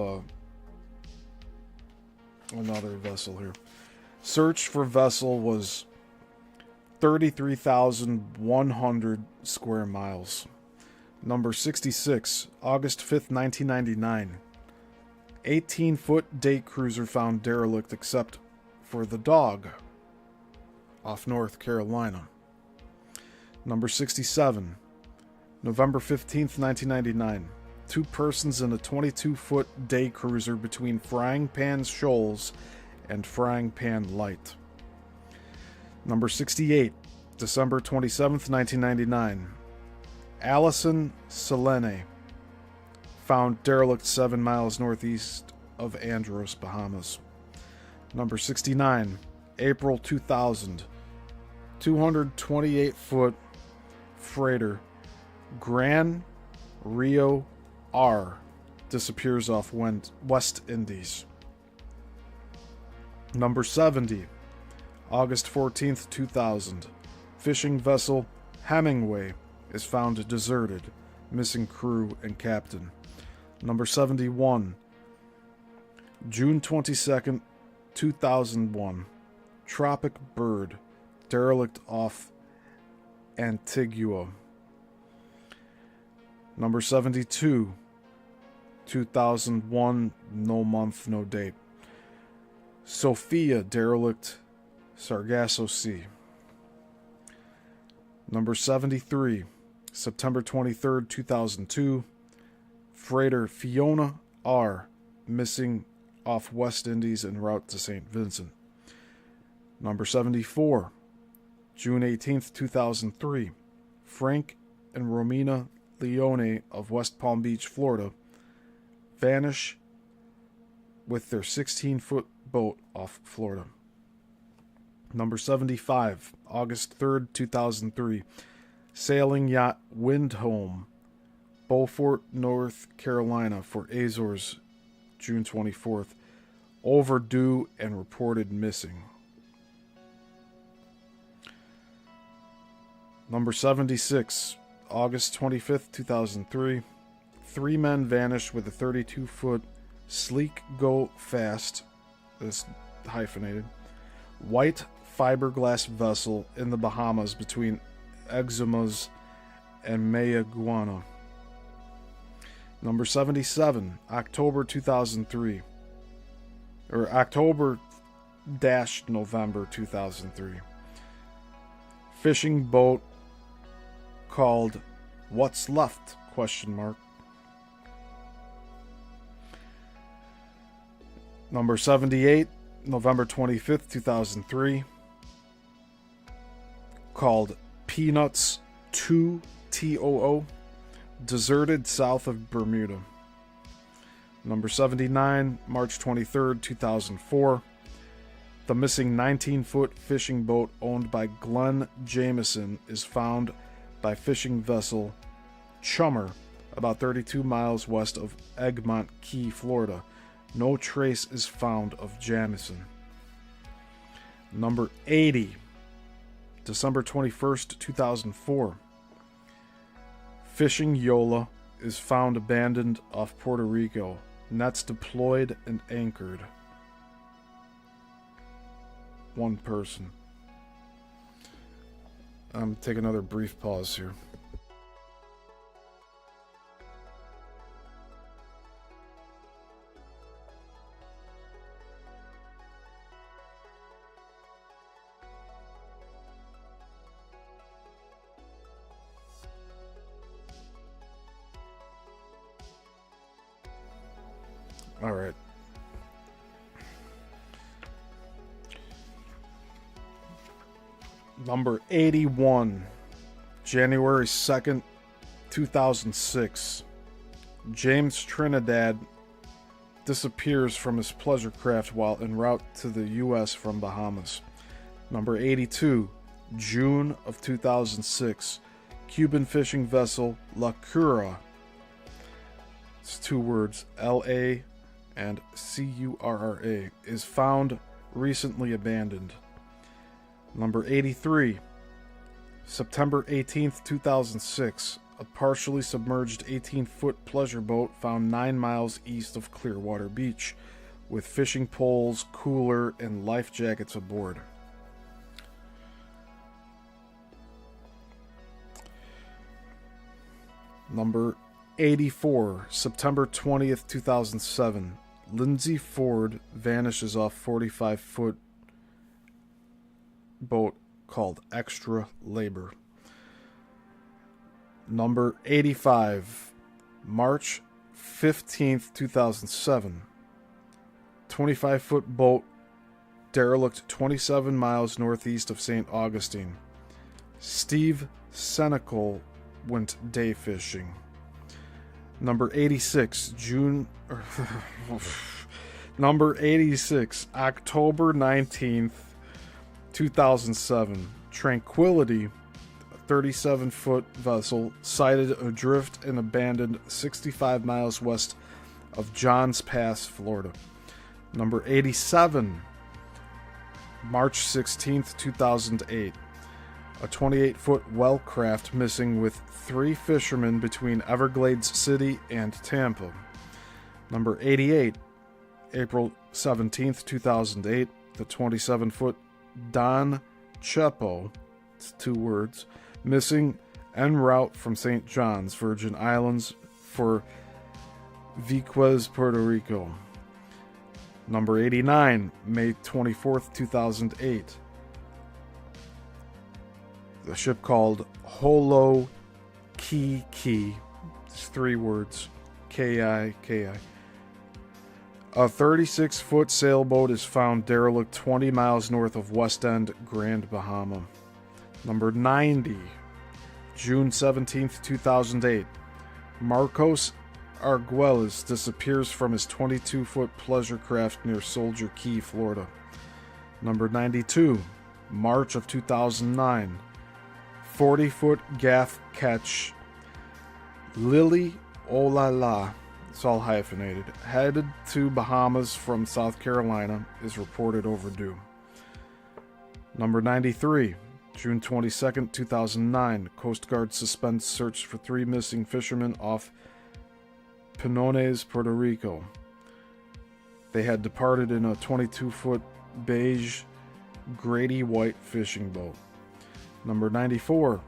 another vessel here. Search for vessel was 33,100 square miles. Number 66, August 5th, 1999. 18-foot day cruiser found derelict except for the dog off North Carolina. Number 67, November 15th, 1999. 2 persons in a 22-foot day cruiser between Frying Pan Shoals and Frying Pan Light. Number 68, December 27th, 1999. Allison Selene, found derelict 7 miles northeast of Andros, Bahamas. Number 69, April 2000. 228-foot freighter Gran Rio R disappears off West Indies. Number 70, August 14th, 2000. Fishing vessel Hemingway is found deserted, missing crew and captain. Number 71, June 22nd, 2001. Tropic bird, derelict off Antigua. Number 72, 2001, no month, no date. Sophia, derelict, Sargasso Sea. Number 73, September 23rd, 2002. Freighter Fiona R, missing off West Indies en route to St. Vincent. Number 74, June 18th, 2003. Frank and Romina Leone of West Palm Beach, Florida, vanish with their 16-foot boat off Florida. Number 75, August 3rd, 2003. Sailing yacht Windholm, Beaufort, North Carolina for Azores, June 24th. Overdue and reported missing. Number 76, August 25th, 2003. 3 men vanished with a 32-foot Sleek Go Fast, this hyphenated, white fiberglass vessel in the Bahamas between Exumas and Mayaguana. Number 77, October 2003. Or October-November 2003. Fishing boat called What's Left? ? Number 78, November 25th, 2003. Called Peanuts 2 TOO. Deserted south of Bermuda. Number 79, March 23rd, 2004. The missing 19-foot fishing boat owned by Glenn Jameson is found by fishing vessel Chummer about 32 miles west of Egmont Key, Florida. No trace is found of Jamison. Number 80, December 21st, 2004. Fishing Yola is found abandoned off Puerto Rico. Nets deployed and anchored. 1 person. Take another brief pause here. All right. Number 81, January 2nd, 2006. James Trinidad disappears from his pleasure craft while en route to the U.S. from Bahamas. Number 82, June of 2006. Cuban fishing vessel La Cura, it's two words, L-A and C-U-R-R-A, is found recently abandoned. Number 83, September 18th, 2006. A partially submerged 18-foot pleasure boat found 9 miles east of Clearwater Beach, with fishing poles, cooler, and life jackets aboard. Number 84, September 20th, 2007. Lindsay Ford vanishes off 45-foot boat called Extra Labor. Number 85, March 15th, 2007. 25-foot boat derelict 27 miles northeast of St. Augustine. Steve Senecal went day fishing. Number 86, Number 86, October 19th, 2007. Tranquility, a 37-foot vessel, sighted adrift and abandoned 65 miles west of Johns Pass, Florida. Number 87, March 16th, 2008. A 28-foot well craft missing with 3 fishermen between Everglades City and Tampa. Number 88, April 17th, 2008. The 27-foot Don Chepo, it's 2 words, missing en route from St. John's, Virgin Islands for Vieques, Puerto Rico. Number 89, May 24th, 2008. The ship called Holo Kiki, it's 3 words, K-I-K-I. A 36-foot sailboat is found derelict 20 miles north of West End, Grand Bahama. Number 90, June 17th, 2008. Marcos Arguelles disappears from his 22-foot pleasure craft near Soldier Key, Florida. Number 92, March of 2009. 40-foot gaff catch Lily Olala, it's all hyphenated, headed to Bahamas from South Carolina, is reported overdue. Number 93, June 22nd, 2009. Coast Guard suspends search for 3 missing fishermen off Pinones, Puerto Rico. They had departed in a 22-foot beige Grady white fishing boat. Number 94,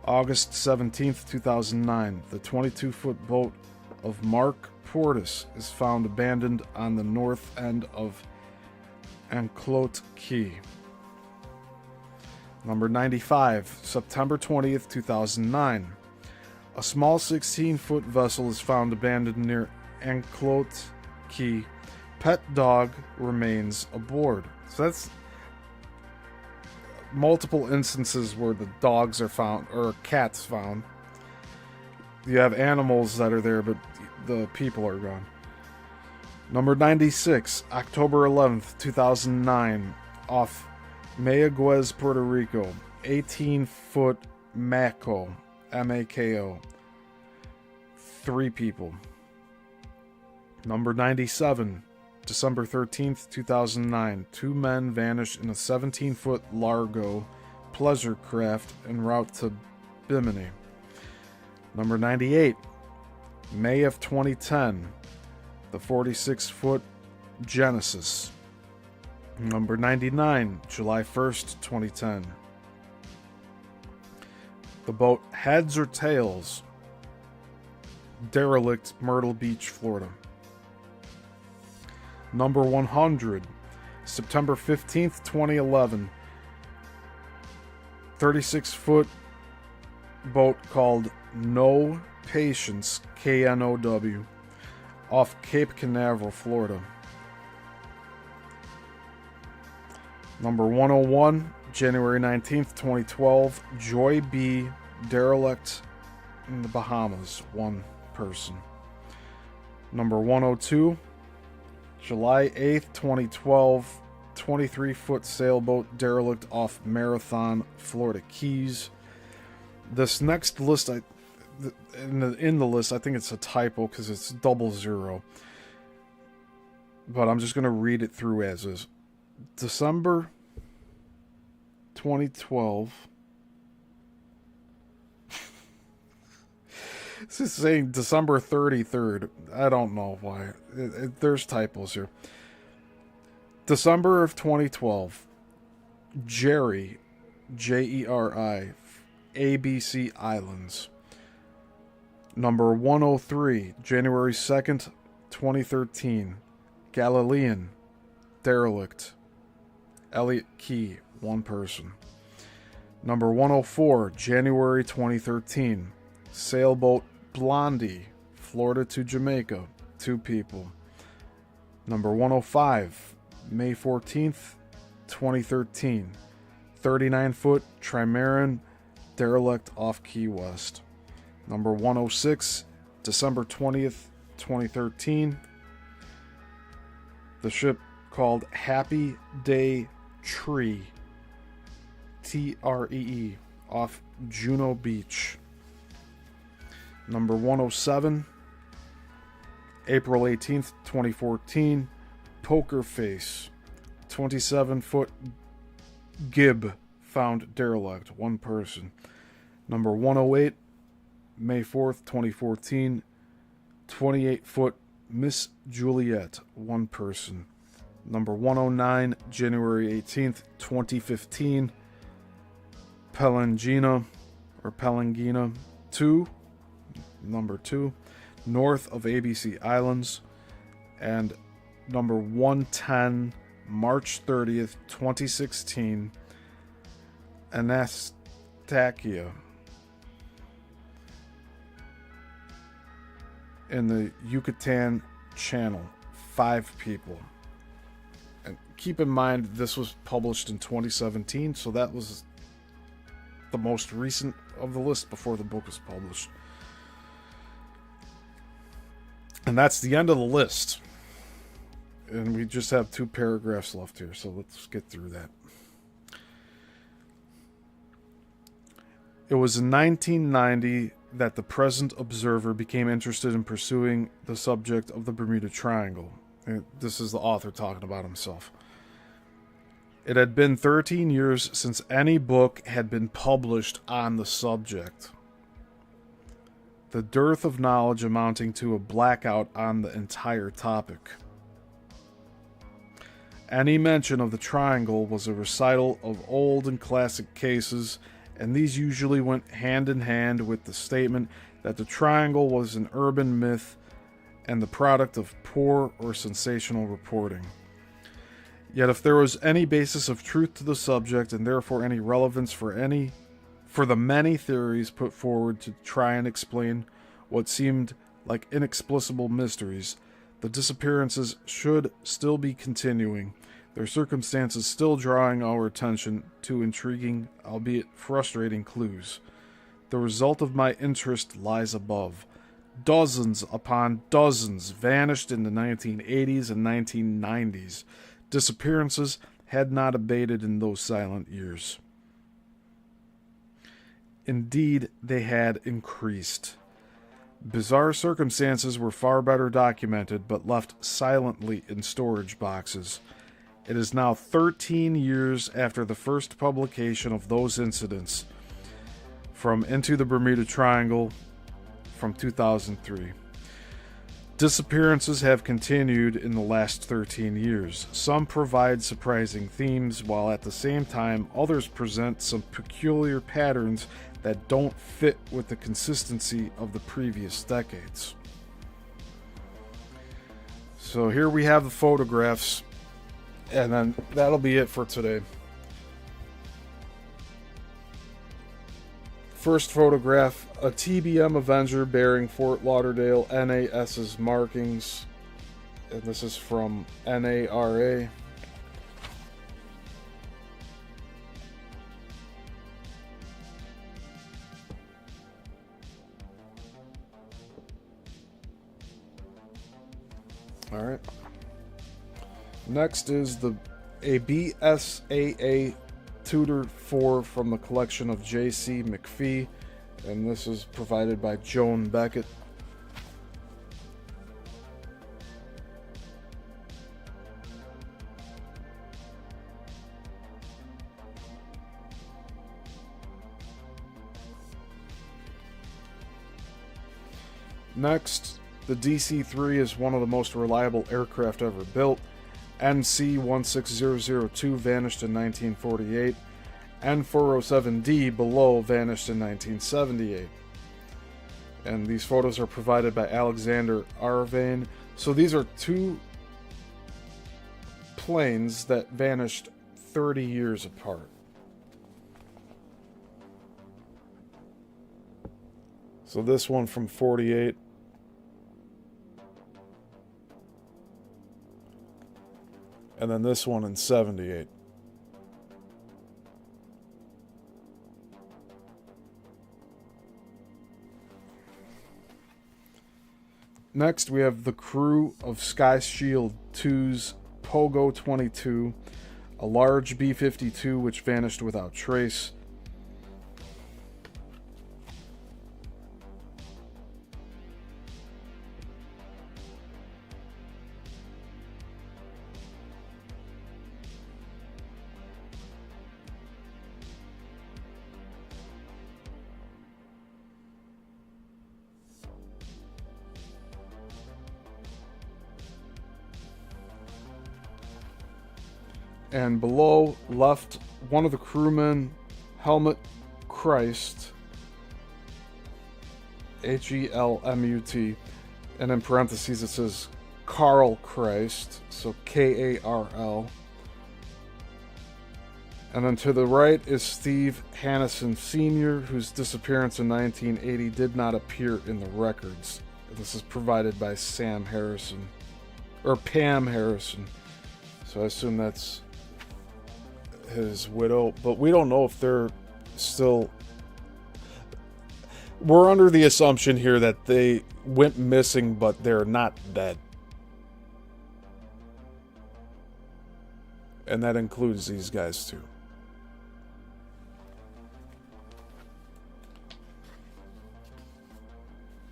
August 17th, 2009. The 22-foot boat of Mark Portis is found abandoned on the north end of Anclote Key. Number 95, September 20th, 2009. A small 16-foot vessel is found abandoned near Anclote Key. Pet dog remains aboard. So that's multiple instances where the dogs are found, or cats found. You have animals that are there, but the people are gone. Number 96, October 11th, 2009, off Mayaguez, Puerto Rico. 18-foot Mako, M-A-K-O. 3 people. Number 97, December 13th, 2009. 2 men vanished in a 17-foot Largo pleasure craft en route to Bimini. Number 98, May of 2010. The 46-foot Genesis. Number 99, July 1st, 2010. The boat Heads or Tails, derelict, Myrtle Beach, Florida. Number 100, September 15th, 2011. 36-foot boat called No Patience, K-N-O-W, off Cape Canaveral, Florida. Number 101, January 19th, 2012, Joy B, derelict in the Bahamas, 1 person. Number 102, July 8th, 2012, 23-foot sailboat derelict off Marathon, Florida Keys. This next list, in the list, I think it's a typo because it's 00. But I'm just going to read it through as is. December 2012. This is saying December 33rd. I don't know why. There's typos here. December of 2012. Jerry, Jeri, ABC Islands. Number 103, January 2nd, 2013. Galilean, derelict. Elliott Key, 1 person. Number 104, January 2013. Sailboat Blondie, Florida to Jamaica, 2 people. Number 105, May 14th, 2013. 39-foot Trimaran, derelict off Key West. Number 106, December 20th, 2013. The ship called Happy Day Tree, Tree, off Juno Beach. Number 107, April 18th, 2014, Poker Face, 27-foot Gib, found derelict, 1 person. Number 108, May 4th, 2014, 28-foot Miss Juliet, 1 person. Number 109, January 18th, 2015, Pelangina, 2, number 2, north of ABC Islands. And number 110, March 30th, 2016, Anastasia, in the Yucatan Channel, 5 people. And keep in mind, this was published in 2017, so that was the most recent of the list before the book was published. And that's the end of the list. And we just have 2 paragraphs left here, so let's get through that. It was in 1990 that the present observer became interested in pursuing the subject of the Bermuda Triangle. And this is the author talking about himself. It had been 13 years since any book had been published on the subject. The dearth of knowledge amounting to a blackout on the entire topic. Any mention of the triangle was a recital of old and classic cases, and these usually went hand in hand with the statement that the triangle was an urban myth and the product of poor or sensational reporting. Yet if there was any basis of truth to the subject, and therefore any relevance for the many theories put forward to try and explain what seemed like inexplicable mysteries, the disappearances should still be continuing, their circumstances still drawing our attention to intriguing, albeit frustrating, clues. The result of my interest lies above. Dozens upon dozens vanished in the 1980s and 1990s. Disappearances had not abated in those silent years. Indeed, they had increased. Bizarre circumstances were far better documented, but left silently in storage boxes. It is now 13 years after the first publication of those incidents from Into the Bermuda Triangle from 2003. Disappearances have continued in the last 13 years. Some provide surprising themes, while at the same time others present some peculiar patterns that don't fit with the consistency of the previous decades. So here we have the photographs, and then that'll be it for today. First photograph, a TBM Avenger bearing Fort Lauderdale NAS's markings, and this is from NARA. All right. Next is a BSAA Tudor 4 from the collection of J.C. McPhee, and this is provided by Joan Beckett. Next, the DC-3 is one of the most reliable aircraft ever built. NC-16002 vanished in 1948. N-407D below vanished in 1978. And these photos are provided by Alexander Arvane. So these are two planes that vanished 30 years apart. So this one from 48. And then this one in 78. Next, we have the crew of Sky Shield 2's Pogo 22, a large B-52 which vanished without trace. And below, left, one of the crewmen, Helmut Christ, Helmut, and in parentheses it says Karl Christ, so Karl. And then to the right is Steve Hannison Sr., whose disappearance in 1980 did not appear in the records. This is provided by Pam Harrison. So I assume that's his widow, but we don't know if they're still... We're under the assumption here that they went missing, but they're not dead. And that includes these guys too.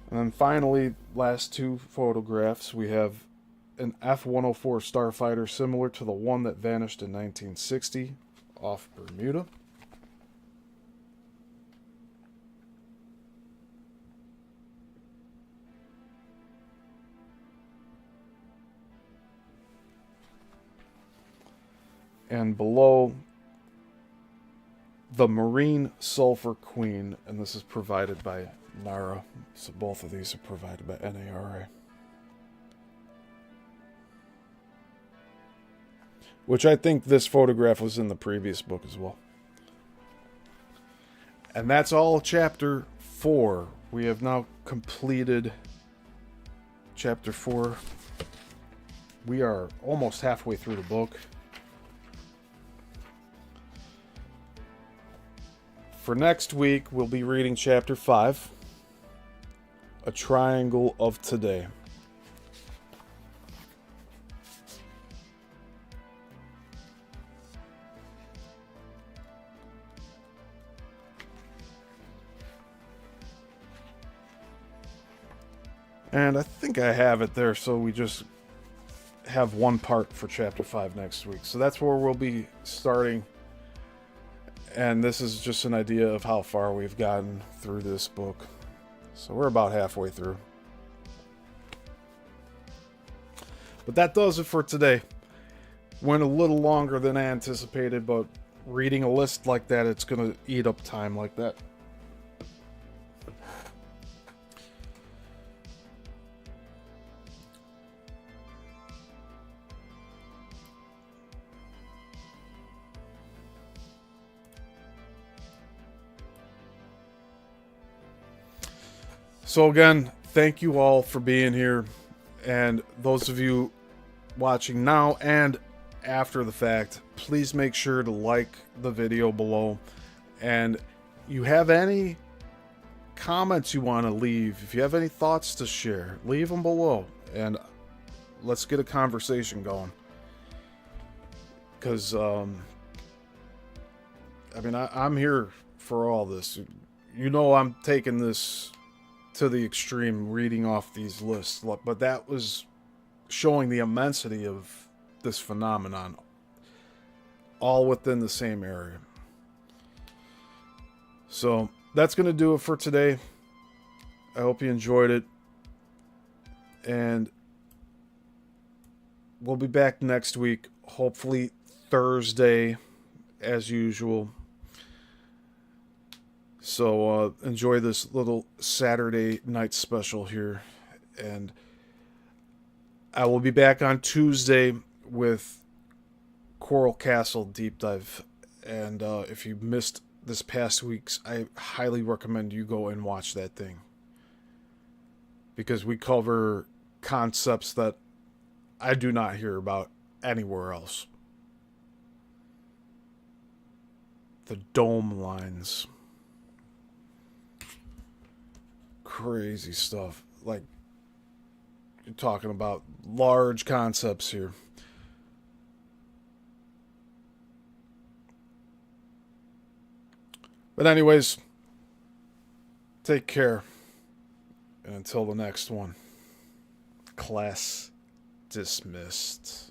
And then finally, last two photographs, we have an F-104 starfighter similar to the one that vanished in 1960 off Bermuda. And below, the Marine Sulphur Queen, and this is provided by NARA. So both of these are provided by NARA. Which I think this photograph was in the previous book as well. And that's all chapter 4. We have now completed chapter 4. We are almost halfway through the book. For next week, we'll be reading chapter 5, A Triangle of Today. And I think I have it there, so we just have one part for chapter 5 next week. So that's where we'll be starting. And this is just an idea of how far we've gotten through this book. So we're about halfway through. But that does it for today. Went a little longer than I anticipated, but reading a list like that, it's going to eat up time like that. So again, thank you all for being here, and those of you watching now and after the fact, please make sure to like the video below, and you have any comments you want to leave, if you have any thoughts to share, leave them below, and let's get a conversation going. Because, I'm here for all this. I'm taking this to the extreme, reading off these lists. But that was showing the immensity of this phenomenon, all within the same area. So that's going to do it for today. I hope you enjoyed it. And we'll be back next week, hopefully Thursday, as usual. So enjoy this little Saturday night special here. And I will be back on Tuesday with Coral Castle Deep Dive. And if you missed this past week's, I highly recommend you go and watch that thing. Because we cover concepts that I do not hear about anywhere else. The dome lines. Crazy stuff. Like, you're talking about large concepts here. But anyways, take care. And until the next one, class dismissed.